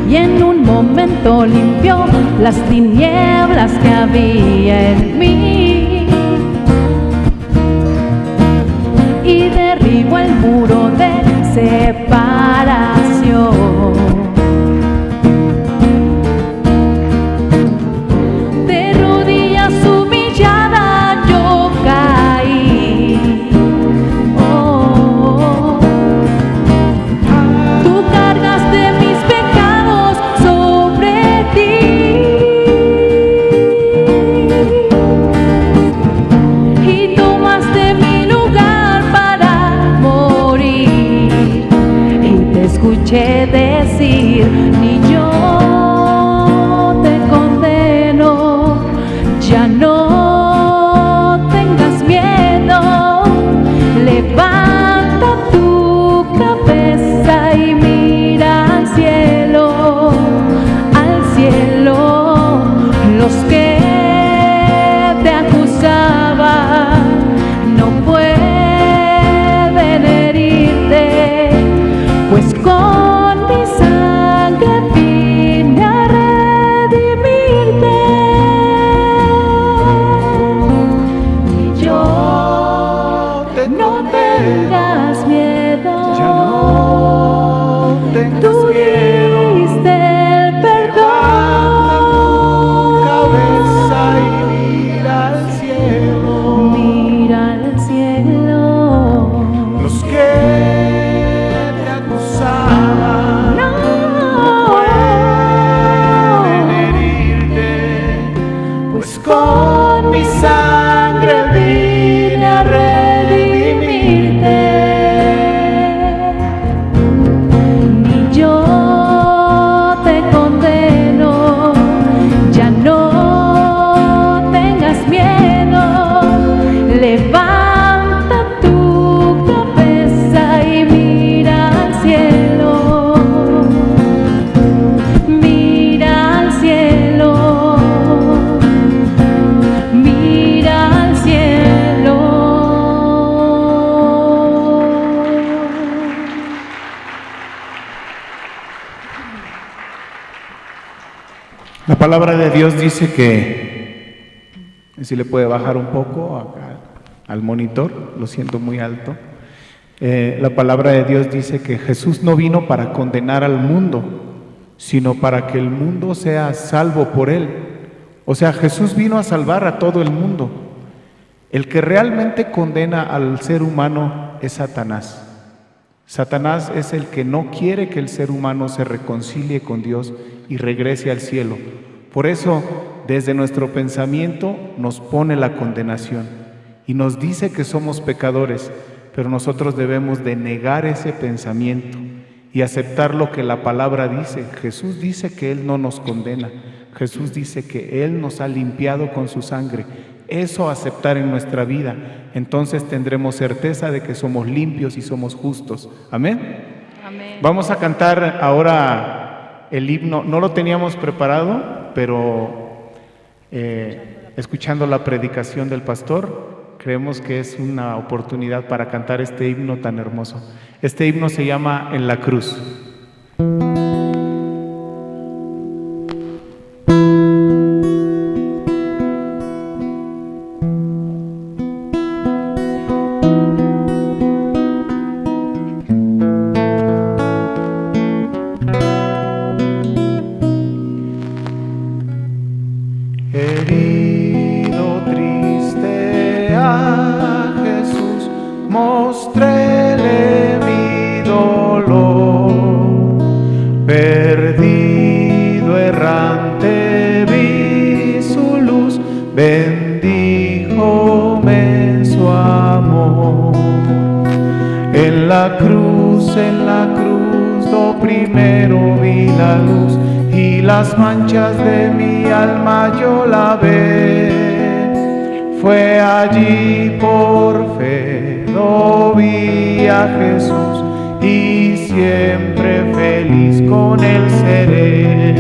Y en un momento limpió las tinieblas que había en mí y derribó el muro de separación. De rodillas humillada yo caí. Tú cargaste mis pecados sobre ti y tomaste mi lugar para morir palabra de Dios dice que, si le puede bajar un poco acá al monitor, lo siento muy alto. La palabra de Dios dice que Jesús no vino para condenar al mundo, sino para que el mundo sea salvo por él. O sea, Jesús vino a salvar a todo el mundo. El que realmente condena al ser humano es Satanás. Satanás es el que no quiere que el ser humano se reconcilie con Dios y regrese al cielo. Por eso, desde nuestro pensamiento nos pone la condenación y nos dice que somos pecadores, pero nosotros debemos de negar ese pensamiento y aceptar lo que la palabra dice. Jesús dice que Él no nos condena. Jesús dice que Él nos ha limpiado con su sangre. Eso aceptar en nuestra vida, entonces tendremos certeza de que somos limpios y somos justos. Amén. Amén. Vamos a cantar ahora el himno. No lo teníamos preparado, pero escuchando la predicación del pastor, creemos que es una oportunidad para cantar este himno tan hermoso. Este himno se llama En la Cruz. Herido, triste a Jesús, mostréle mi dolor. Perdido, errante, vi su luz, bendíjome su amor. En la cruz, lo primero vi la luz, y las manchas de mi alma yo lavé. Fue allí por fe, lo vi a Jesús, y siempre feliz con él seré.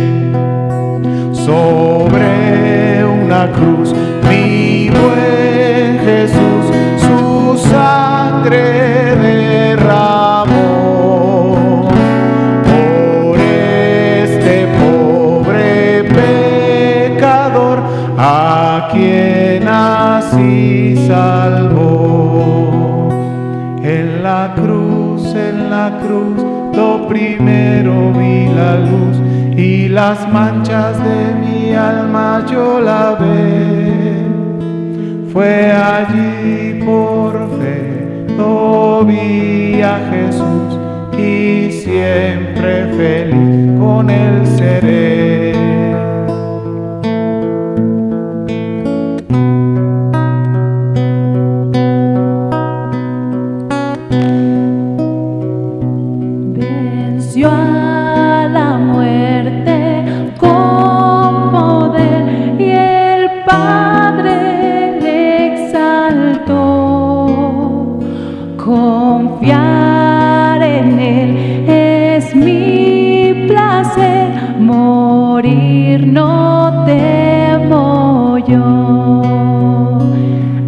Sobre una cruz, mi buen Jesús, su sangre derramó. Por este pobre pecador, a quien así salvó. En la cruz, lo primero vi la luz, y las manchas de mi alma yo lavé. Fue allí por fe, lo vi a Jesús, y siempre feliz con él seré. Venció a la muerte con poder, y el Padre le exaltó. Confiar en Él es mi placer, morir no temo yo.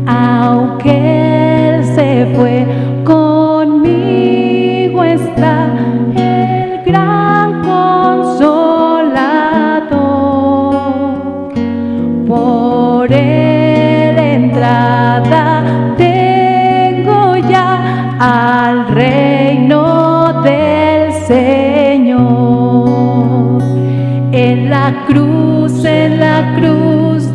Aunque Él se fue, conmigo está el gran consolador. Por Él entrada tengo ya al reino del Señor. En la cruz,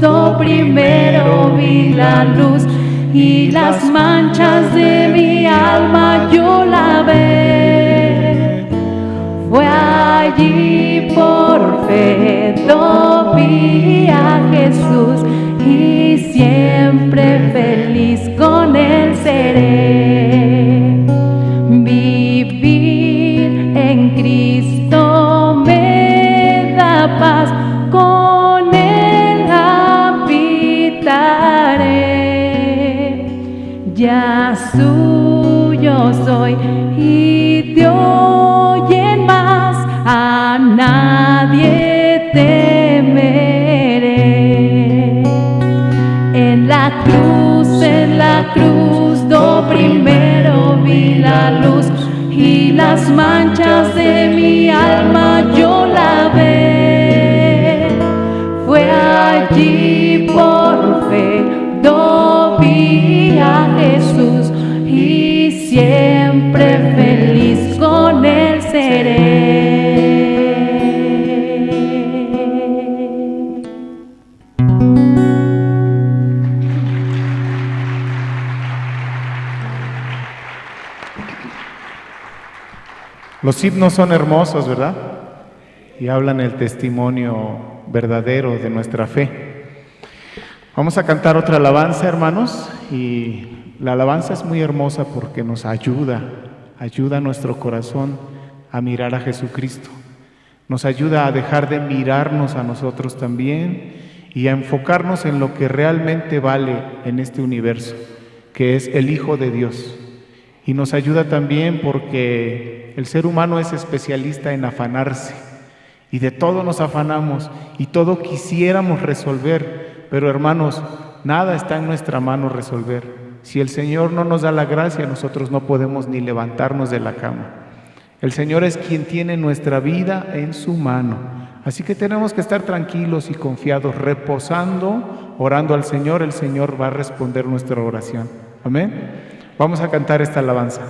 lo primero vi la luz, y las manchas de mi alma yo lavé. Fue allí por fe, lo vi a Jesús, y siempre feliz con él seré. Vivir en Cristo me da paz, con él habitaré. Ya suyo soy, y de hoy en más a nadie temeré. En la cruz, lo primero vi la luz, y las manchas de mi alma yo lavé. allí por fe vi a Jesús y siempre feliz con él seré. Los himnos son hermosos, ¿verdad? Y hablan el testimonio verdadero de nuestra fe. Vamos a cantar otra alabanza, hermanos, y la alabanza es muy hermosa porque nos ayuda a nuestro corazón a mirar a Jesucristo. Nos ayuda a dejar de mirarnos a nosotros también y a enfocarnos en lo que realmente vale en este universo, que es el Hijo de Dios. Y nos ayuda también porque el ser humano es especialista en afanarse y de todo nos afanamos y todo quisiéramos resolver, pero hermanos, nada está en nuestra mano resolver. Si el Señor no nos da la gracia, nosotros no podemos ni levantarnos de la cama. El Señor es quien tiene nuestra vida en su mano. Así que tenemos que estar tranquilos y confiados, reposando, orando al Señor. El Señor va a responder nuestra oración. Amén. Vamos a cantar esta alabanza.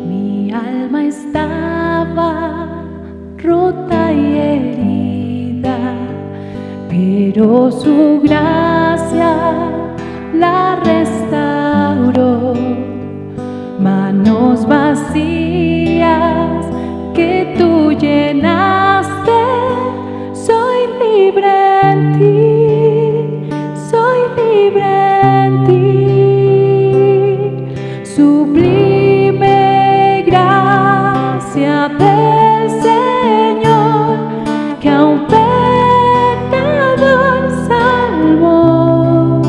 Mi alma estaba rota y herida, pero su gracia la restauró. Manos vacías que tú llenaste, soy libre en ti, soy libre en ti. Sublime gracia del Señor, que a un pecador salvó.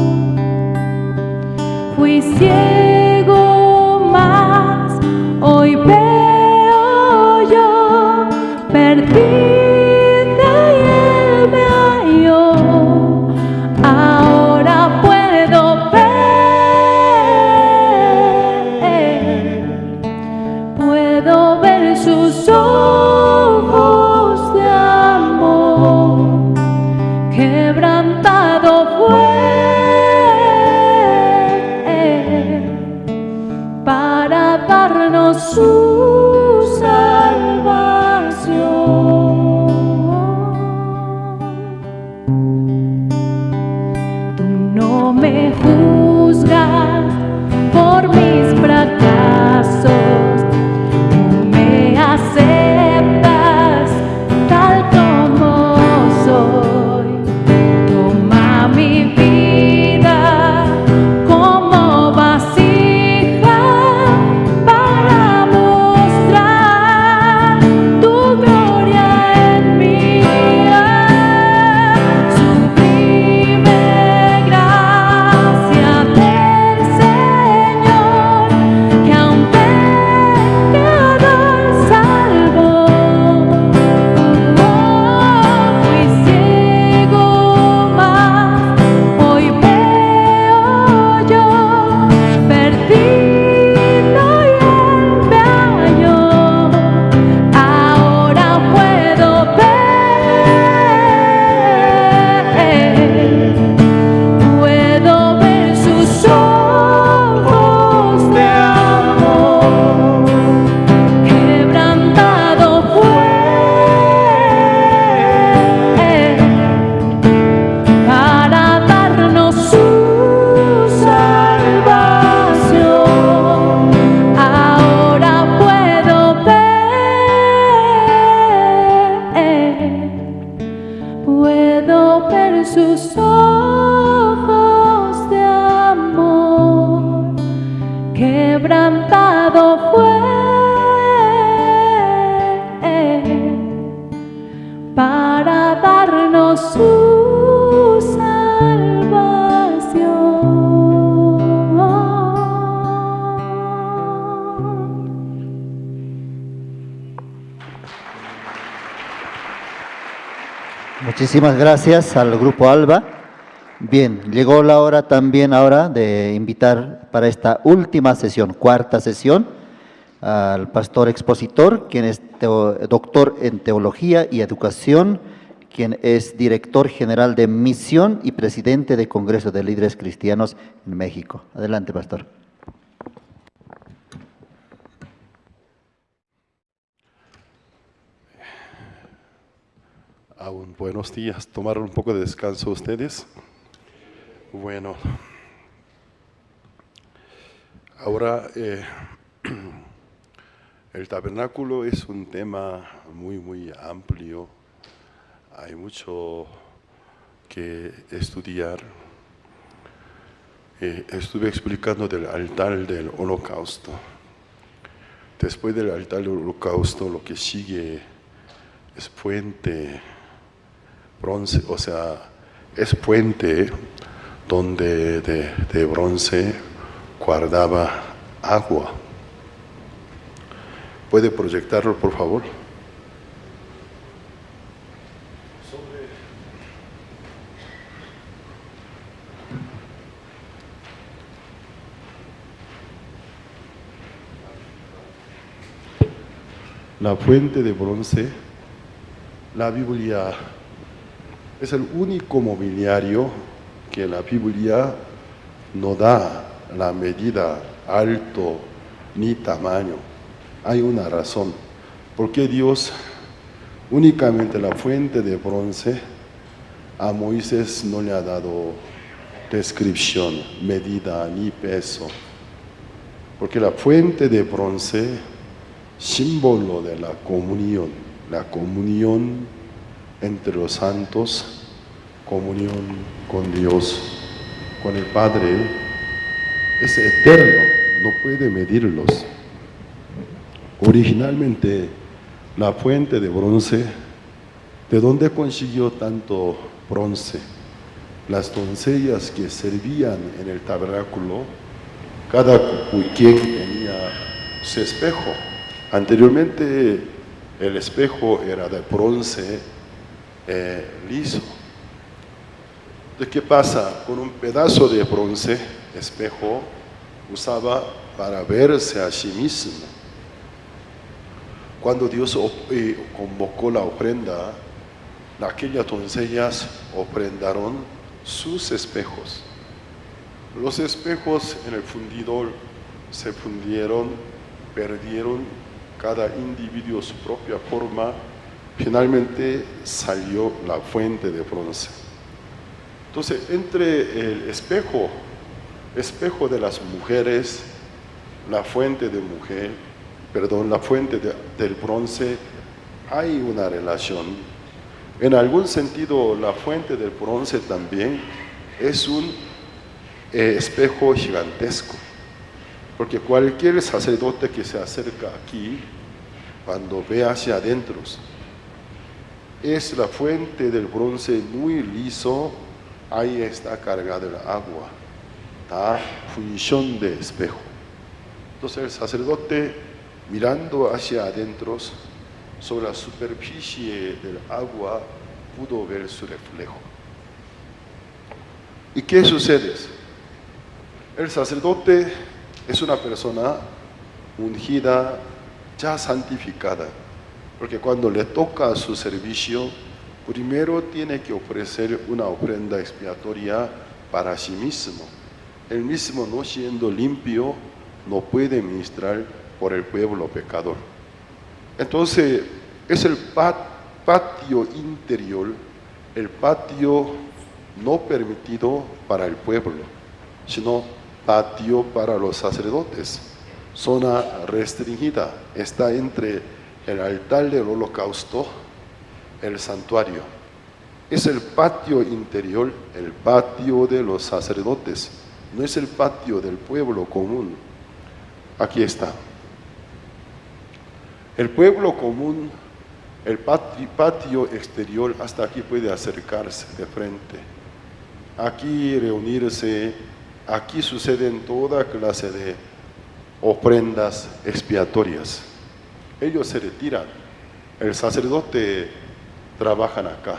Fui ciego, hoy veo yo, perdida y él me halló. Ahora puedo ver sus ojos de amor, quebrantado fue para darnos su salvación. Tú no me juzgas por mis fracasos, tú me aceptas tal como soy. Toma mi vida como vasija para mostrar tu gloria en mí. Sublime gracia del Señor, que a un pecador salvó. Fui ciego, mas hoy veo yo, perdido y él me halló. Ahora puedo ver sus ojos de amor, quebrantado fue para darnos su salvación. Ahora puedo ver sus ojos de amor, quebrantado fue para darnos su Muchísimas gracias al Grupo Alba. Bien, llegó la hora también ahora de invitar para esta última sesión, cuarta sesión, al pastor expositor, quien es doctor en teología y educación, quien es director general de misión y presidente del Congreso de Líderes Cristianos en México. Adelante, pastor. Aún buenos días. ¿Tomaron un poco de descanso ustedes? Bueno, ahora el tabernáculo es un tema muy amplio. Hay mucho que estudiar. Estuve explicando del altar del holocausto. Después del altar del holocausto, lo que sigue es fuente bronce, o sea, es fuente donde de bronce guardaba agua. ¿Puede proyectarlo, por favor? La fuente de bronce, la Biblia es el único mobiliario que la Biblia no da la medida alto ni tamaño. Hay una razón. ¿Por qué Dios únicamente la fuente de bronce a Moisés no le ha dado descripción, medida ni peso? Porque la fuente de bronce, símbolo de la comunión entre los santos, comunión con Dios, con el Padre, es eterno, no puede medirlos. Originalmente, la fuente de bronce, ¿de dónde consiguió tanto bronce? Las doncellas que servían en el tabernáculo, cada quien tenía su espejo. Anteriormente, el espejo era de bronce liso. Entonces, ¿qué pasa? Con un pedazo de bronce, espejo, usaba para verse a sí mismo. Cuando Dios convocó la ofrenda, aquellas doncellas ofrendaron sus espejos. Los espejos en el fundidor se fundieron, perdieron cada individuo su propia forma. Finalmente salió la fuente de bronce. Entonces, entre el espejo de las mujeres, la fuente del bronce, hay una relación. En algún sentido, la fuente del bronce también es un espejo gigantesco, porque cualquier sacerdote que se acerca aquí, cuando ve hacia adentro, es la fuente del bronce muy liso, ahí está cargada el agua, da función de espejo. Entonces el sacerdote, mirando hacia adentro, sobre la superficie del agua, pudo ver su reflejo. ¿Y qué sucede? El sacerdote es una persona ungida, ya santificada, porque cuando le toca su servicio, primero tiene que ofrecer una ofrenda expiatoria para sí mismo. Él mismo, no siendo limpio, no puede ministrar por el pueblo pecador. Entonces, es el patio interior, el patio no permitido para el pueblo, sino patio para los sacerdotes. Zona restringida, está entre el altar del holocausto, el santuario. Es el patio interior, el patio de los sacerdotes, no es el patio del pueblo común. Aquí está. El pueblo común, el patio exterior, hasta aquí puede acercarse de frente. Aquí reunirse, aquí suceden toda clase de ofrendas expiatorias. Ellos se retiran, el sacerdote trabaja acá.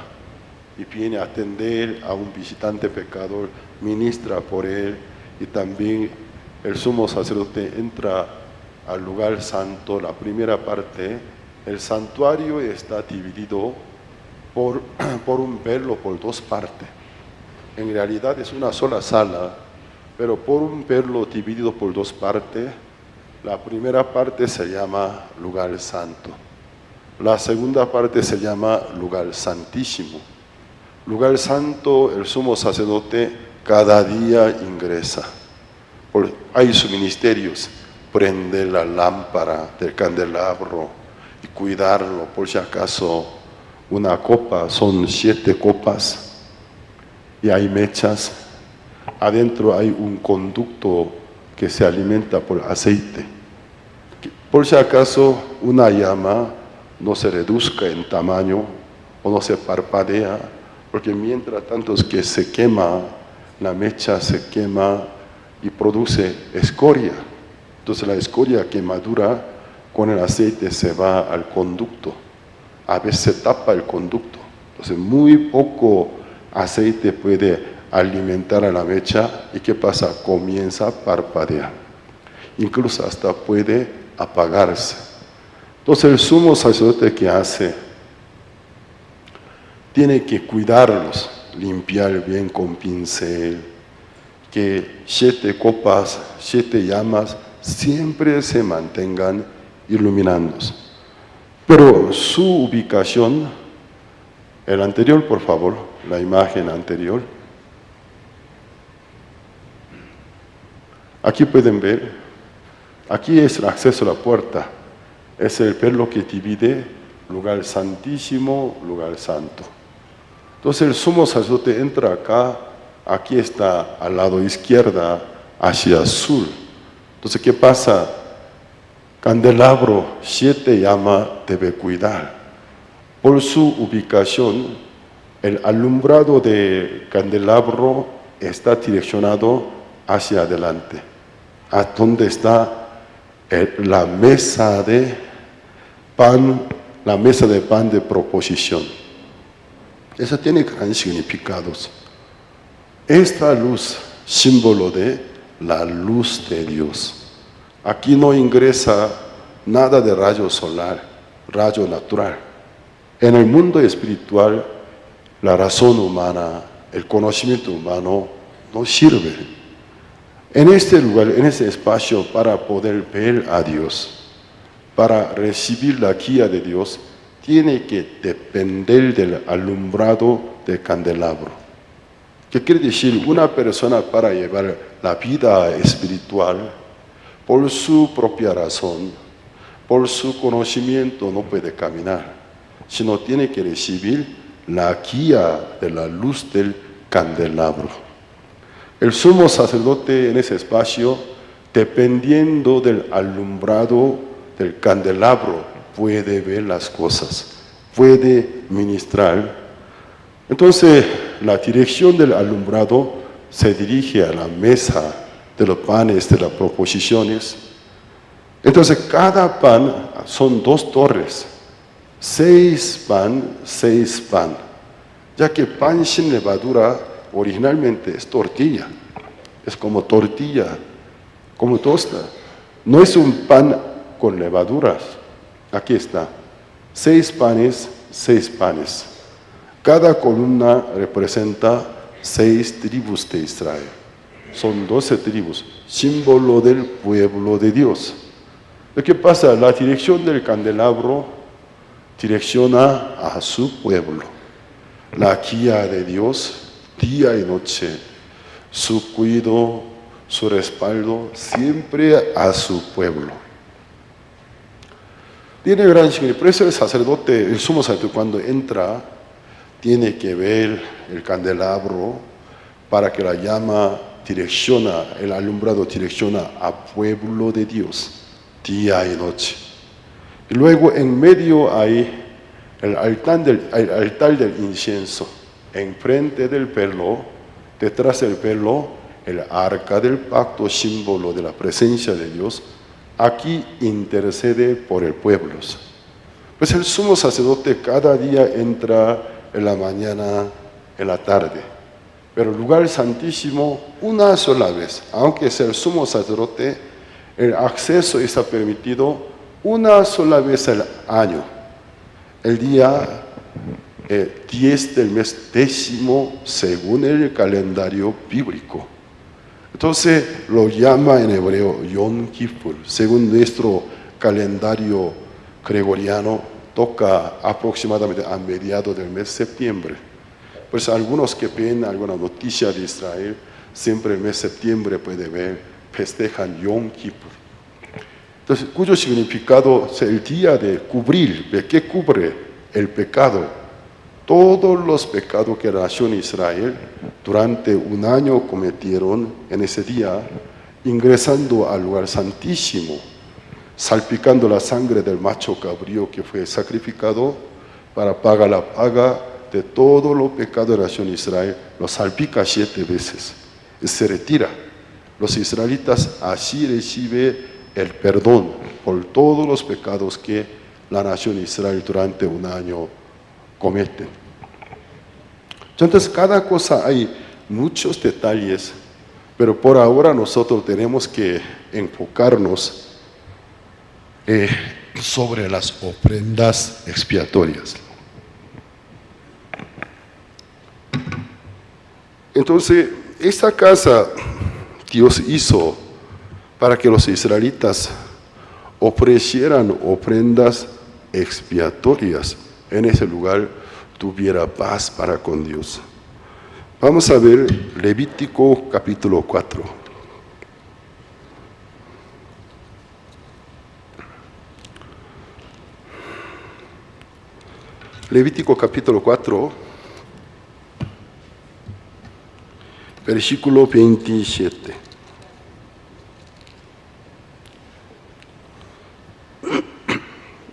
y viene a atender a un visitante pecador, ministra por él, y también el sumo sacerdote entra al lugar santo, la primera parte. El santuario está dividido por un velo por dos partes. En realidad es una sola sala, pero por un velo dividido por dos partes. La primera parte se llama lugar santo. La segunda parte se llama lugar santísimo. Lugar santo, el sumo sacerdote cada día ingresa. Hay sus ministerios, prender la lámpara del candelabro y cuidarlo, por si acaso una copa, son 7 copas y hay mechas. Adentro hay un conducto que se alimenta por aceite. Por si acaso una llama no se reduzca en tamaño o no se parpadea, porque mientras tanto es que se quema, la mecha se quema y produce escoria. Entonces la escoria quemadura con el aceite se va al conducto. A veces se tapa el conducto. Entonces muy poco aceite puede alimentar a la mecha y ¿qué pasa? Comienza a parpadear. Incluso hasta puede apagarse. Entonces el sumo sacerdote, ¿qué hace? Tiene que cuidarlos, limpiar bien con pincel, que 7 copas, 7 llamas siempre se mantengan iluminándose. Pero su ubicación, el anterior por favor, la imagen anterior. Aquí pueden ver, aquí es el acceso a la puerta, es el velo que divide lugar santísimo, lugar santo. Entonces el sumo sacerdote entra acá, aquí está al lado izquierda, hacia azul. Entonces, ¿qué pasa? Candelabro, 7 llamas debe cuidar. Por su ubicación, el alumbrado de candelabro está direccionado hacia adelante, a donde está la mesa de pan, la mesa de pan de proposición. Eso tiene grandes significados. Esta luz, símbolo de la luz de Dios. Aquí no ingresa nada de rayo solar, rayo natural. En el mundo espiritual, la razón humana, el conocimiento humano no sirve. En este lugar, en este espacio, para poder ver a Dios, para recibir la guía de Dios, tiene que depender del alumbrado del candelabro. ¿Qué quiere decir? Una persona para llevar la vida espiritual, por su propia razón, por su conocimiento no puede caminar, sino tiene que recibir la guía de la luz del candelabro. El sumo sacerdote en ese espacio, dependiendo del alumbrado del candelabro, puede ver las cosas, puede ministrar. Entonces, la dirección del alumbrado se dirige a la mesa de los panes, de las proposiciones. Entonces, cada pan son 2 torres, 6 pan, 6 pan, ya que pan sin levadura originalmente es tortilla, es como tortilla, como tosta. No es un pan con levaduras. Aquí está, 6 panes, 6 panes. Cada columna representa 6 tribus de Israel. Son 12 tribus, símbolo del pueblo de Dios. Lo que pasa, la dirección del candelabro direcciona a su pueblo. La guía de Dios, día y noche, su cuidado, su respaldo, siempre a su pueblo. Tiene gran significado. Por eso el sacerdote, el sumo sacerdote, cuando entra, tiene que ver el candelabro para que la llama direcciona, el alumbrado direcciona al pueblo de Dios, día y noche. Y luego en medio hay el altar del incienso, enfrente del velo, detrás del velo, el arca del pacto, símbolo de la presencia de Dios. Aquí intercede por el pueblo. Pues el sumo sacerdote cada día entra en la mañana en la tarde. Pero el lugar santísimo, una sola vez, aunque sea el sumo sacerdote, el acceso está permitido una sola vez al año, el día 10 del mes 10º según el calendario bíblico. Entonces lo llama en hebreo Yom Kippur, según nuestro calendario gregoriano, toca aproximadamente a mediados del mes de septiembre. Pues algunos que ven alguna noticia de Israel, siempre el mes de septiembre puede ver, festejan Yom Kippur. Entonces, cuyo significado es el día de cubrir, ¿de qué cubre? El pecado. Todos los pecados que la nación Israel durante un año cometieron en ese día, ingresando al lugar santísimo, salpicando la sangre del macho cabrío que fue sacrificado para pagar la paga de todos los pecados de la nación Israel, lo salpica 7 veces y se retira. Los israelitas así reciben el perdón por todos los pecados que la nación Israel durante un año cometen. Entonces, cada cosa hay muchos detalles, pero por ahora nosotros tenemos que enfocarnos sobre las ofrendas expiatorias. Entonces, esta casa Dios hizo para que los israelitas ofrecieran ofrendas expiatorias. En ese lugar tuviera paz para con Dios. Vamos a ver Levítico capítulo 4. Levítico capítulo 4, versículo 27.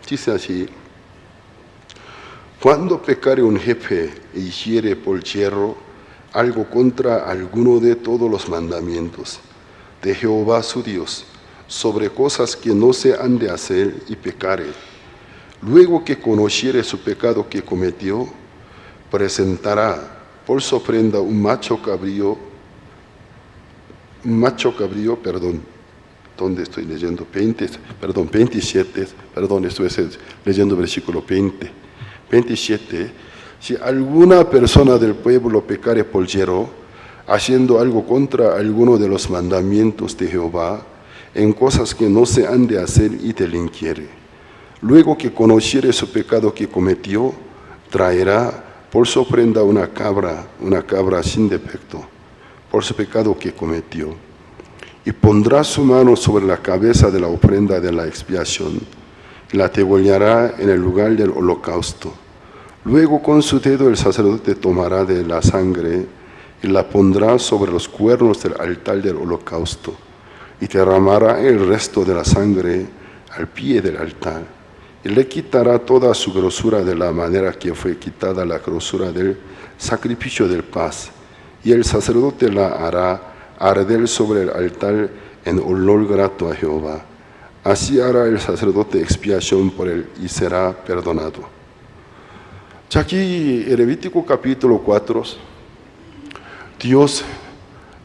Dice así: cuando pecare un jefe e hiciere por yerro algo contra alguno de todos los mandamientos de Jehová su Dios, sobre cosas que no se han de hacer, y pecare, luego que conociere su pecado que cometió, presentará por su ofrenda un macho cabrío, ¿dónde estoy leyendo? 27, estoy leyendo versículo 27. Si alguna persona del pueblo pecare por yerro, haciendo algo contra alguno de los mandamientos de Jehová, en cosas que no se han de hacer, y delinquiere, luego que conociere su pecado que cometió, traerá por su ofrenda una cabra sin defecto, por su pecado que cometió, y pondrá su mano sobre la cabeza de la ofrenda de la expiación, y la degollará en el lugar del holocausto. Luego con su dedo el sacerdote tomará de la sangre y la pondrá sobre los cuernos del altar del holocausto, y derramará el resto de la sangre al pie del altar, y le quitará toda su grosura de la manera que fue quitada la grosura del sacrificio de paz, y el sacerdote la hará arder sobre el altar en olor grato a Jehová. Así hará el sacerdote expiación por él y será perdonado. Aquí en Levítico capítulo 4, Dios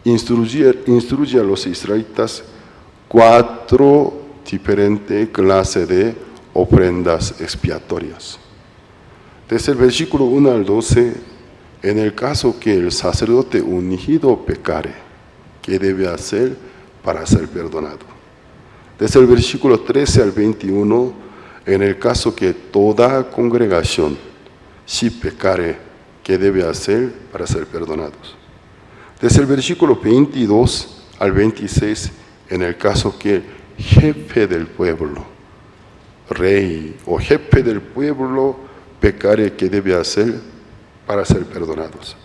instruye a los israelitas 4 diferentes clases de ofrendas expiatorias. Desde el versículo 1 al 12, en el caso que el sacerdote ungido pecare, ¿qué debe hacer para ser perdonado? Desde el versículo 13 al 21, en el caso que toda congregación, si pecare, ¿qué debe hacer para ser perdonados? Desde el versículo 22 al 26, en el caso que jefe del pueblo, rey o jefe del pueblo pecare, ¿qué debe hacer para ser perdonados?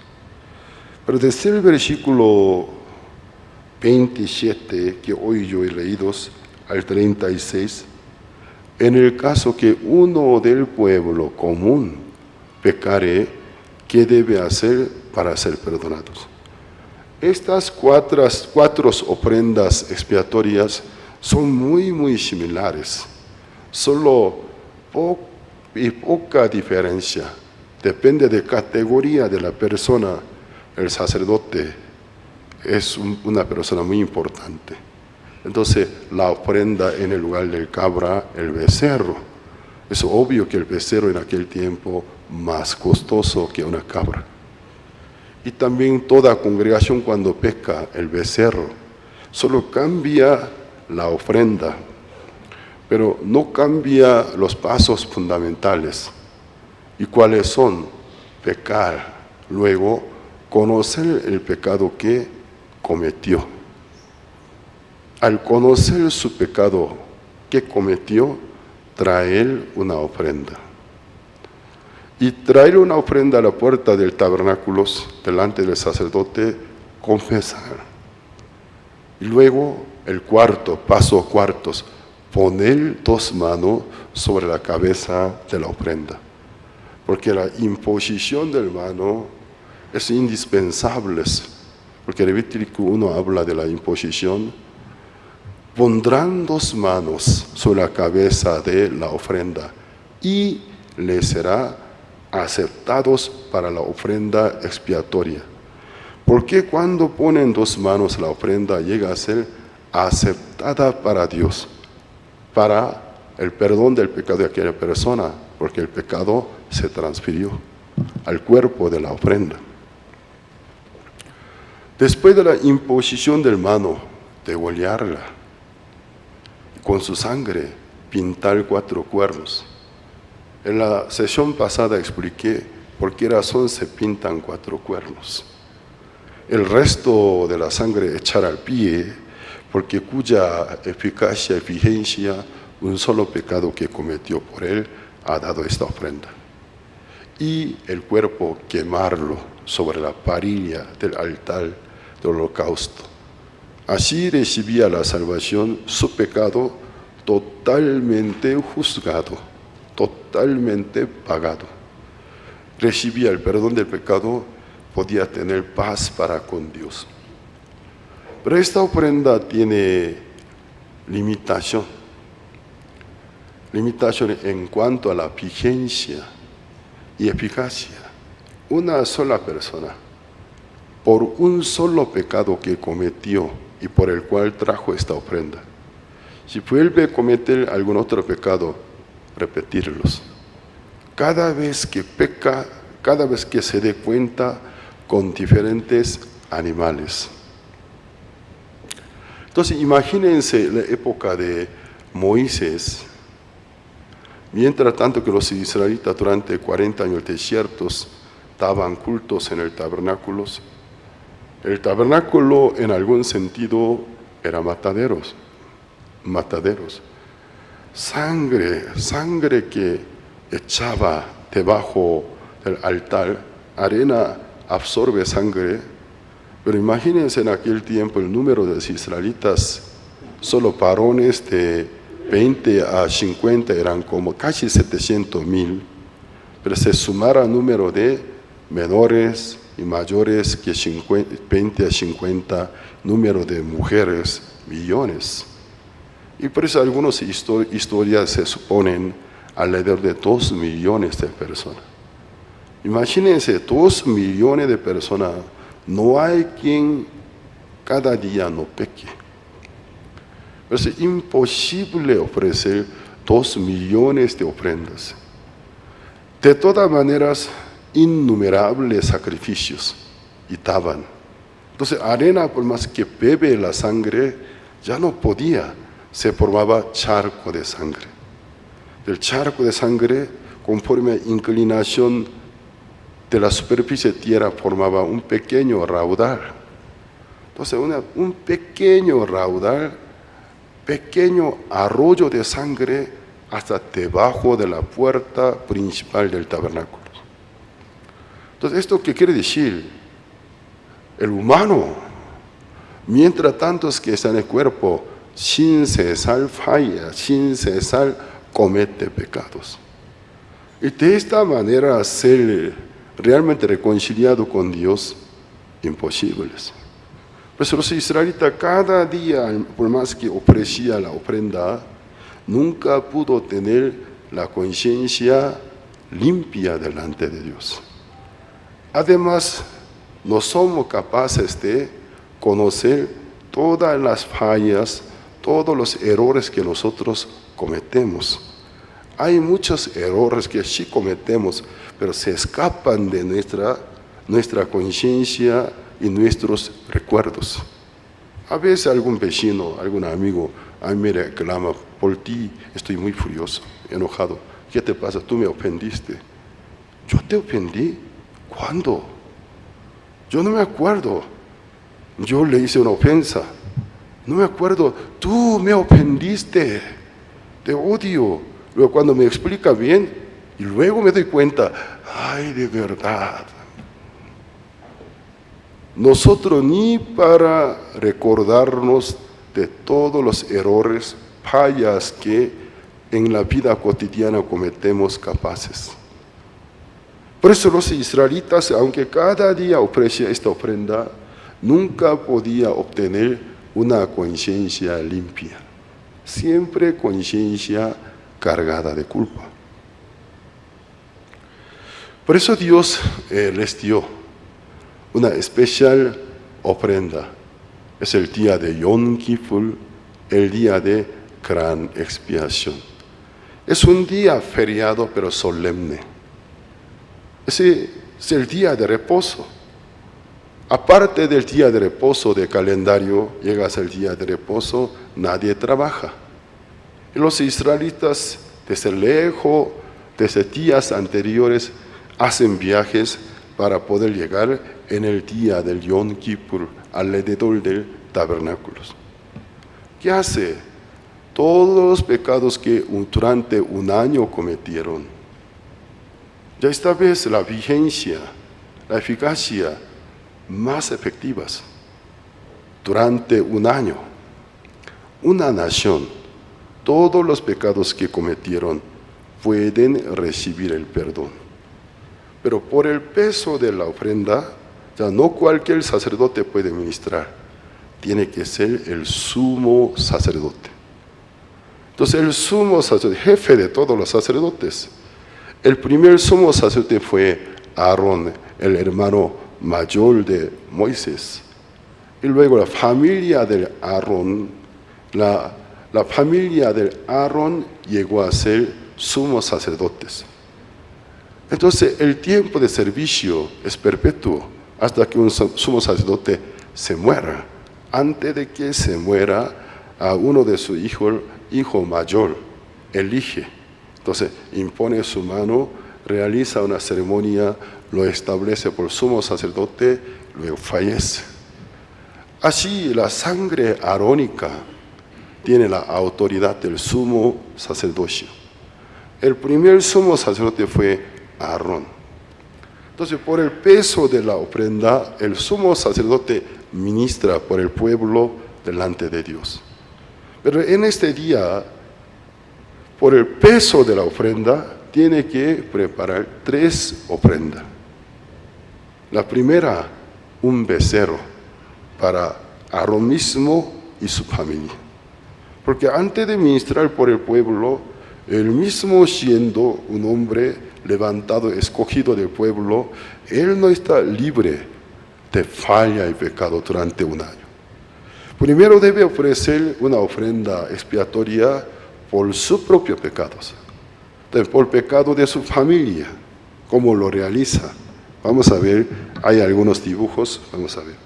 Pero desde el versículo 27, que hoy yo he leído, al 36, en el caso que uno del pueblo común pecare, ¿qué debe hacer para ser perdonados? Estas cuatro ofrendas expiatorias son muy similares, solo poca diferencia. depende de categoría de la persona, el sacerdote es una persona muy importante. Entonces, la ofrenda en el lugar del cabra, el becerro. Es obvio que el becerro en aquel tiempo más costoso que una cabra. Y también toda congregación cuando pesca el becerro, solo cambia la ofrenda, pero no cambia los pasos fundamentales. ¿Y cuáles son? Pecar, luego conocer el pecado que cometió. Al conocer su pecado que cometió, traer una ofrenda. Y traer una ofrenda a la puerta del tabernáculo delante del sacerdote, confesar. Y luego el cuarto, paso cuartos, poner 2 manos sobre la cabeza de la ofrenda. Porque la imposición del mano es indispensable. Porque Levítico 1 habla de la imposición. Pondrán 2 manos sobre la cabeza de la ofrenda y les será aceptados para la ofrenda expiatoria. Porque cuando ponen 2 manos la ofrenda llega a ser aceptada para Dios, para el perdón del pecado de aquella persona, porque el pecado se transfirió al cuerpo de la ofrenda. Después de la imposición del mano, degollarla, con su sangre pintar 4 cuernos. En la sesión pasada expliqué por qué razón se pintan 4 cuernos. El resto de la sangre echar al pie, porque cuya eficacia, eficiencia, un solo pecado que cometió por él, ha dado esta ofrenda. Y el cuerpo quemarlo sobre la parilla del altar del holocausto. Así recibía la salvación su pecado totalmente juzgado, totalmente pagado. Recibía el perdón del pecado, podía tener paz para con Dios. Pero esta ofrenda tiene limitación. Limitación en cuanto a la vigencia y eficacia. Una sola persona, por un solo pecado que cometió y por el cual trajo esta ofrenda. Si vuelve a cometer algún otro pecado, repetirlos. Cada vez que peca, cada vez que se dé cuenta con diferentes animales. Entonces, imagínense la época de Moisés, mientras tanto que los israelitas durante 40 años desiertos daban cultos en el tabernáculo. El tabernáculo en algún sentido era mataderos. Sangre que echaba debajo del altar, arena absorbe sangre, pero imagínense en aquel tiempo el número de los israelitas, solo varones de 20 a 50 eran como casi 700,000, pero se sumara el número de menores y mayores que 20 a 50, número de mujeres, millones. Y por eso algunas historias se suponen alrededor de 2 millones de personas. Imagínense, 2 millones de personas, no hay quien cada día no peque. Es imposible ofrecer 2 millones de ofrendas. De todas maneras, innumerables sacrificios y daban. Entonces, arena, por más que bebe la sangre, ya no podía. Se formaba charco de sangre. Del charco de sangre, conforme a inclinación de la superficie de tierra, formaba un pequeño raudal. Entonces, un pequeño raudal, pequeño arroyo de sangre hasta debajo de la puerta principal del tabernáculo. Entonces, ¿esto qué quiere decir? El humano, mientras tanto es que está en el cuerpo, sin cesar falla, sin cesar comete pecados. Y de esta manera ser realmente reconciliado con Dios, imposibles. Pues los israelitas cada día, por más que ofrecía la ofrenda, nunca pudo tener la conciencia limpia delante de Dios. Además, no somos capaces de conocer todas las fallas, todos los errores que nosotros cometemos. Hay muchos errores que sí cometemos, pero se escapan de nuestra conciencia y nuestros recuerdos. A veces algún vecino, algún amigo, a mí me reclama, por ti estoy muy furioso, enojado. ¿Qué te pasa? Tú me ofendiste. ¿Yo te ofendí? ¿Cuándo? Yo no me acuerdo. Yo le hice una ofensa. No me acuerdo. Tú me ofendiste. Te odio. Luego cuando me explica bien, y luego me doy cuenta, ay, de verdad. Nosotros ni para recordarnos de todos los errores, fallas que en la vida cotidiana cometemos capaces. Por eso los israelitas, aunque cada día ofrecía esta ofrenda, nunca podía obtener una conciencia limpia. Siempre conciencia cargada de culpa. Por eso Dios les dio una especial ofrenda. Es el día de Yom Kippur, el día de gran expiación. Es un día feriado pero solemne. Ese es el día de reposo. Aparte del día de reposo de calendario, llegas al día de reposo, nadie trabaja. Y los israelitas desde lejos, desde días anteriores, hacen viajes para poder llegar en el día del Yom Kippur alrededor del tabernáculo. ¿Qué hace? Todos los pecados que durante un año cometieron, ya esta vez la vigencia, la eficacia más efectivas durante un año. Una nación, todos los pecados que cometieron pueden recibir el perdón. Pero por el peso de la ofrenda, ya no cualquier sacerdote puede ministrar, tiene que ser el sumo sacerdote. Entonces el sumo sacerdote, jefe de todos los sacerdotes, el primer sumo sacerdote fue Aarón, el hermano mayor de Moisés. Y luego la familia de Aarón, la familia de Aarón llegó a ser sumos sacerdotes. Entonces el tiempo de servicio es perpetuo hasta que un sumo sacerdote se muera. Antes de que se muera, a uno de sus hijos, hijo mayor, elige. Entonces impone su mano, realiza una ceremonia, lo establece por sumo sacerdote, luego fallece. Así la sangre arónica tiene la autoridad del sumo sacerdocio. El primer sumo sacerdote fue Aarón. Entonces, por el peso de la ofrenda, el sumo sacerdote ministra por el pueblo delante de Dios. Pero en este día, por el peso de la ofrenda, tiene que preparar 3 ofrendas. La primera, un becerro para Aarón mismo y su familia. Porque antes de ministrar por el pueblo, él mismo siendo un hombre levantado, escogido del pueblo, él no está libre de falla y pecado durante un año. Primero debe ofrecer una ofrenda expiatoria por sus propios pecados, por el pecado de su familia. ¿Cómo lo realiza? Vamos a ver, hay algunos dibujos, vamos a ver.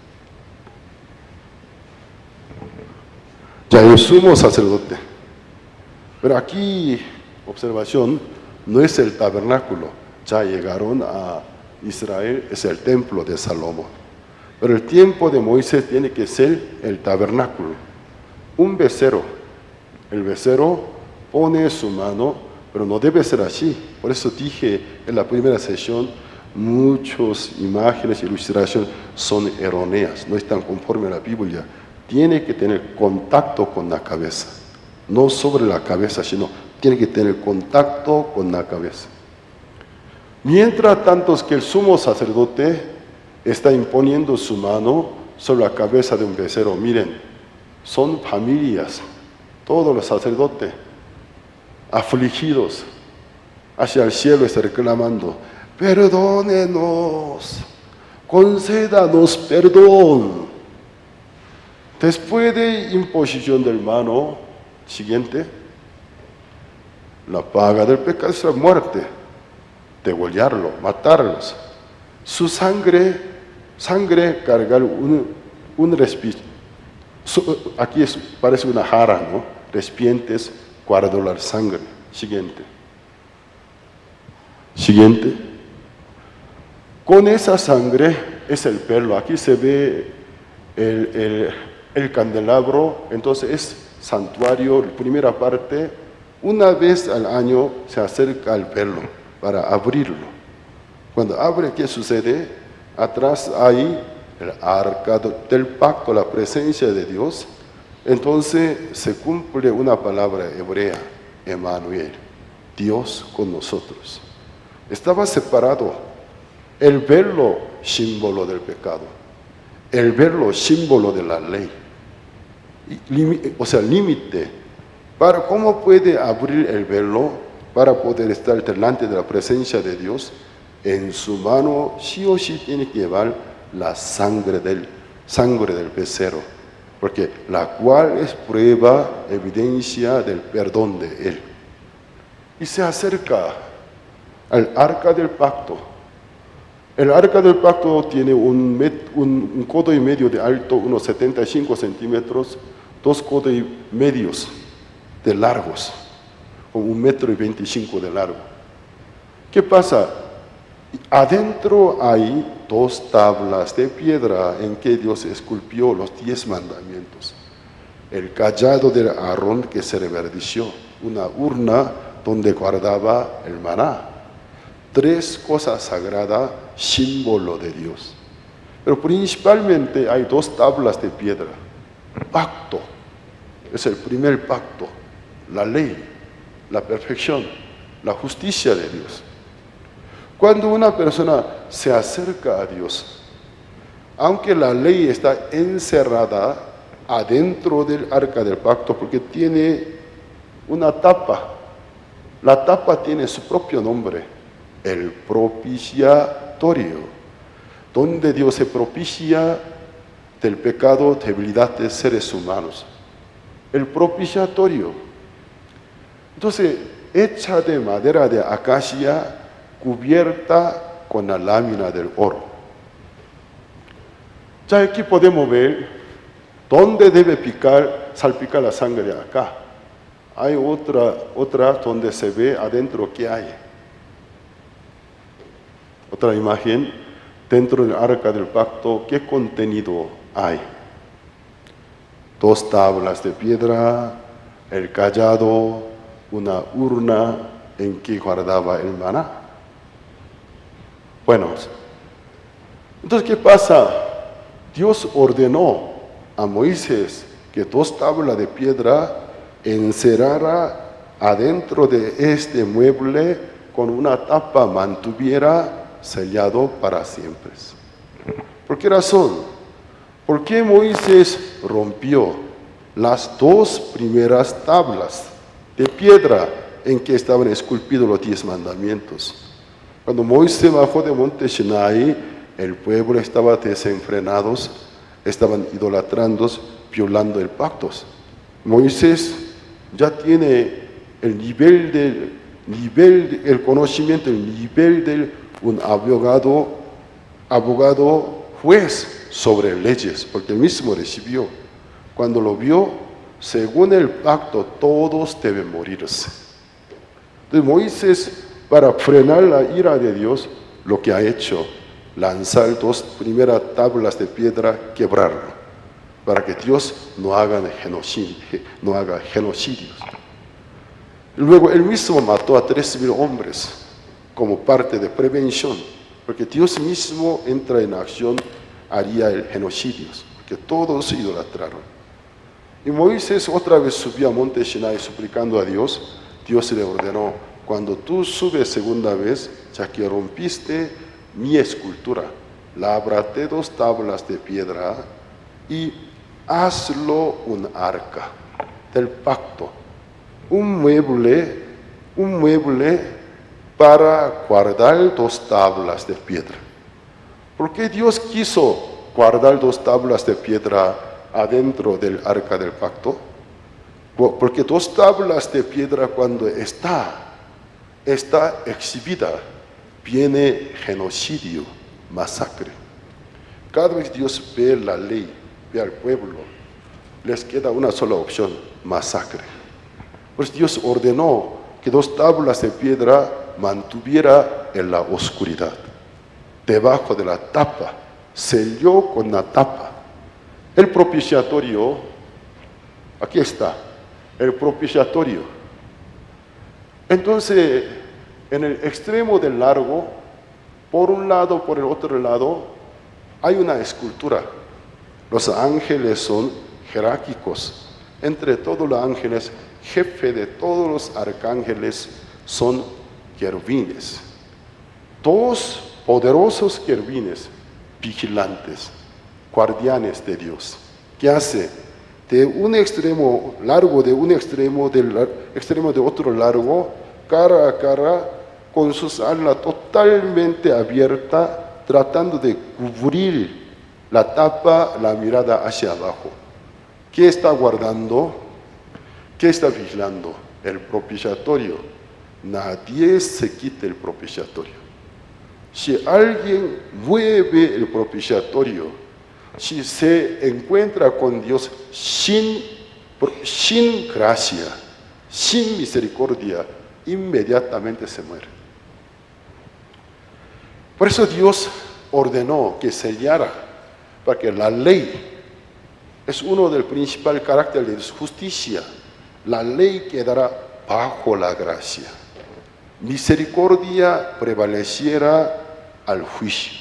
Ya el sumo sacerdote. Pero aquí, observación, no es el tabernáculo. Ya llegaron a Israel, es el templo de Salomón. Pero el tiempo de Moisés tiene que ser el tabernáculo. Un becerro. El becerro pone su mano, pero no debe ser así. Por eso dije en la primera sesión, muchas imágenes y ilustraciones son erróneas, no están conformes a la Biblia. Tiene que tener contacto con la cabeza. No sobre la cabeza, sino tiene que tener contacto con la cabeza. Mientras tanto que el sumo sacerdote está imponiendo su mano sobre la cabeza de un becerro. Miren, son familias, todos los sacerdotes, afligidos, hacia el cielo está reclamando, perdónenos, concédanos perdón. Después de imposición del mano, siguiente, la paga del pecado es la muerte, degollarlo, matarlos. Su sangre cargar un recipiente. Aquí parece una jarra, ¿no? Recipientes, guardó la sangre. Siguiente. Con esa sangre es el pelo. Aquí se ve el candelabro, entonces es santuario, la primera parte. Una vez al año se acerca al pelo para abrirlo. Cuando abre, ¿qué sucede? Atrás hay el arca del pacto, la presencia de Dios. Entonces se cumple una palabra hebrea, Emmanuel, Dios con nosotros. Estaba separado el velo, símbolo del pecado, el velo, símbolo de la ley, límite. ¿Cómo puede abrir el velo para poder estar delante de la presencia de Dios? En su mano sí o sí tiene que llevar la sangre del becerro, porque la cual es prueba, evidencia del perdón de él. Y se acerca al arca del pacto. El arca del pacto tiene un codo y medio de alto, unos 75 centímetros, 2 codos y medios de largos, con 1,25 metros de largo. ¿Qué pasa? Adentro hay 2 tablas de piedra en que Dios esculpió los 10 mandamientos. El cayado de Aarón que se reverdeció, una urna donde guardaba el maná. 3 cosas sagradas, símbolo de Dios. Pero principalmente hay 2 tablas de piedra. Pacto, es el primer pacto. La ley, la perfección, la justicia de Dios. Cuando una persona se acerca a Dios, aunque la ley está encerrada adentro del arca del pacto, porque tiene una tapa, la tapa tiene su propio nombre, el propiciatorio, donde Dios se propicia del pecado, debilidad de seres humanos. El propiciatorio. Entonces, hecha de madera de acacia, cubierta con la lámina del oro. Ya aquí podemos ver dónde debe salpicar la sangre acá. Hay otra donde se ve adentro qué hay. Otra imagen, dentro del arca del pacto, ¿qué contenido hay? 2 tablas de piedra, el cayado, una urna en que guardaba el maná. Bueno, entonces, ¿qué pasa? Dios ordenó a Moisés que 2 tablas de piedra encerrara adentro de este mueble con una tapa, mantuviera sellado para siempre. ¿Por qué razón? Porque Moisés rompió las 2 primeras tablas de piedra en que estaban esculpidos los 10 mandamientos. Cuando Moisés bajó de monte Sinai, el pueblo estaba desenfrenado, estaban idolatrando, violando el pacto. Moisés ya tiene el nivel del conocimiento, el nivel de un abogado juez sobre leyes, porque él mismo recibió. Cuando lo vio, según el pacto, todos deben morirse. Entonces Moisés, para frenar la ira de Dios, lo que ha hecho, lanzar 2 primeras tablas de piedra, quebrarlo, para que Dios no haga genocidios. Luego él mismo mató a 3,000 hombres como parte de prevención, porque Dios mismo entra en acción, haría el genocidio, porque todos se idolatraron. Y Moisés otra vez subió a monte Sinai suplicando a Dios. Dios le ordenó: cuando tú subes segunda vez, ya que rompiste mi escultura, lábrate 2 tablas de piedra y hazlo un arca del pacto, un mueble para guardar 2 tablas de piedra. ¿Por qué Dios quiso guardar 2 tablas de piedra adentro del arca del pacto? Porque 2 tablas de piedra cuando está exhibida, viene genocidio, masacre. Cada vez Dios ve la ley, ve al pueblo, les queda una sola opción, masacre. Pues Dios ordenó que 2 tablas de piedra mantuviera en la oscuridad, debajo de la tapa, selló con la tapa. El propiciatorio, aquí está, el propiciatorio. Entonces, en el extremo del largo, por un lado, por el otro lado, hay una escultura. Los ángeles son jerárquicos. Entre todos los ángeles, jefe de todos los arcángeles son querubines. 2 poderosos querubines, vigilantes, guardianes de Dios. ¿Qué hace? De un extremo largo, de un extremo del extremo de otro largo, cara a cara, con sus alas totalmente abiertas, tratando de cubrir la tapa, la mirada hacia abajo. ¿Qué está guardando? ¿Qué está vigilando? El propiciatorio. Nadie se quite el propiciatorio. Si alguien mueve el propiciatorio, si se encuentra con Dios sin gracia, sin misericordia, inmediatamente se muere. Por eso Dios ordenó que sellara, porque la ley es uno del principal carácter de justicia. La ley quedará bajo la gracia. Misericordia prevaleciera al juicio.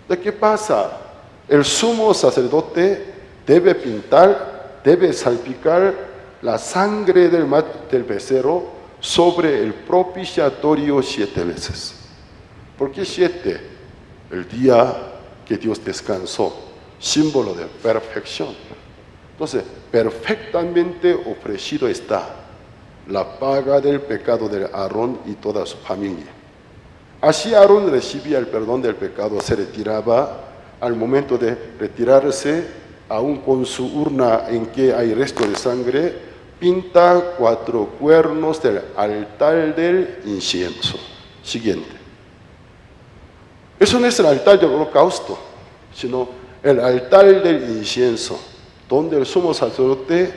¿De qué pasa? El sumo sacerdote debe pintar, debe salpicar la sangre del becerro sobre el propiciatorio 7 veces. ¿Por qué 7? El día que Dios descansó, símbolo de perfección. Entonces, perfectamente ofrecido está la paga del pecado de Aarón y toda su familia. Así Aarón recibía el perdón del pecado, se retiraba. Al momento de retirarse, aún con su urna en que hay resto de sangre, pinta 4 cuernos del altar del incienso. Siguiente. Eso no es el altar del holocausto, sino el altar del incienso, donde el sumo sacerdote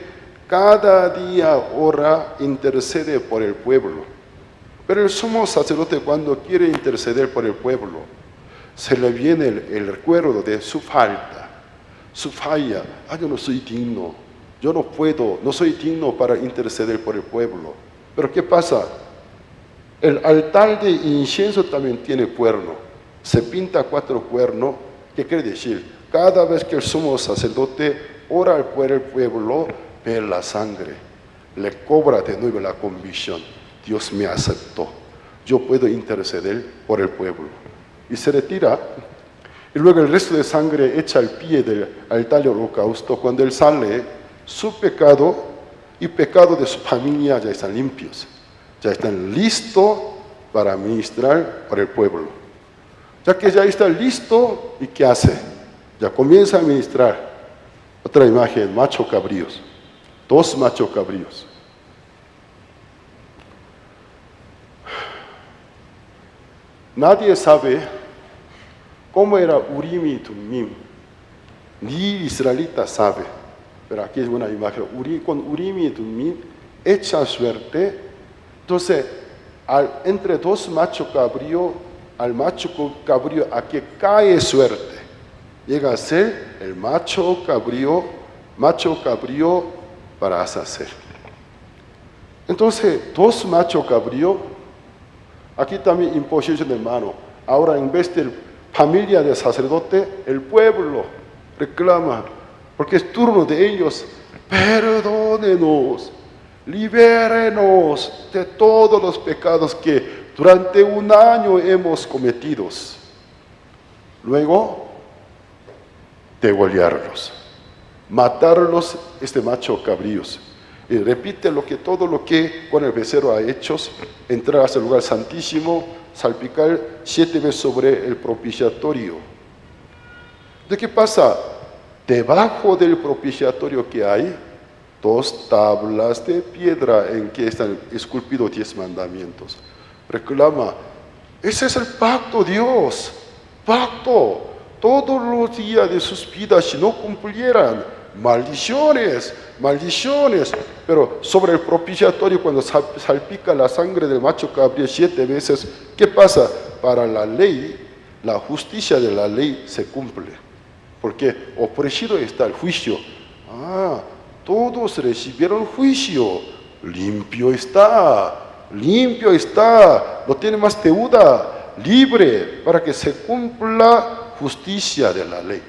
cada día ora, intercede por el pueblo. Pero el sumo sacerdote, cuando quiere interceder por el pueblo, se le viene el recuerdo de su falta, su falla. Yo no soy digno, yo no puedo, no soy digno para interceder por el pueblo. Pero ¿qué pasa? El altar de incienso también tiene cuerno. Se pinta 4 cuernos. ¿Qué quiere decir? Cada vez que el sumo sacerdote ora por el pueblo, ve la sangre, le cobra de nuevo la convicción. Dios me aceptó, yo puedo interceder por el pueblo. Y se retira, y luego el resto de sangre echa al pie del altar del holocausto. Cuando él sale, su pecado y pecado de su familia ya están limpios, ya están listos para ministrar por el pueblo. Ya que ya está listo, ¿y qué hace? Ya comienza a ministrar. Otra imagen, macho cabríos, 2 machos cabríos. Nadie sabe cómo era Urim y Tumim. Ni israelita sabe. Pero aquí es una imagen. Con Urim y Tumim, echa suerte. Entonces, entre 2 machos cabríos, al macho cabrío a que cae suerte, llega a ser el macho cabrío para hacer. Entonces, 2 machos cabrío, aquí también imposición de mano. Ahora, en vez de familia del sacerdote, el pueblo reclama, porque es turno de ellos: perdónenos, libérenos de todos los pecados que durante 1 año hemos cometido. Luego, degollarlos, matarlos, macho cabríos. y repite todo lo que con el becerro ha hecho, entrar hasta el lugar santísimo, salpicar 7 veces sobre el propiciatorio. ¿De qué pasa? Debajo del propiciatorio que hay 2 tablas de piedra en que están esculpidos 10 mandamientos. Reclama, ese es el pacto, Dios, pacto. Todos los días de sus vidas, si no cumplieran, maldiciones, maldiciones. Pero sobre el propiciatorio, cuando salpica la sangre del macho cabrío 7 veces, ¿qué pasa? Para la ley, la justicia de la ley se cumple. Porque ofrecido está el juicio. Todos recibieron juicio. Limpio está, no tiene más deuda, libre, para que se cumpla justicia de la ley.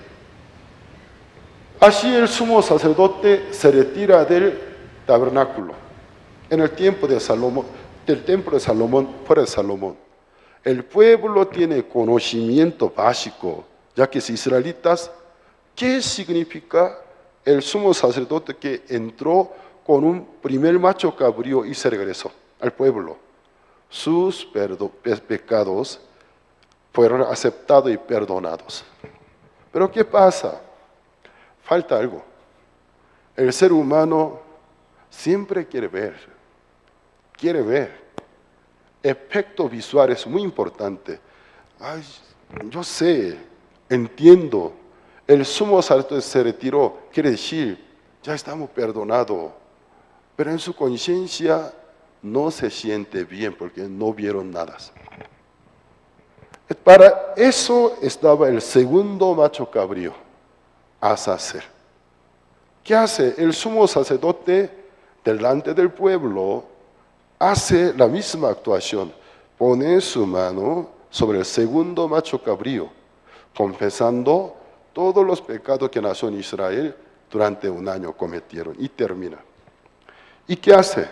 Así el sumo sacerdote se retira del tabernáculo en el tiempo de Salomón, del templo de Salomón, fuera de Salomón. El pueblo tiene conocimiento básico, ya que si israelitas, ¿qué significa el sumo sacerdote que entró con un primer macho cabrío y se regresó al pueblo? Sus pecados fueron aceptados y perdonados. Pero ¿qué pasa? Falta algo. El ser humano siempre quiere ver. Efecto visual es muy importante. Yo sé, entiendo. El sumo sacerdote se retiró, quiere decir, ya estamos perdonados. Pero en su conciencia no se siente bien porque no vieron nada. Para eso estaba el segundo macho cabrío, Azazel. ¿Qué hace? El sumo sacerdote delante del pueblo hace la misma actuación. Pone su mano sobre el segundo macho cabrío, confesando todos los pecados que la nación Israel durante un año cometieron, y termina. ¿Y qué hace?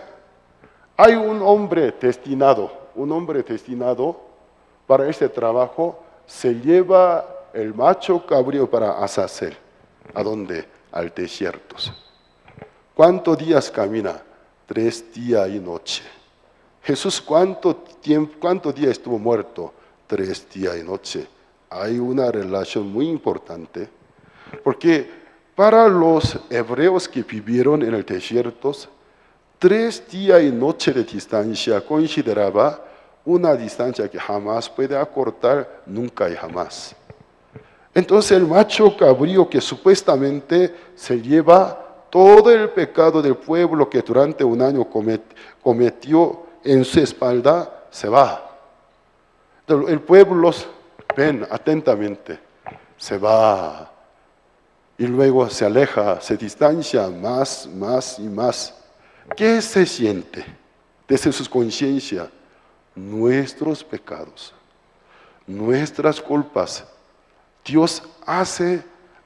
Hay un hombre destinado para este trabajo, se lleva el macho cabrío para Azazel. ¿A dónde? Al desierto. ¿Cuántos días camina? 3 días y noche. Jesús, ¿cuánto día estuvo muerto? 3 días y noche. Hay una relación muy importante, porque para los hebreos que vivieron en el desierto, 3 días y noche de distancia consideraba una distancia que jamás puede acortar, nunca y jamás. Entonces el macho cabrío que supuestamente se lleva todo el pecado del pueblo que durante un año cometió en su espalda, se va. El pueblo ven atentamente, se va y luego se aleja, se distancia más y más. ¿Qué se siente desde su conciencia? Nuestros pecados, nuestras culpas. Dios hace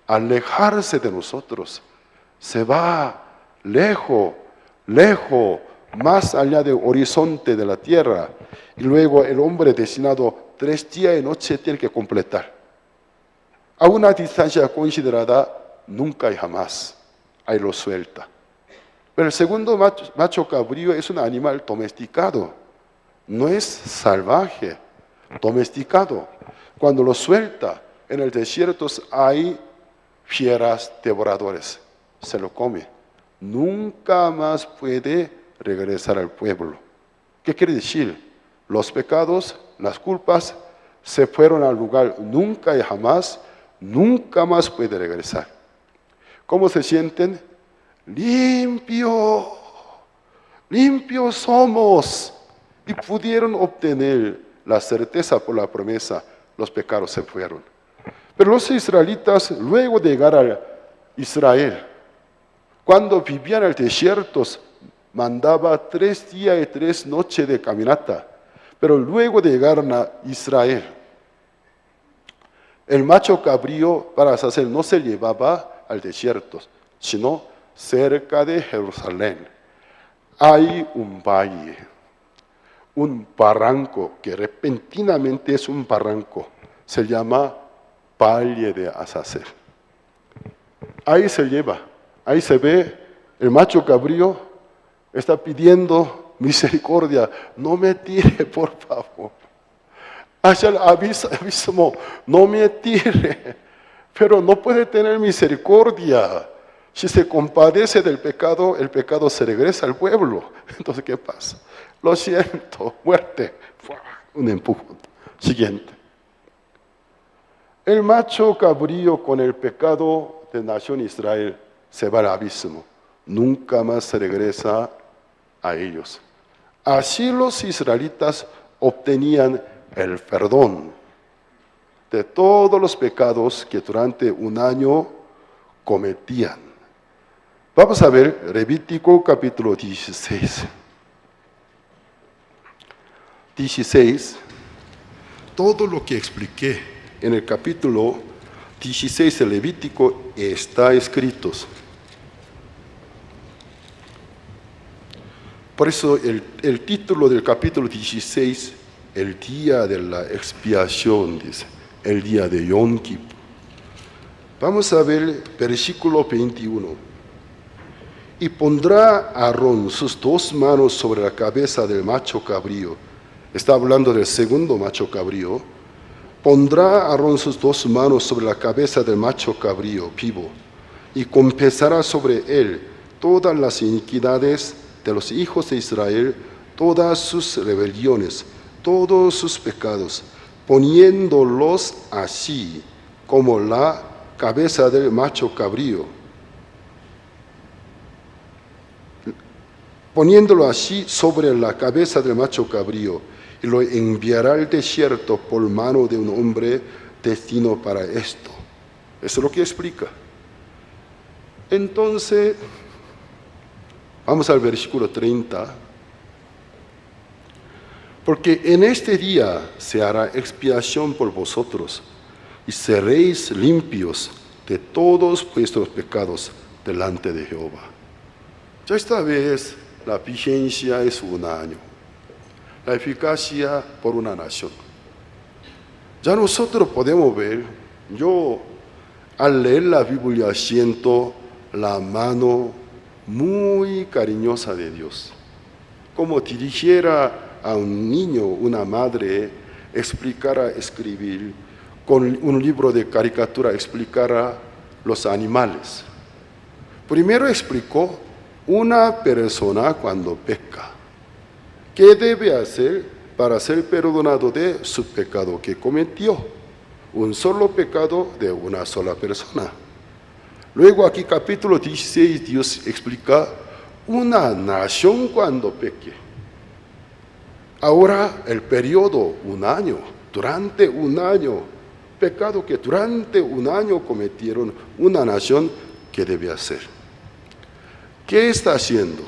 alejarse de nosotros. Se va lejos, más allá del horizonte de la tierra. Y luego el hombre destinado 3 días y noche tiene que completar. A una distancia considerada, nunca y jamás. Ahí lo suelta. Pero el segundo macho cabrío es un animal domesticado. No es salvaje, domesticado. Cuando lo suelta, en el desierto hay fieras devoradores. Se lo come. Nunca más puede regresar al pueblo. ¿Qué quiere decir? Los pecados, las culpas, se fueron al lugar nunca y jamás, nunca más puede regresar. ¿Cómo se sienten? Limpios somos. Y pudieron obtener la certeza por la promesa, los pecados se fueron. Pero los israelitas, luego de llegar a Israel, cuando vivían en el desierto, mandaba 3 días y 3 noches de caminata. Pero luego de llegar a Israel, el macho cabrío para Azazel no se llevaba al desierto, sino cerca de Jerusalén. Hay un valle, un barranco, que repentinamente es un barranco, se llama Valle de Azazel. Ahí se lleva, ahí se ve el macho cabrío Está pidiendo misericordia. No me tire, por favor. Hacia el abismo, no me tire. Pero no puede tener misericordia. Si se compadece del pecado, el pecado se regresa al pueblo. Entonces, ¿qué pasa? Lo siento, muerte. Un empujón. Siguiente. El macho cabrío con el pecado de nación Israel se va al abismo. Nunca más se regresa a ellos. Así los israelitas obtenían el perdón de todos los pecados que durante un año cometían. Vamos a ver Levítico capítulo 16. 16, todo lo que expliqué en el capítulo 16 de Levítico está escrito. Por eso el título del capítulo 16, el día de la expiación, dice, el día de Yom Kippur. Vamos a ver versículo 21. Y pondrá Aarón sus dos manos sobre la cabeza del macho cabrío. Está hablando del segundo macho cabrío. Pondrá Aarón sus dos manos sobre la cabeza del macho cabrío vivo y confesará sobre él todas las iniquidades de los hijos de Israel, todas sus rebeliones, todos sus pecados, poniéndolos así como la cabeza del macho cabrío. Poniéndolo así sobre la cabeza del macho cabrío, y lo enviará al desierto por mano de un hombre destino para esto. Eso es lo que explica. Entonces, vamos al versículo 30. Porque en este día se hará expiación por vosotros, y seréis limpios de todos vuestros pecados delante de Jehová. Ya esta vez la vigencia es un año. La eficacia por una nación. Ya nosotros podemos ver, yo al leer la Biblia siento la mano muy cariñosa de Dios. Como dirigiera a un niño, una madre, explicara escribir, con un libro de caricatura explicara los animales. Primero explicó una persona cuando peca. ¿Qué debe hacer para ser perdonado de su pecado que cometió? Un solo pecado de una sola persona. Luego aquí capítulo 16 Dios explica una nación cuando peque. Ahora el periodo, un año, durante un año, pecado que durante un año cometieron una nación, ¿qué debe hacer? ¿Qué está haciendo?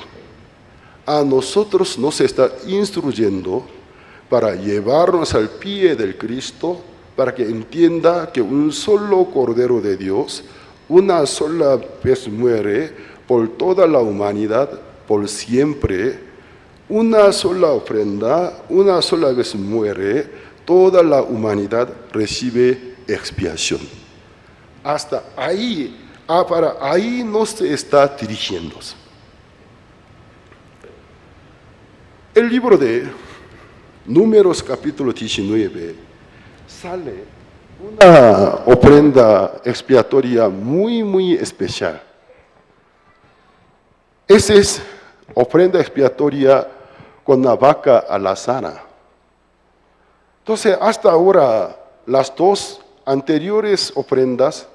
A nosotros nos está instruyendo para llevarnos al pie del Cristo, para que entienda que un solo Cordero de Dios, una sola vez muere por toda la humanidad, por siempre, una sola ofrenda, una sola vez muere, toda la humanidad recibe expiación. Hasta ahí, para ahí nos está dirigiendo. El libro de Números capítulo 19 sale una ofrenda expiatoria muy especial. Esa es ofrenda expiatoria con una vaca alazana. Entonces, hasta ahora, las dos anteriores ofrendas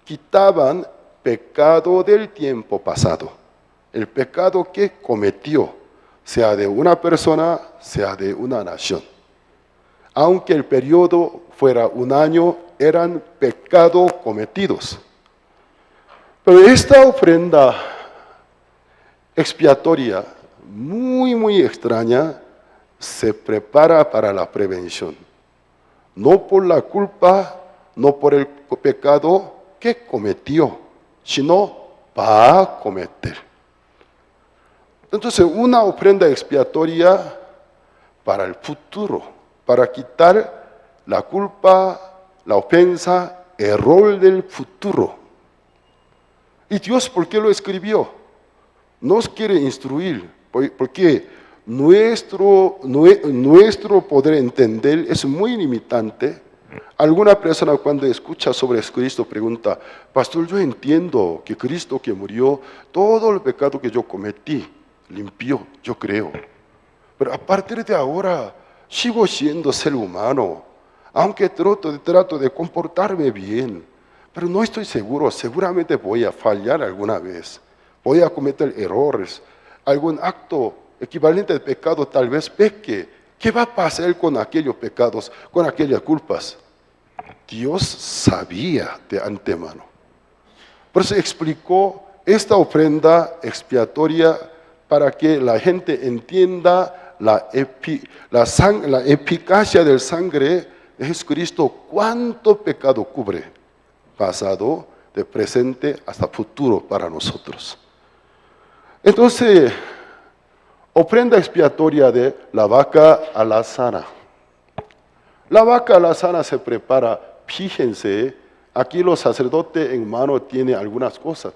quitaban pecado del tiempo pasado, el pecado que cometió, sea de una persona, sea de una nación. Aunque el periodo fuera un año, eran pecados cometidos. Pero esta ofrenda expiatoria, muy extraña, se prepara para la prevención. No por la culpa, no por el pecado que cometió, sino va a cometer. Entonces, una ofrenda expiatoria para el futuro, para quitar la culpa, la ofensa, error del futuro. ¿Y Dios por qué lo escribió? Nos quiere instruir porque nuestro poder entender es muy limitante. Alguna persona cuando escucha sobre Cristo pregunta, pastor, yo entiendo que Cristo que murió, todo el pecado que yo cometí, limpió, yo creo. Pero a partir de ahora, sigo siendo ser humano, aunque trato de comportarme bien, pero no estoy seguro, seguramente voy a fallar alguna vez, voy a cometer errores, algún acto equivalente al pecado tal vez peque. ¿Qué va a pasar con aquellos pecados, con aquellas culpas? Dios sabía de antemano. Por eso explicó esta ofrenda expiatoria para que la gente entienda la eficacia del sangre de Jesucristo, cuánto pecado cubre, pasado, de presente hasta futuro para nosotros. Entonces, ofrenda expiatoria de la vaca alazana. La vaca alazana se prepara, fíjense, aquí los sacerdotes en mano tienen algunas cosas.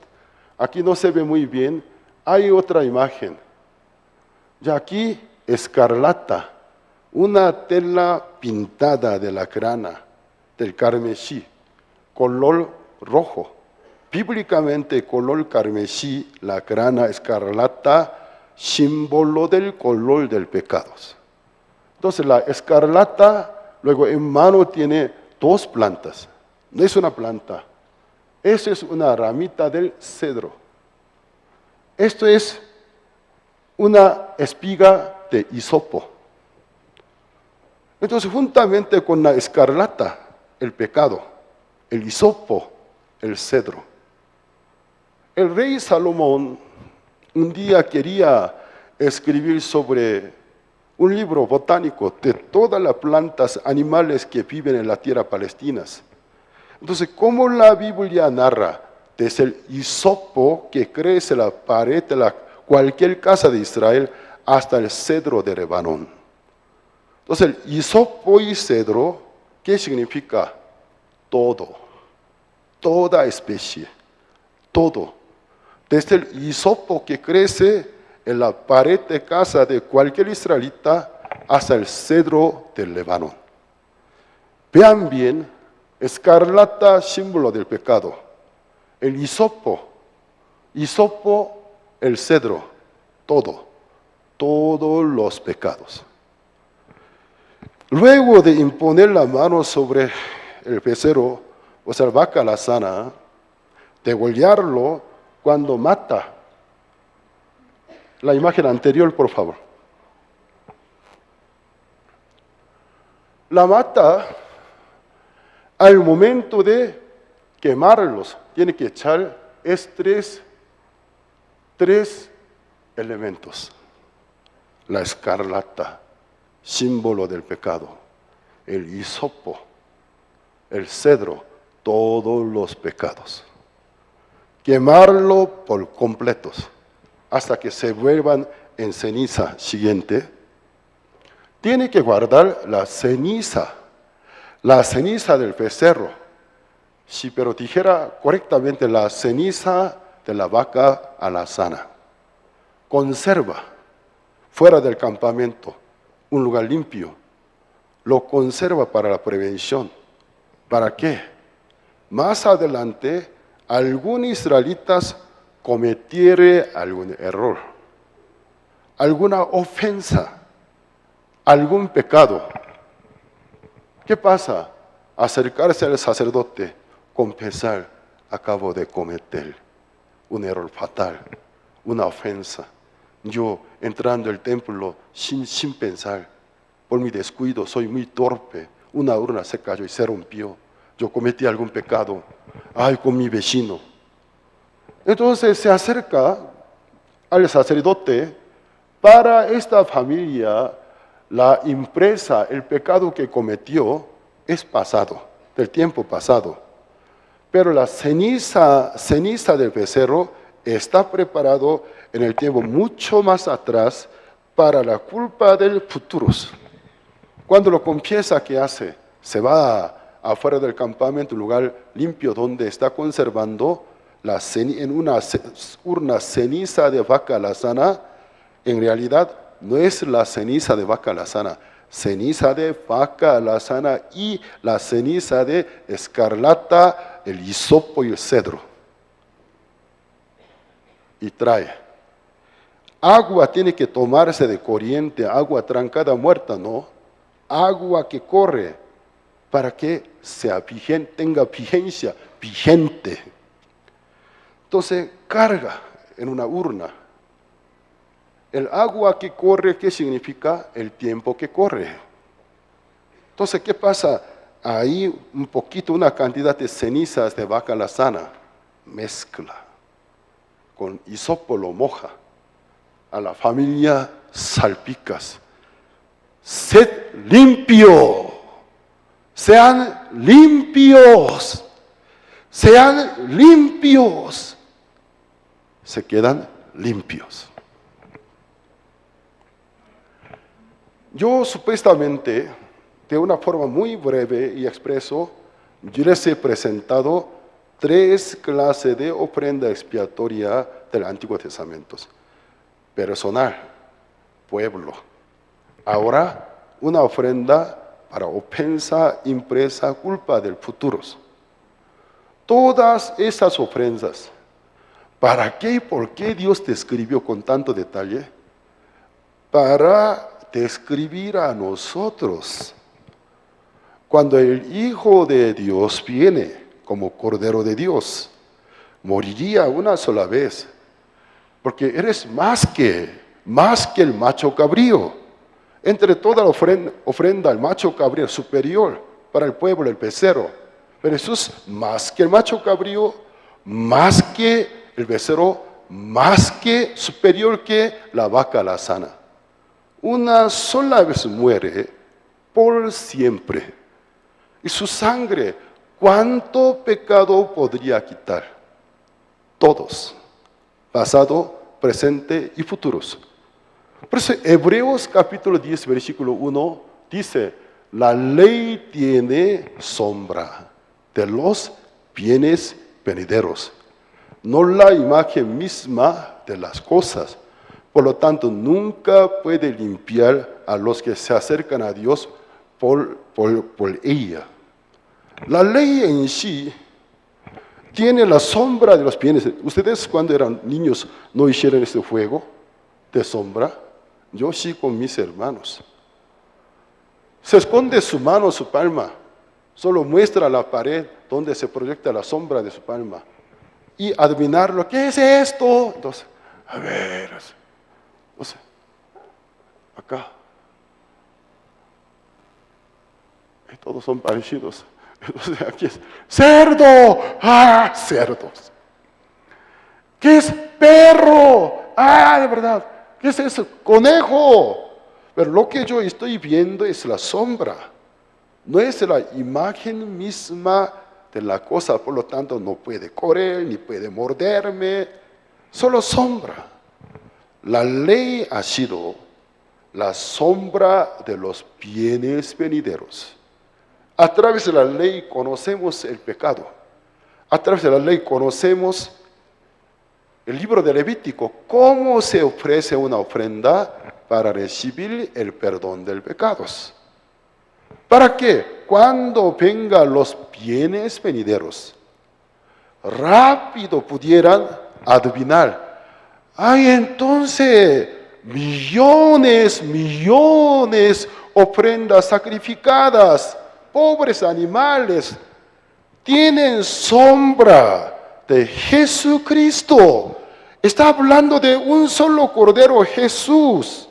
Aquí no se ve muy bien, hay otra imagen. Ya aquí, escarlata, una tela pintada de la grana, del carmesí, color rojo. Bíblicamente, color carmesí, la grana escarlata, símbolo del color del pecado. Entonces la escarlata, luego en mano tiene dos plantas. No es una planta, eso es una ramita del cedro. Esto es una espiga de hisopo. Entonces juntamente con la escarlata, el pecado, el hisopo, el cedro. El rey Salomón un día quería escribir sobre un libro botánico de todas las plantas, animales que viven en la tierra palestina. Entonces, ¿cómo la Biblia narra? Desde el hisopo que crece en la pared de cualquier casa de Israel hasta el cedro de Lebanón. Entonces, el hisopo y cedro, ¿qué significa? Todo, toda especie, todo. Desde el hisopo que crece en la pared de casa de cualquier israelita hasta el cedro del Líbano. Vean bien, escarlata, símbolo del pecado. El hisopo, el cedro, todos los pecados. Luego de imponer la mano sobre el becerro, o sea, la vaca alazana, degollarlo cuando mata. La imagen anterior, por favor. La mata al momento de quemarlos. Tiene que echar tres elementos. La escarlata, símbolo del pecado. El hisopo, el cedro, todos los pecados. Quemarlo por completos hasta que se vuelvan en ceniza. Siguiente. Tiene que guardar la ceniza del becerro. Si pero dijera correctamente la ceniza de la vaca alazana. Conserva fuera del campamento un lugar limpio. Lo conserva para la prevención. ¿Para qué? Más adelante, algún israelitas cometiere algún error, alguna ofensa, algún pecado. ¿Qué pasa? Acercarse al sacerdote, confesar, acabo de cometer un error fatal, una ofensa. Yo entrando al templo sin pensar, por mi descuido, soy muy torpe, una urna se cayó y se rompió. Yo cometí algún pecado, con mi vecino. Entonces se acerca al sacerdote. Para esta familia, la impresa, el pecado que cometió es pasado, del tiempo pasado. Pero la ceniza del becerro está preparado en el tiempo mucho más atrás para la culpa del futuro. Cuando lo confiesa, ¿qué hace? Se va afuera del campamento, un lugar limpio donde está conservando en una urna ceniza de vaca alazana, En realidad no es la ceniza de vaca alazana, ceniza de vaca alazana y la ceniza de escarlata, el hisopo y el cedro. Y trae. Agua tiene que tomarse de corriente, agua trancada, muerta, no. Agua que corre para que sea vigente, tenga vigencia, vigente. Entonces carga en una urna. El agua que corre, ¿qué significa? El tiempo que corre. Entonces, ¿qué pasa? Ahí un poquito, una cantidad de cenizas de vaca alazana, mezcla. Con hisopo lo moja. A la familia salpicas. Sed limpio. Sean limpios. Sean limpios. Se quedan limpios. Yo supuestamente, de una forma muy breve y expreso, yo les he presentado 3 clases de ofrenda expiatoria del Antiguo Testamento. Personal, pueblo. Ahora, una ofrenda para ofensa, impresa, culpa del futuro. Todas esas ofrendas, ¿para qué y por qué Dios te escribió con tanto detalle? Para describir a nosotros. Cuando el Hijo de Dios viene como Cordero de Dios, moriría una sola vez, porque eres más que el macho cabrío. Entre toda la ofrenda, el macho cabrío es superior para el pueblo, el becerro. Pero Jesús, más que el macho cabrío, más que el becerro, más que superior que la vaca alazana. Una sola vez muere por siempre. Y su sangre, ¿cuánto pecado podría quitar? Todos, pasado, presente y futuros. Por eso Hebreos capítulo 10, versículo 1 dice, la ley tiene sombra de los bienes venideros, no la imagen misma de las cosas. Por lo tanto, nunca puede limpiar a los que se acercan a Dios por ella. La ley en sí tiene la sombra de los bienes. ¿Ustedes cuando eran niños no hicieron este juego de sombra? Yo sí con mis hermanos. Se esconde su mano, su palma. Solo muestra la pared donde se proyecta la sombra de su palma. Y adivinarlo, ¿qué es esto? Entonces, a ver, entonces, acá. Y todos son parecidos. Entonces aquí es, cerdo, ¡ah, cerdos! ¿Qué es perro? ¡Ah, de verdad! ¿Qué es eso? ¡Conejo! Pero lo que yo estoy viendo es la sombra. No es la imagen misma de la cosa, por lo tanto no puede correr, ni puede morderme, solo sombra. La ley ha sido la sombra de los bienes venideros. A través de la ley conocemos el pecado. A través de la ley conocemos el libro de Levítico, cómo se ofrece una ofrenda para recibir el perdón de pecados. ¿Para qué? Cuando vengan los bienes venideros, rápido pudieran adivinar. Ay, entonces, millones ofrendas sacrificadas, pobres animales, tienen sombra de Jesucristo. Está hablando de un solo Cordero, Jesús.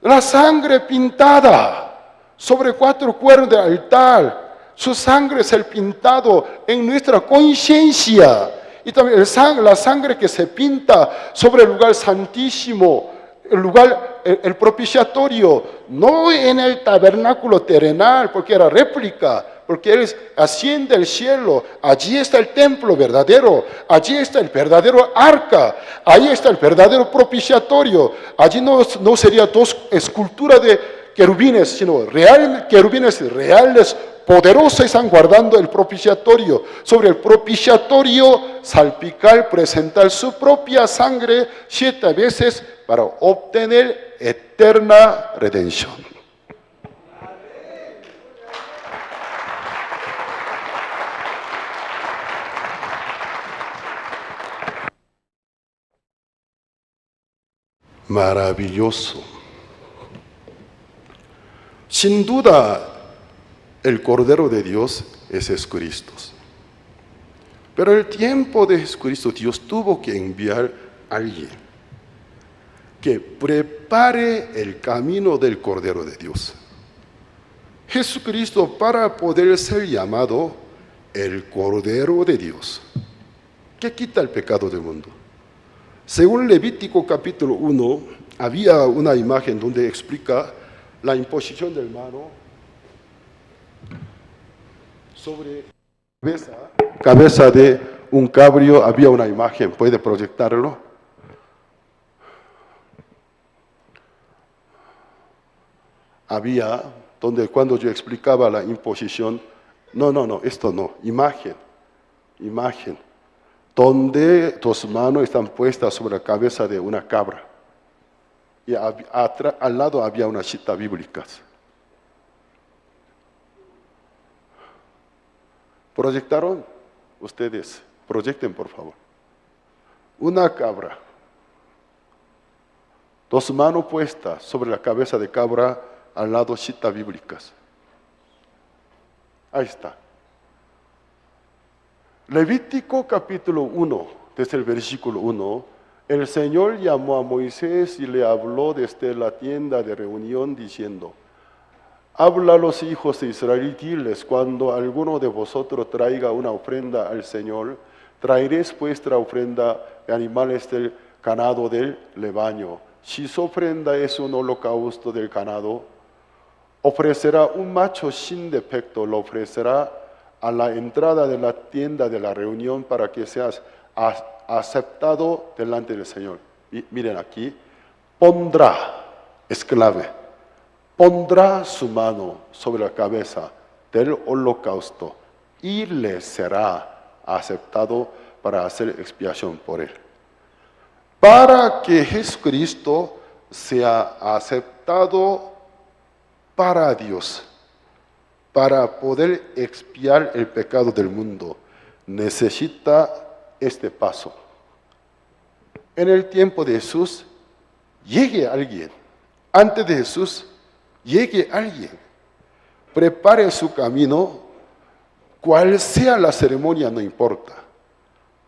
La sangre pintada sobre 4 cuernos del altar. Su sangre es el pintado en nuestra conciencia. Y también la sangre que se pinta sobre el lugar santísimo, el lugar, el propiciatorio, no en el tabernáculo terrenal, porque era réplica, porque Él asciende al cielo. Allí está el templo verdadero, allí está el verdadero arca, ahí está el verdadero propiciatorio. Allí no sería 2 esculturas querubines, sino querubines reales, poderosos, están guardando el propiciatorio. Sobre el propiciatorio, salpicar, presentar su propia sangre 7 veces para obtener eterna redención. Maravilloso. Sin duda, el Cordero de Dios es Jesucristo. Pero el tiempo de Jesucristo, Dios tuvo que enviar a alguien que prepare el camino del Cordero de Dios. Jesucristo, para poder ser llamado el Cordero de Dios, que quita el pecado del mundo. Según Levítico capítulo 1, había una imagen donde explica la imposición del mano sobre cabeza de un cabrio. Había una imagen, ¿puede proyectarlo? Había, donde cuando yo explicaba la imposición, esto no, imagen, donde 2 manos están puestas sobre la cabeza de una cabra. Y al lado había unas citas bíblicas. ¿Proyectaron? Ustedes, proyecten por favor. Una cabra, 2 manos puestas sobre la cabeza de cabra, al lado citas bíblicas. Ahí está. Levítico capítulo 1, desde el versículo 1, el Señor llamó a Moisés y le habló desde la tienda de reunión diciendo: habla a los hijos de Israel y diles: cuando alguno de vosotros traiga una ofrenda al Señor, traeréis vuestra ofrenda de animales del ganado del rebaño. Si su ofrenda es un holocausto del ganado, ofrecerá un macho sin defecto, lo ofrecerá a la entrada de la tienda de la reunión para que seas aceptado delante del Señor. Y miren aquí, pondrá, es clave, pondrá su mano sobre la cabeza del holocausto y le será aceptado para hacer expiación por él. Para que Jesucristo sea aceptado para Dios, para poder expiar el pecado del mundo, necesita este paso. En el tiempo de Jesús, llegue alguien. Antes de Jesús, llegue alguien. Prepare su camino, cual sea la ceremonia, no importa.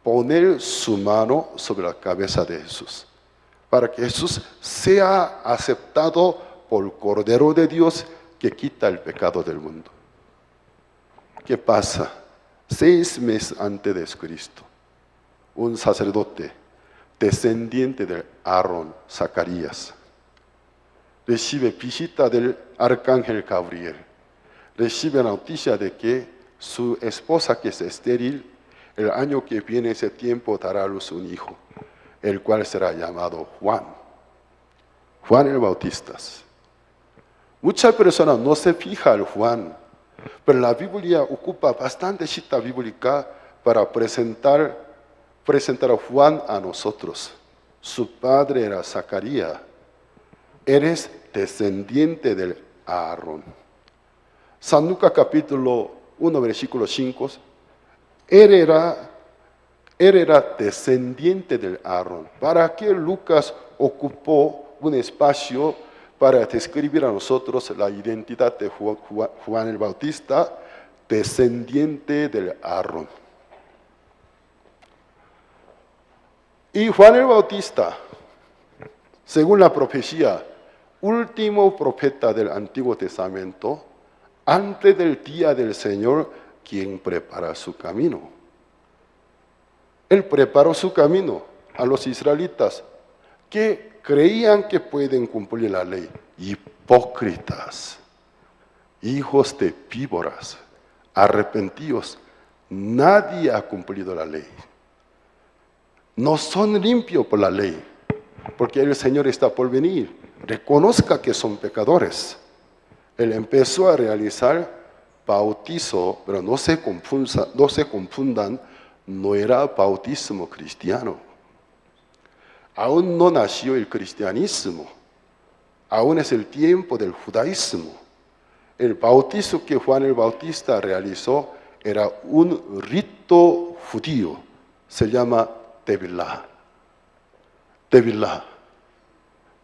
Poner su mano sobre la cabeza de Jesús, para que Jesús sea aceptado por el Cordero de Dios que quita el pecado del mundo. ¿Qué pasa? 6 meses antes de Cristo, un sacerdote descendiente de Aarón, Zacarías, recibe visita del arcángel Gabriel, recibe la noticia de que su esposa, que es estéril, el año que viene, ese tiempo, dará a luz un hijo, el cual será llamado Juan el Bautista. Muchas personas no se fijan en Juan, pero la Biblia ocupa bastante cita bíblica para presentar a Juan a nosotros. Su padre era Zacarías. Eres descendiente del Aarón. San Lucas capítulo 1, versículo 5. Él era descendiente del Aarón. ¿Para qué Lucas ocupó un espacio para describir a nosotros la identidad de Juan el Bautista, descendiente del Aarón? Y Juan el Bautista, según la profecía, último profeta del Antiguo Testamento, antes del día del Señor, quien prepara su camino. Él preparó su camino a los israelitas que creían que pueden cumplir la ley. Hipócritas, hijos de víboras, arrepentidos. Nadie ha cumplido la ley. No son limpios por la ley, porque el Señor está por venir. Reconozca que son pecadores. Él empezó a realizar bautizo, pero no se confundan, no era bautismo cristiano. Aún no nació el cristianismo, aún es el tiempo del judaísmo. El bautizo que Juan el Bautista realizó era un rito judío, se llama Tevilá. Tevilá.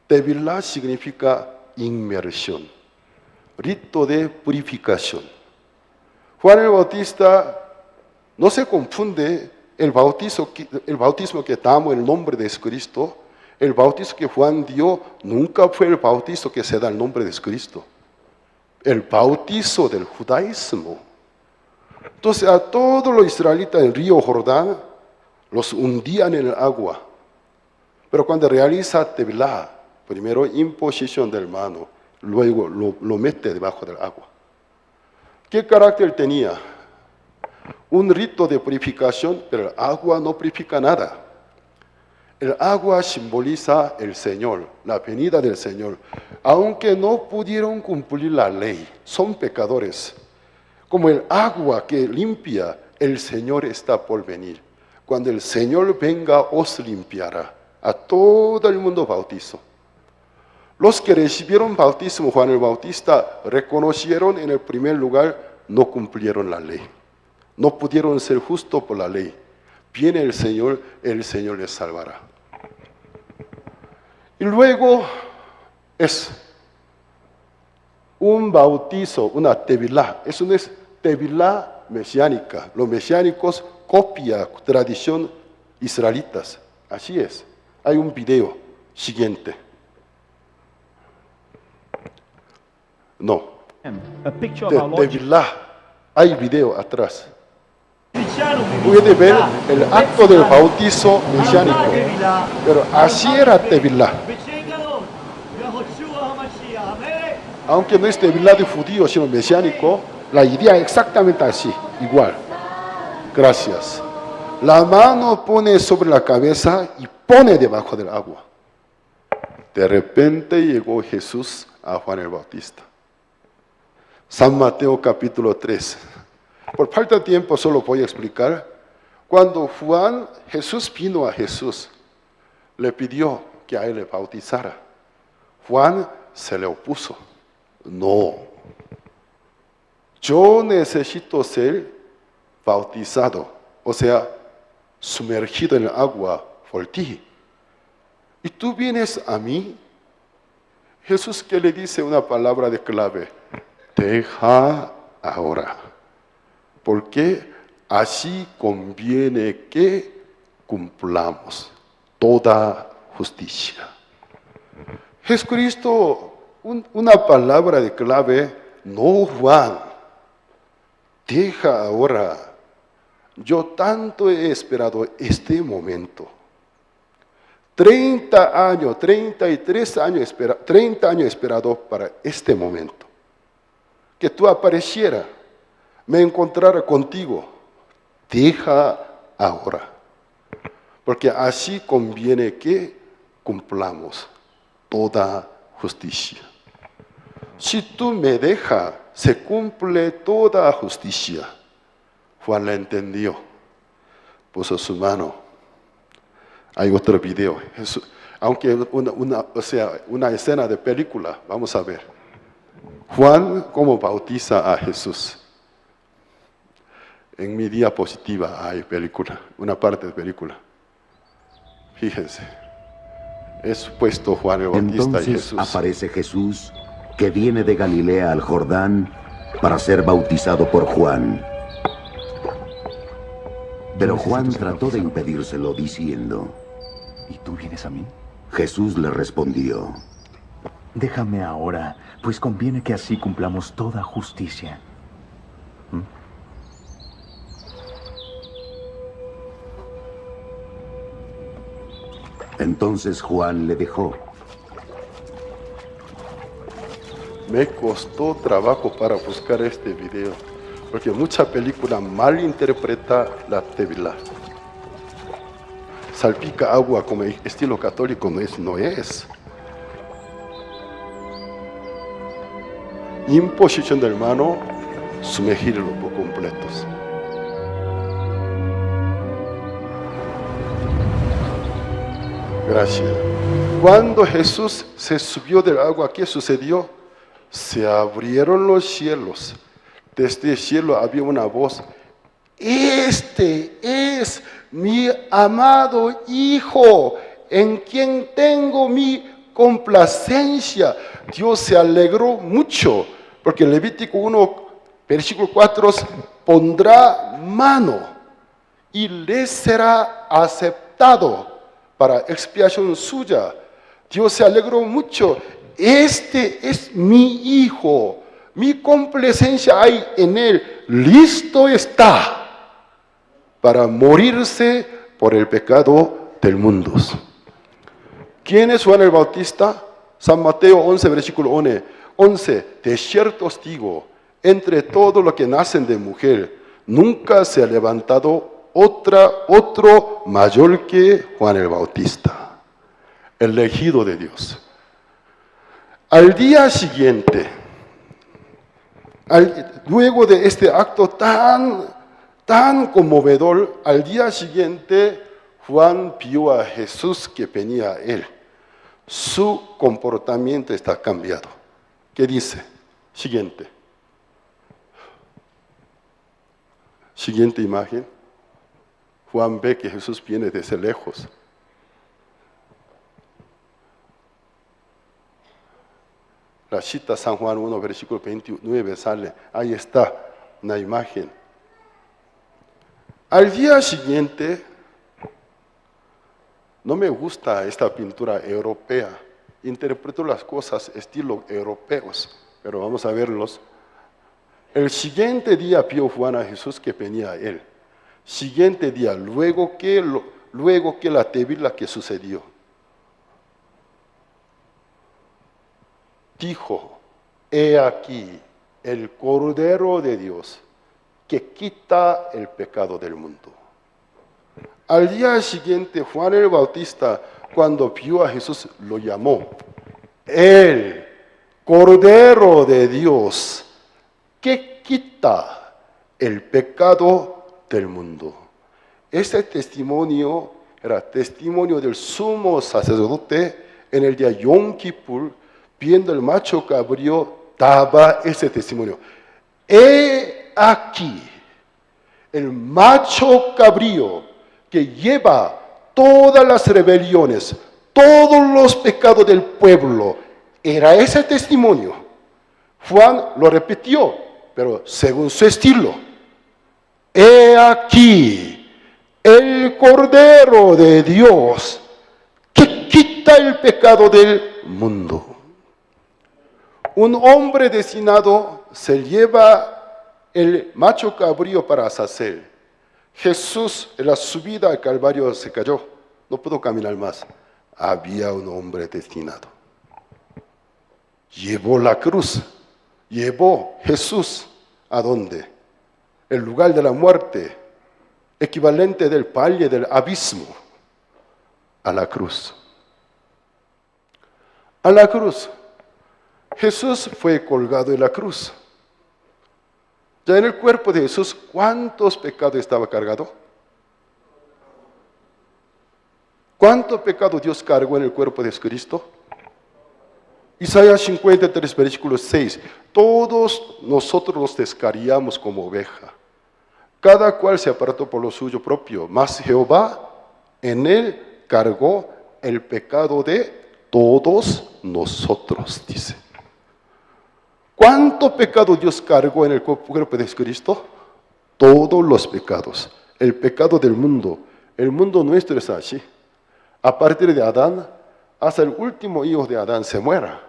Tevilá significa inmersión, rito de purificación. Juan el Bautista no se confunde el bautismo que damos en el nombre de Cristo. El bautizo que Juan dio nunca fue el bautizo que se da en el nombre de Cristo. El bautizo del judaísmo. Entonces a todos los israelitas del río Jordán los hundían en el agua. Pero cuando realiza Tevilá, primero imposición del mano, luego lo mete debajo del agua. ¿Qué carácter tenía? Un rito de purificación, pero el agua no purifica nada. El agua simboliza el Señor, la venida del Señor. Aunque no pudieron cumplir la ley, son pecadores. Como el agua que limpia, el Señor está por venir. Cuando el Señor venga, os limpiará. A todo el mundo bautizo. Los que recibieron bautismo, Juan el Bautista, reconocieron en el primer lugar, no cumplieron la ley. No pudieron ser justos por la ley. Viene el Señor les salvará. Y luego es un bautizo, una tevilá. Es una tevilá mesiánica. Los mesiánicos copian tradición israelitas. Así es. Hay un video siguiente. No. De tevilá. Hay video atrás. Puede ver el acto del bautizo mesiánico. Pero así era tevilá. Aunque no es tevilá de judío, sino mesiánico, la idea es exactamente así, igual. Gracias. La mano pone sobre la cabeza y pone debajo del agua. De repente llegó Jesús a Juan el Bautista. San Mateo capítulo 3. Por falta de tiempo solo voy a explicar. Cuando Jesús vino a Jesús, le pidió que a él le bautizara. Juan se le opuso. No. Yo necesito ser bautizado, o sea, sumergido en el agua por ti. ¿Y tú vienes a mí? Jesús que le dice una palabra de clave. Deja ahora. Porque así conviene que cumplamos toda justicia. Jesucristo, una palabra de clave, no Juan. Deja ahora. Yo tanto he esperado este momento. 30 años, 33 años, 30 años esperado para este momento. Que tú apareciera, me encontrara contigo. Deja ahora. Porque así conviene que cumplamos toda justicia. Si tú me dejas, se cumple toda justicia. Juan la entendió. Puso su mano. Hay otro video. Aunque una escena de película. Vamos a ver. Juan, ¿cómo bautiza a Jesús? En mi diapositiva hay película, una parte de película. Fíjense. Es puesto Juan el Bautista. Entonces y Jesús. Aparece Jesús, que viene de Galilea al Jordán para ser bautizado por Juan. Pero Juan trató de impedírselo diciendo: ¿Y tú vienes a mí? Jesús le respondió: Déjame ahora, pues conviene que así cumplamos toda justicia. Entonces Juan le dejó. Me costó trabajo para buscar este video, porque mucha película mal interpreta la tevilá. Salpica agua como estilo católico, no es. imposición de mano, sumergirlo por completos. Gracias. Cuando Jesús se subió del agua, ¿qué sucedió? Se abrieron los cielos. Desde el cielo había una voz: este es mi amado Hijo, en quien tengo mi complacencia. Dios se alegró mucho, porque en Levítico 1, versículo 4, pondrá mano y le será aceptado para expiación suya. Dios se alegró mucho. Este es mi Hijo, mi complacencia hay en él, listo está para morirse por el pecado del mundo. ¿Quién es Juan el Bautista? San Mateo 11, versículo 11. De cierto os digo, entre todo lo que nacen de mujer, nunca se ha levantado otro mayor que Juan el Bautista, el elegido de Dios. Al día siguiente, luego de este acto tan conmovedor, al día siguiente Juan vio a Jesús que venía a él. Su comportamiento está cambiado. ¿Qué dice? Siguiente imagen. Juan ve que Jesús viene desde lejos. La cita San Juan 1, versículo 29 sale. Ahí está una imagen. Al día siguiente, no me gusta esta pintura europea. Interpreto las cosas estilo europeos, pero vamos a verlos. El siguiente día vio Juan a Jesús que venía a él. Siguiente día, luego que la tevila que sucedió, dijo: he aquí el Cordero de Dios que quita el pecado del mundo. Al día siguiente, Juan el Bautista, cuando vio a Jesús, lo llamó el Cordero de Dios que quita el pecado del mundo. Este testimonio era testimonio del sumo sacerdote en el día Yom Kippur, viendo el macho cabrío, daba ese testimonio. He aquí el macho cabrío que lleva todas las rebeliones, todos los pecados del pueblo. Era ese testimonio. Juan lo repitió, pero según su estilo. He aquí el Cordero de Dios que quita el pecado del mundo. Un hombre destinado se lleva el macho cabrío para sacer. Jesús en la subida al Calvario se cayó, no pudo caminar más. Había un hombre destinado. Llevó la cruz, llevó Jesús ¿a dónde? El lugar de la muerte, equivalente del valle del abismo, a la cruz. A la cruz. Jesús fue colgado en la cruz. Ya en el cuerpo de Jesús, ¿cuántos pecados estaba cargado? ¿Cuántos pecados Dios cargó en el cuerpo de Jesucristo? Isaías 53, versículo 6. Todos nosotros nos descarriamos como oveja. Cada cual se apartó por lo suyo propio. Mas Jehová en él cargó el pecado de todos nosotros, dice. ¿Cuánto pecado Dios cargó en el cuerpo de Jesucristo? Todos los pecados. El pecado del mundo. El mundo nuestro es así. A partir de Adán, hasta el último hijo de Adán se muera.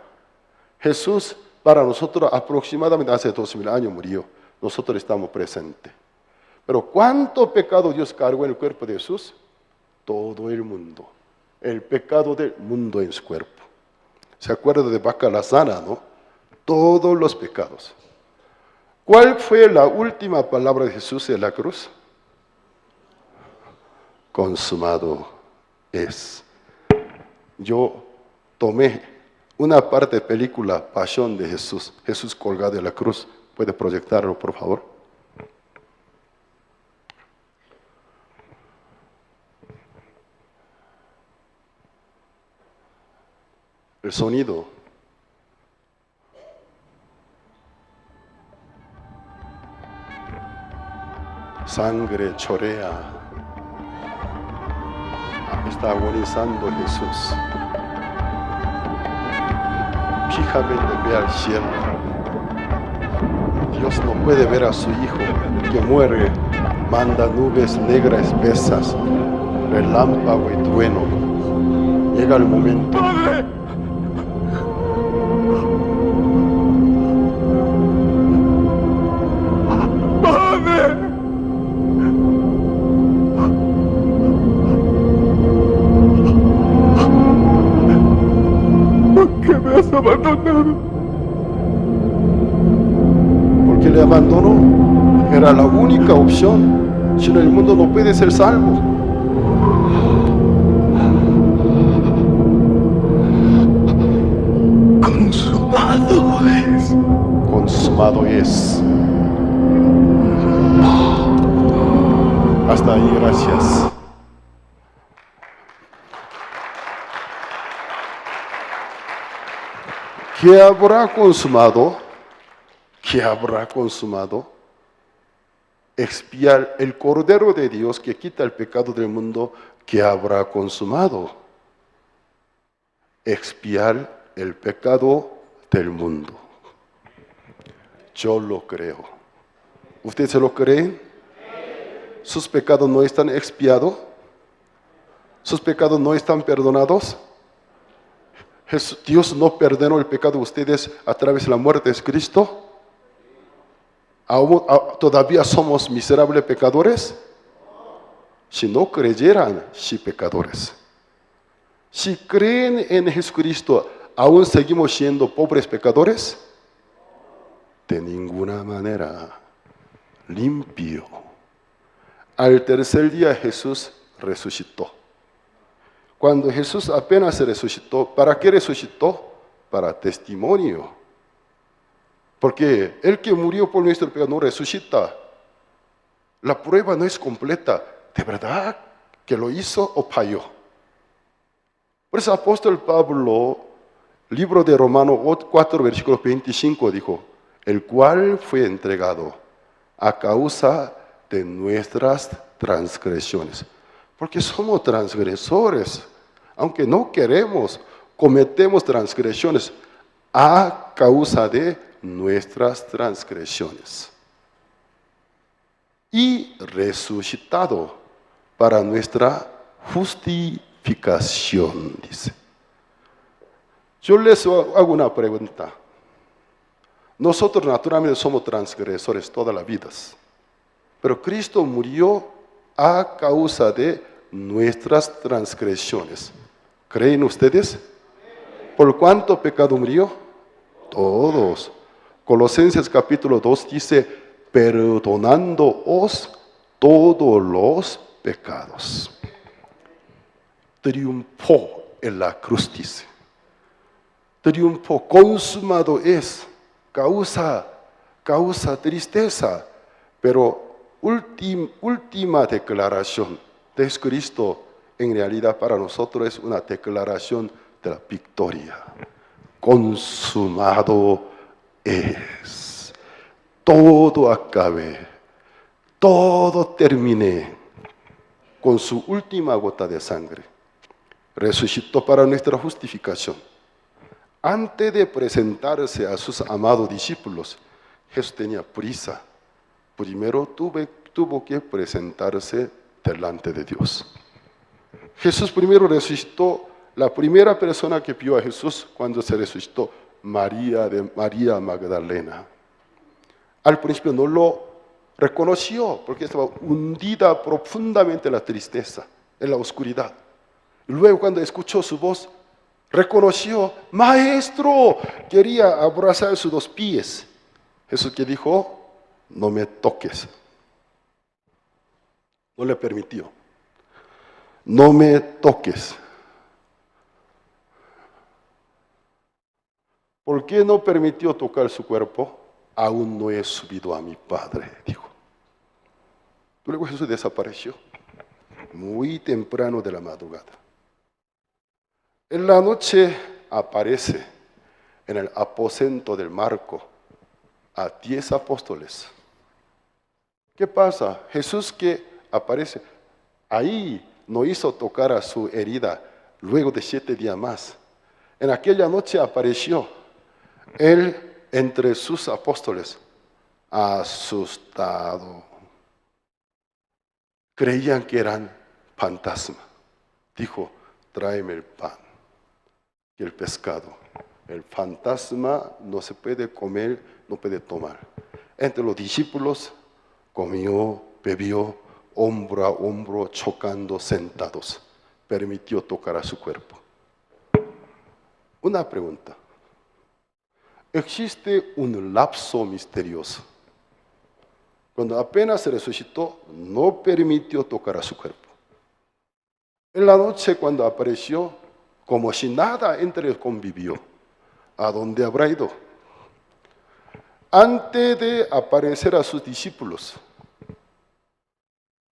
Jesús, para nosotros, aproximadamente hace 2000 años murió. Nosotros estamos presentes. Pero ¿cuánto pecado Dios cargó en el cuerpo de Jesús? Todo el mundo. El pecado del mundo en su cuerpo. ¿Se acuerda de vaca lazana, no? Todos los pecados. ¿Cuál fue la última palabra de Jesús en la cruz? Consumado es. Yo tomé una parte de película Pasión de Jesús, Jesús colgado de la cruz. ¿Puede proyectarlo, por favor? El sonido. Sangre chorea. Está agonizando Jesús. Fijamente ve al cielo. Dios no puede ver a su hijo que muere. Manda nubes negras espesas, relámpago y trueno. Llega el momento. ¡Padre! Abandonado. Porque le abandonó. Era la única opción. Si no, el mundo no puede ser salvo. Consumado es. Consumado es. Hasta ahí, gracias. ¿Qué habrá consumado? ¿Qué habrá consumado? Expiar el Cordero de Dios que quita el pecado del mundo. ¿Qué habrá consumado? Expiar el pecado del mundo. Yo lo creo. ¿Usted se lo cree? ¿Sus pecados no están expiados? ¿Sus pecados no están perdonados? Dios no perdonó el pecado de ustedes a través de la muerte de Cristo. ¿Todavía somos miserables pecadores? Si no creyeran, sí pecadores. Si creen en Jesucristo, ¿aún seguimos siendo pobres pecadores? De ninguna manera. Limpio. Al tercer día Jesús resucitó. Cuando Jesús apenas se resucitó, ¿para qué resucitó? Para testimonio. Porque el que murió por nuestro pecado no resucita. La prueba no es completa. ¿De verdad que lo hizo o falló? Por eso el apóstol Pablo, libro de Romanos 4, versículo 25, dijo, el cual fue entregado a causa de nuestras transgresiones. Porque somos transgresores. Aunque no queremos, cometemos transgresiones a causa de nuestras transgresiones. Y resucitado para nuestra justificación, dice. Yo les hago una pregunta. Nosotros naturalmente somos transgresores toda la vida. Pero Cristo murió a causa de nuestras transgresiones. ¿Creen ustedes? ¿Por cuánto pecado murió? Todos. Colosenses capítulo 2 dice, perdonándoos todos los pecados. Triunfó en la cruz, dice. Triunfó, consumado es. Causa tristeza. Pero última declaración de Jesucristo, en realidad para nosotros es una declaración de la victoria. Consumado es. Todo acabé. Todo terminé. Con su última gota de sangre. Resucitó para nuestra justificación. Antes de presentarse a sus amados discípulos, Jesús tenía prisa. Primero tuvo que presentarse delante de Dios. Jesús primero resucitó. La primera persona que vio a Jesús cuando se resucitó, María Magdalena. Al principio no lo reconoció porque estaba hundida profundamente en la tristeza, en la oscuridad. Luego cuando escuchó su voz, reconoció, Maestro, quería abrazar sus dos pies. Jesús que dijo, no me toques. No le permitió. No me toques. ¿Por qué no permitió tocar su cuerpo? Aún no he subido a mi Padre, dijo. Luego Jesús desapareció, muy temprano de la madrugada. En la noche aparece en el aposento del Marco a 10 apóstoles. ¿Qué pasa? Jesús que aparece ahí no hizo tocar a su herida luego de 7 días más. En aquella noche apareció él entre sus apóstoles, asustado. Creían que eran fantasmas. Dijo, tráeme el pan y el pescado. El fantasma no se puede comer, no puede tomar. Entre los discípulos comió, bebió, hombro a hombro, chocando, sentados. Permitió tocar a su cuerpo. Una pregunta. Existe un lapso misterioso. Cuando apenas se resucitó, no permitió tocar a su cuerpo. En la noche cuando apareció, como si nada entre él convivió. ¿A dónde habrá ido? Antes de aparecer a sus discípulos,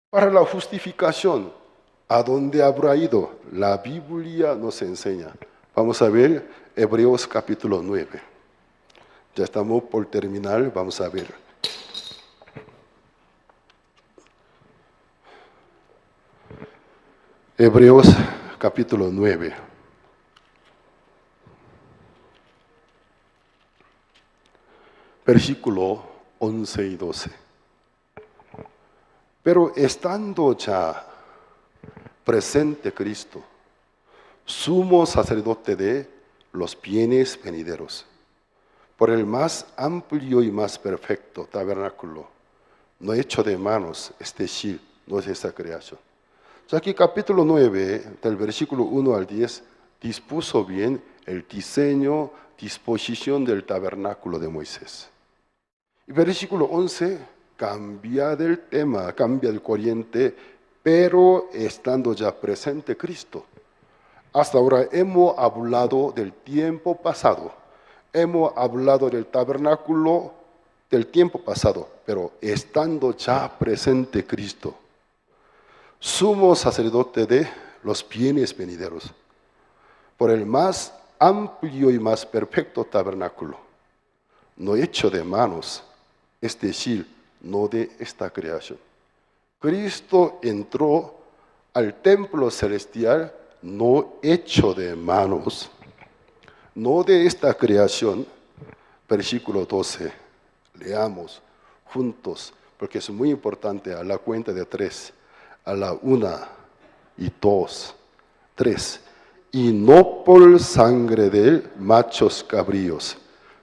para la justificación, ¿a dónde habrá ido? La Biblia nos enseña. Vamos a ver Hebreos capítulo 9. Ya estamos por terminar, vamos a ver. Hebreos capítulo 9. Versículo 11 y 12. Pero estando ya presente Cristo, sumo sacerdote de los bienes venideros, por el más amplio y más perfecto tabernáculo, no hecho de manos, es decir, no es esta creación. Aquí capítulo 9, del versículo 1 al 10, dispuso bien el diseño, disposición del tabernáculo de Moisés. Y versículo 11 cambia del tema, cambia el corriente, pero estando ya presente Cristo. Hasta ahora hemos hablado del tiempo pasado, hemos hablado del tabernáculo del tiempo pasado, pero estando ya presente Cristo, sumo sacerdote de los bienes venideros, por el más amplio y más perfecto tabernáculo, no hecho de manos, es decir, no de esta creación. Cristo entró al templo celestial no hecho de manos, no de esta creación. Versículo 12, leamos juntos, porque es muy importante, a la cuenta de 3, a la 1 y 2, 3. Y no por sangre de machos cabríos,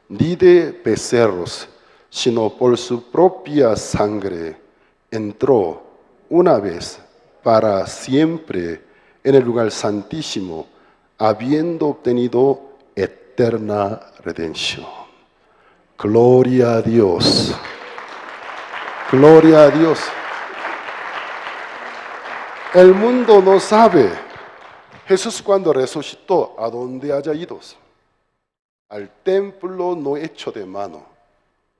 ni de becerros, sino por su propia sangre, entró una vez para siempre en el lugar santísimo, habiendo obtenido eterna redención. Gloria a Dios. Gloria a Dios. El mundo no sabe. Jesús cuando resucitó, ¿a dónde haya ido? Al templo no hecho de mano,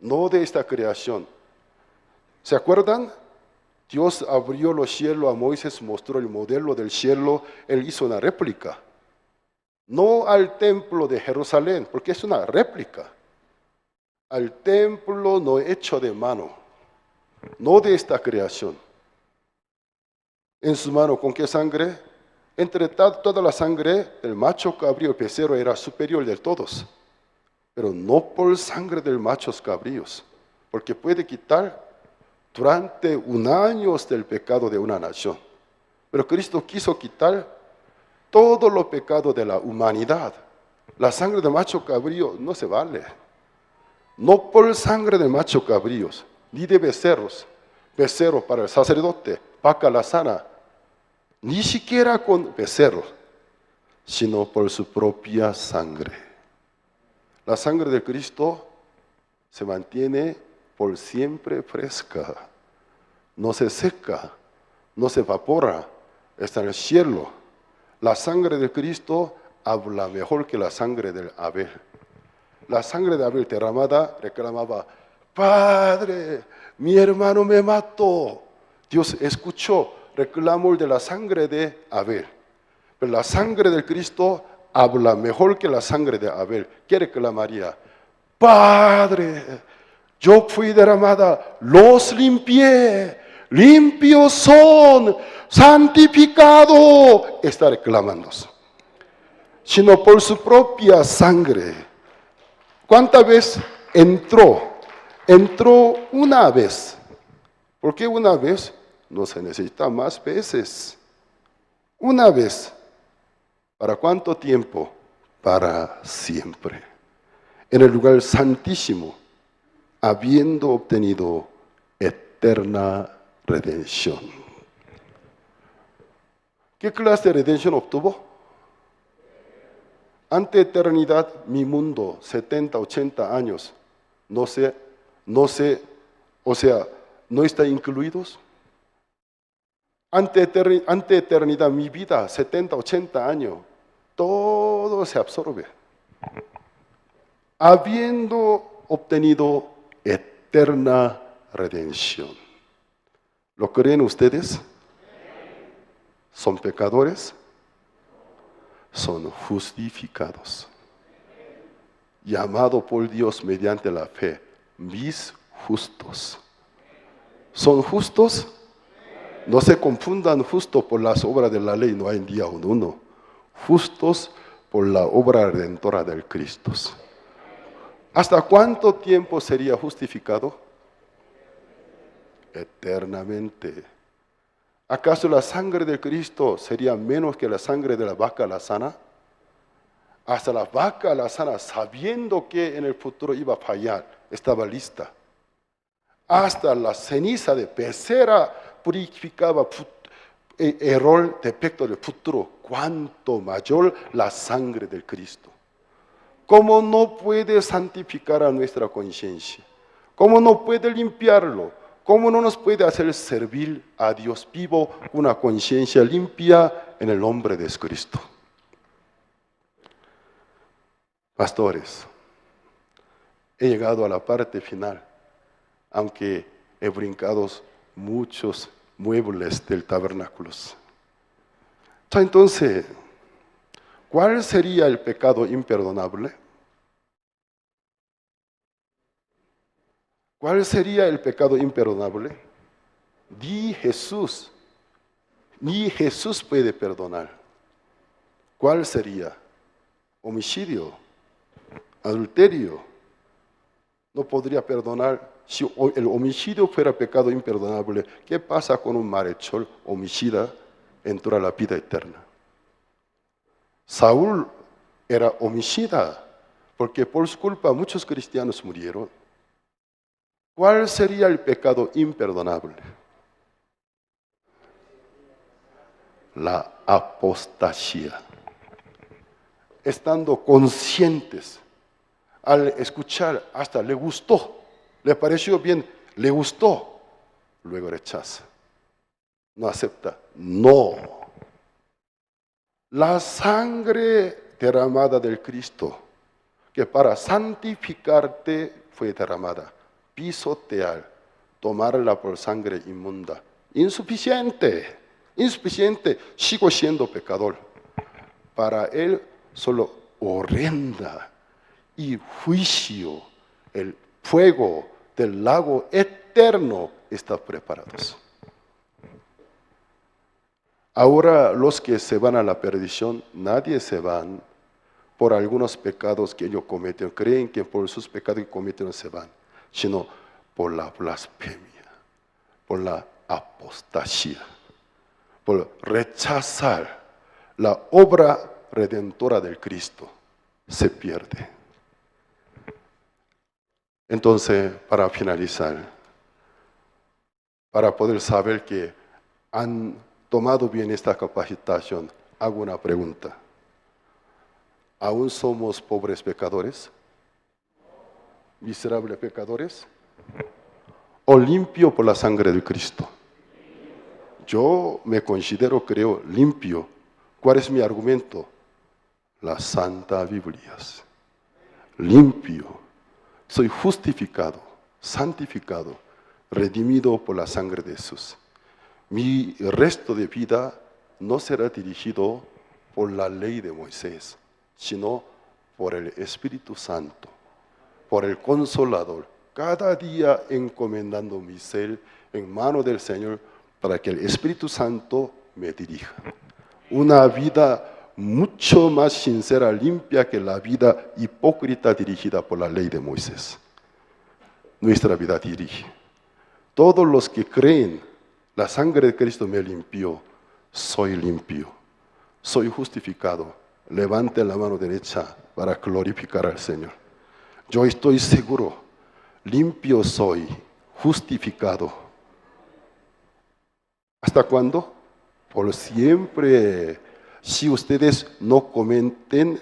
no de esta creación. ¿Se acuerdan? Dios abrió los cielos a Moisés, mostró el modelo del cielo, él hizo una réplica. No al templo de Jerusalén, porque es una réplica. Al templo no hecho de mano, no de esta creación. En su mano, ¿con qué sangre? Entre toda la sangre del macho cabrío becerro era superior de todos, pero no por sangre del machos cabríos, porque puede quitar durante 1 año del pecado de una nación. Pero Cristo quiso quitar todos los pecados de la humanidad. La sangre del macho cabrío no se vale. No por sangre de macho cabríos, ni de becerros. Becerro para el sacerdote, vaca la sana, ni siquiera con becerros, sino por su propia sangre. La sangre de Cristo se mantiene por siempre fresca, no se seca, no se evapora, está en el cielo. La sangre de Cristo habla mejor que la sangre del Abel. la sangre de Abel derramada, reclamaba, Padre, mi hermano me mató. Dios escuchó reclamo de la sangre de Abel. Pero la sangre del Cristo habla mejor que la sangre de Abel. ¿Qué reclamaría? Padre, yo fui derramada, los limpié, limpios son, santificado. Está reclamándose. Sino por su propia sangre. ¿Cuántas veces entró? Entró una vez. ¿Por qué una vez? No se necesita más veces. Una vez. ¿Para cuánto tiempo? Para siempre. En el lugar santísimo, habiendo obtenido eterna redención. ¿Qué clase de redención obtuvo? Ante eternidad, mi mundo, 70, 80 años, no está incluidos. Ante eternidad, mi vida, 70, 80 años, todo se absorbe. Habiendo obtenido eterna redención. ¿Lo creen ustedes? ¿Son pecadores? Son justificados. Llamado por Dios mediante la fe, mis justos. ¿Son justos? No se confundan justo por las obras de la ley, no hay en día uno. Justos por la obra redentora del Cristo. ¿Hasta cuánto tiempo sería justificado? Eternamente. ¿Acaso la sangre de Cristo sería menos que la sangre de la vaca alazana? Hasta la vaca alazana, sabiendo que en el futuro iba a fallar, estaba lista. Hasta la ceniza de pecera purificaba error, defecto del futuro. Cuánto mayor la sangre del Cristo. ¿Cómo no puede santificar a nuestra conciencia? ¿Cómo no puede limpiarlo? ¿Cómo no nos puede hacer servir a Dios vivo una conciencia limpia en el nombre de Cristo? Pastores, he llegado a la parte final, aunque he brincado muchos muebles del tabernáculo. Entonces, ¿cuál sería el pecado imperdonable? ¿Cuál sería el pecado imperdonable? Ni Jesús puede perdonar. ¿Cuál sería? Homicidio, adulterio. No podría perdonar. Si el homicidio fuera pecado imperdonable, ¿qué pasa con un malhechor homicida? Entró a la vida eterna. Saúl era homicida, porque por su culpa muchos cristianos murieron. ¿Cuál sería el pecado imperdonable? La apostasía. Estando conscientes, al escuchar, hasta le gustó, le pareció bien, le gustó, luego rechaza, no acepta, no. La sangre derramada del Cristo, que para santificarte fue derramada, pisotear, tomarla por sangre inmunda, insuficiente, sigo siendo pecador. Para él solo horrenda y juicio, el fuego del lago eterno está preparado. Ahora los que se van a la perdición, nadie se van por algunos pecados que ellos cometen, creen que por sus pecados que cometen se van, sino por la blasfemia, por la apostasía, por rechazar la obra redentora del Cristo, se pierde. Entonces, para finalizar, para poder saber que han tomado bien esta capacitación, hago una pregunta. ¿Aún somos pobres pecadores? ¿Miserables pecadores? ¿O limpio por la sangre de Cristo? Yo me considero, creo, limpio. ¿Cuál es mi argumento? La Santa Biblia. limpio, soy justificado, santificado, redimido por la sangre de Jesús. Mi resto de vida no será dirigido por la ley de Moisés, sino por el Espíritu Santo, por el Consolador, cada día encomendando mi ser en mano del Señor para que el Espíritu Santo me dirija. Una vida mucho más sincera, limpia que la vida hipócrita dirigida por la ley de Moisés. Nuestra vida dirige. Todos los que creen, la sangre de Cristo me limpió, soy limpio, soy justificado. Levante la mano derecha para glorificar al Señor. Yo estoy seguro, limpio soy, justificado. ¿Hasta cuándo? Por siempre. Si ustedes no cometen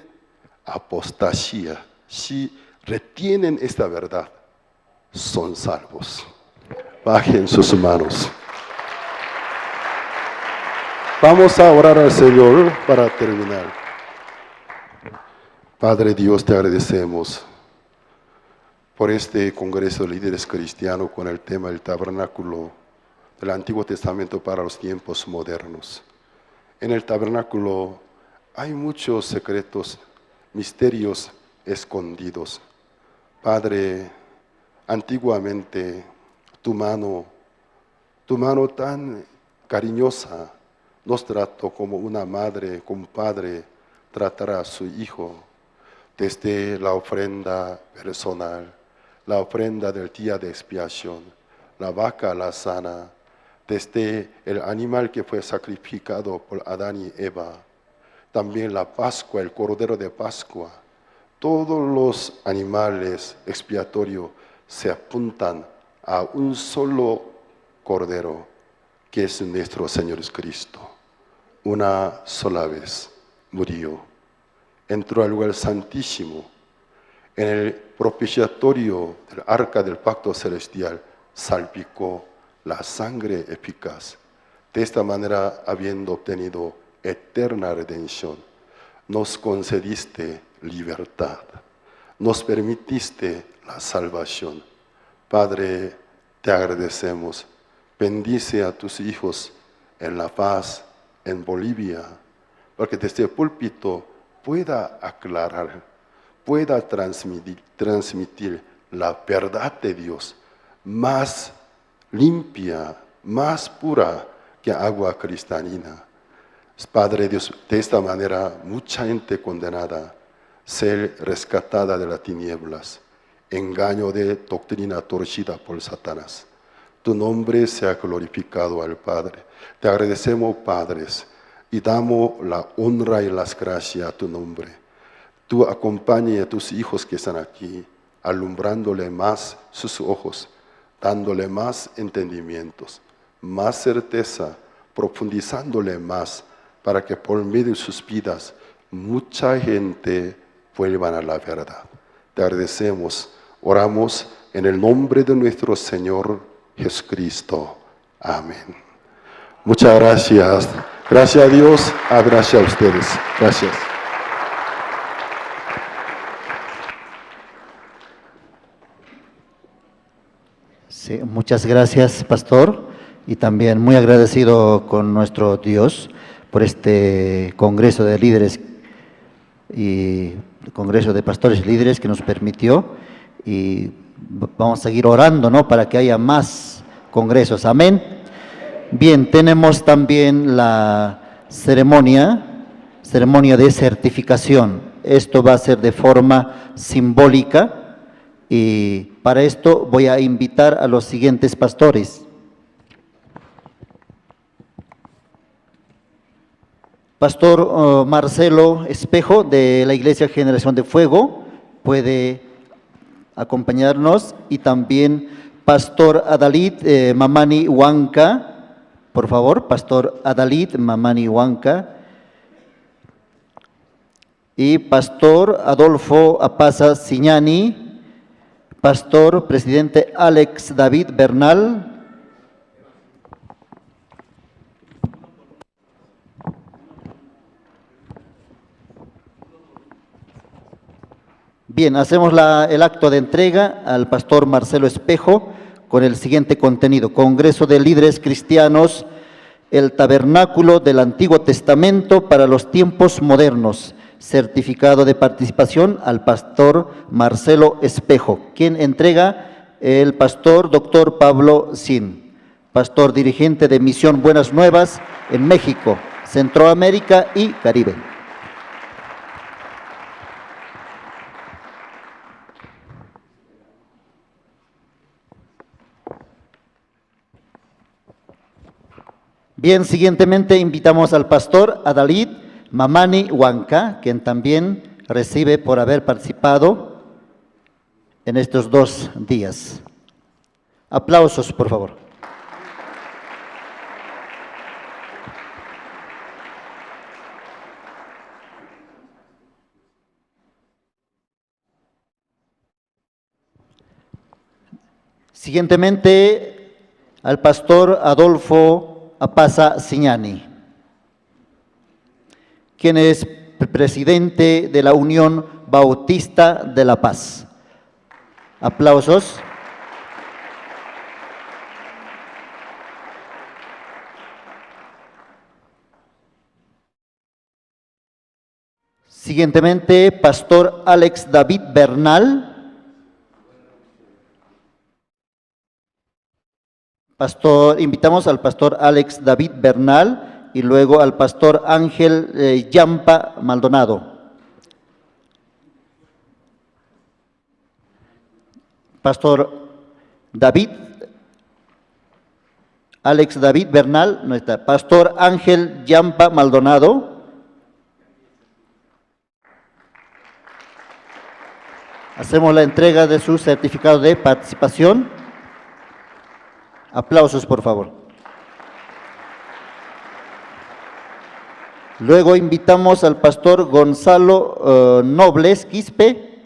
apostasía, si retienen esta verdad, son salvos. Bajen sus manos. Vamos a orar al Señor para terminar. Padre Dios, te agradecemos por este Congreso de Líderes Cristianos con el tema del tabernáculo del Antiguo Testamento para los tiempos modernos. En el tabernáculo hay muchos secretos, misterios escondidos. Padre, antiguamente tu mano tan cariñosa nos trató como una madre, como un padre tratará a su hijo. Desde la ofrenda personal, la ofrenda del día de expiación, la vaca alazana, desde el animal que fue sacrificado por Adán y Eva, también la Pascua, el Cordero de Pascua, todos los animales expiatorios se apuntan a un solo Cordero, que es nuestro Señor Jesucristo. Una sola vez murió, entró al lugar santísimo, en el propiciatorio del arca del pacto celestial, salpicó la sangre eficaz. De esta manera, habiendo obtenido eterna redención, nos concediste libertad, nos permitiste la salvación. Padre, te agradecemos. Bendice a tus hijos en La Paz, en Bolivia, para que desde el púlpito pueda aclarar, pueda transmitir la verdad de Dios más limpia, más pura que agua cristalina. Padre Dios, de esta manera mucha gente condenada, ser rescatada de las tinieblas, engaño de doctrina torcida por Satanás. Tu nombre sea glorificado al Padre. Te agradecemos, padres, y damos la honra y las gracias a tu nombre. Tú acompañe a tus hijos que están aquí, alumbrándole más sus ojos, dándole más entendimientos, más certeza, profundizándole más, para que por medio de sus vidas mucha gente vuelvan a la verdad. Te agradecemos, oramos en el nombre de nuestro Señor Jesucristo. Amén. Muchas gracias. Gracias a Dios, gracias a ustedes. Gracias. Sí, muchas gracias, pastor, y también muy agradecido con nuestro Dios por este Congreso de Líderes y Congreso de Pastores y Líderes que nos permitió, y vamos a seguir orando, ¿no?, para que haya más congresos. Amén. Bien, tenemos también la ceremonia de certificación. Esto va a ser de forma simbólica. Y para esto voy a invitar a los siguientes pastores. Pastor Marcelo Espejo, de la Iglesia Generación de Fuego, puede acompañarnos. Y también Pastor Adalid Mamani Huanca, por favor, Pastor Adalid Mamani Huanca. Y Pastor Adolfo Apaza Siñani. Pastor Presidente Alex David Bernal. Bien, hacemos el acto de entrega al pastor Marcelo Espejo con el siguiente contenido: Congreso de Líderes Cristianos, el Tabernáculo del Antiguo Testamento para los tiempos modernos. Certificado de participación al pastor Marcelo Espejo, quien entrega el pastor doctor Pablo Sin, pastor dirigente de Misión Buenas Nuevas en México, Centroamérica y Caribe. Bien, siguientemente invitamos al pastor Adalid Mamani Huanca, quien también recibe por haber participado en estos 2 días. Aplausos, por favor. Siguientemente, al pastor Adolfo Apaza Siñani, quien es presidente de la Unión Bautista de La Paz. Aplausos. Siguientemente, pastor Alex David Bernal. Invitamos al pastor Alex David Bernal y luego al pastor Ángel Yampa Maldonado. Pastor Alex David Bernal no está. Pastor Ángel Yampa Maldonado. Hacemos la entrega de su certificado de participación. Aplausos, por favor. Luego invitamos al pastor Gonzalo Nobles Quispe.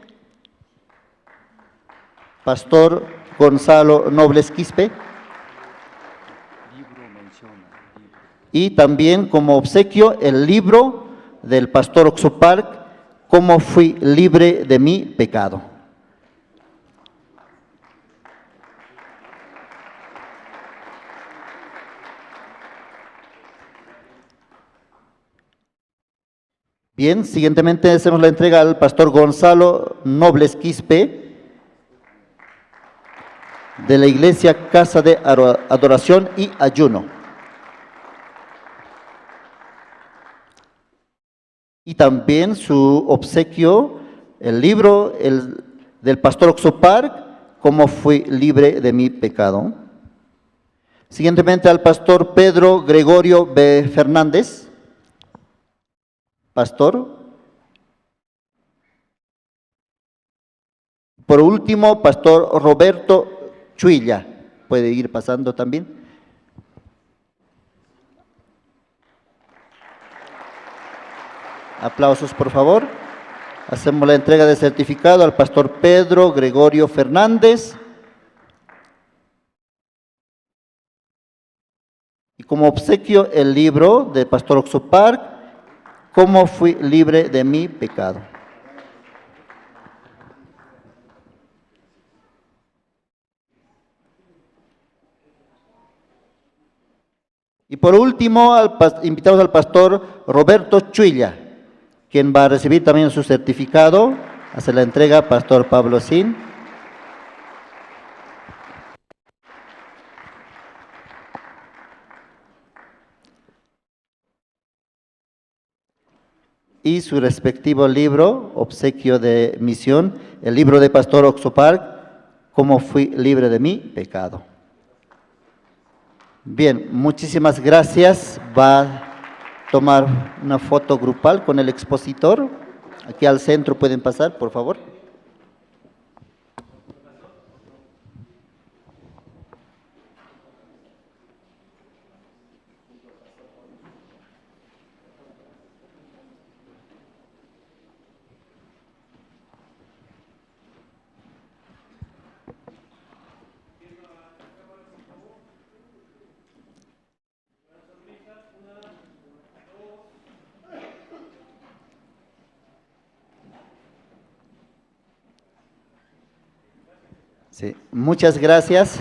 Pastor Gonzalo Nobles Quispe. Y también como obsequio el libro del pastor Oxopark, Cómo fui libre de mi pecado. Bien, siguientemente hacemos la entrega al pastor Gonzalo Nobles Quispe de la Iglesia Casa de Adoración y Ayuno. Y también su obsequio, el libro del pastor Oxopark, Cómo fui libre de mi pecado. Siguientemente al pastor Pedro Gregorio B. Fernández. Pastor. Por último, pastor Roberto Chuilla. Puede ir pasando también. Aplausos, por favor. Hacemos la entrega de certificado al pastor Pedro Gregorio Fernández. Y como obsequio el libro del pastor Oxopark, Cómo fui libre de mi pecado. Y por último, invitamos al pastor Roberto Chuilla, quien va a recibir también su certificado. Hace la entrega pastor Pablo Sin. Y su respectivo libro, obsequio de misión, el libro de pastor Oxopark, Cómo fui libre de mi pecado. Bien, muchísimas gracias. Va a tomar una foto grupal con el expositor. Aquí al centro pueden pasar, por favor. Sí, muchas gracias.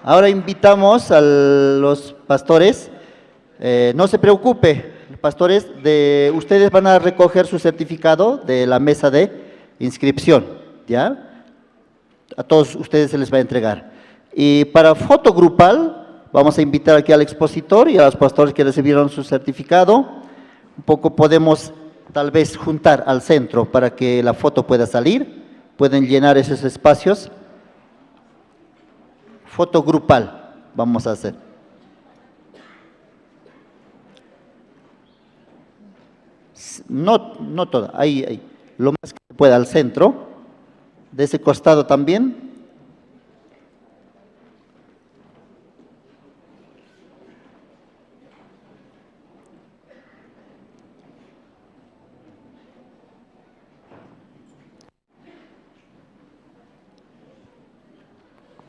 Ahora invitamos a los pastores. No se preocupe, pastores, ustedes van a recoger su certificado de la mesa de inscripción, ¿ya? A todos ustedes se les va a entregar. Y para foto grupal, vamos a invitar aquí al expositor y a los pastores que recibieron su certificado. Un poco podemos tal vez juntar al centro para que la foto pueda salir. Pueden llenar esos espacios. Foto grupal vamos a hacer. No toda, ahí, lo más que pueda al centro, de ese costado también.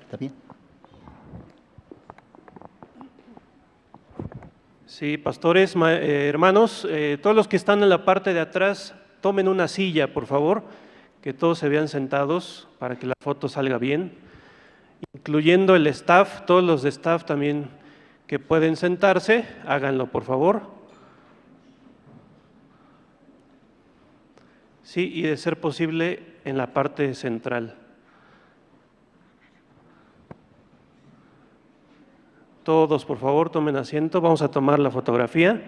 ¿Está bien? Sí, pastores, hermanos, todos los que están en la parte de atrás, tomen una silla, por favor, que todos se vean sentados para que la foto salga bien, incluyendo el staff, todos los de staff también que pueden sentarse, háganlo, por favor. Sí, y de ser posible en la parte central. Todos, por favor, tomen asiento. Vamos a tomar la fotografía.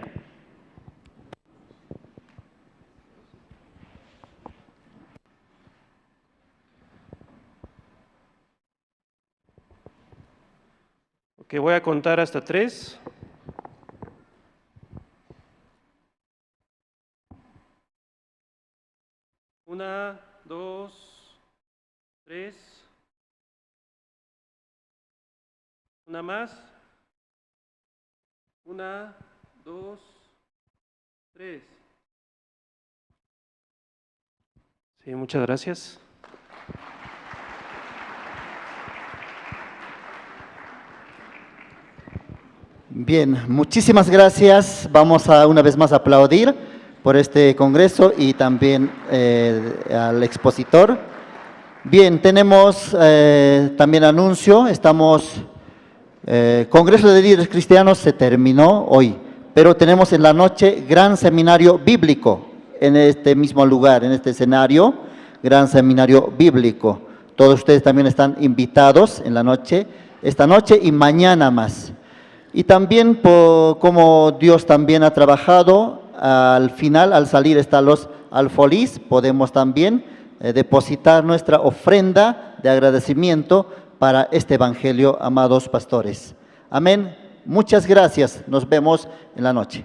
Ok, voy a contar hasta 3. Una, 2, 3. Una más. 1, 2, 3. Sí, muchas gracias. Bien, muchísimas gracias. Vamos a una vez más aplaudir por este congreso y también al expositor. Bien, tenemos también anuncio. Congreso de Líderes Cristianos se terminó hoy, pero tenemos en la noche gran seminario bíblico en este mismo lugar, en este escenario, gran seminario bíblico. Todos ustedes también están invitados en la noche, esta noche y mañana más. Y también como Dios también ha trabajado, al final, al salir están los alfolís, podemos también depositar nuestra ofrenda de agradecimiento para este evangelio, amados pastores. Amén. Muchas gracias. Nos vemos en la noche.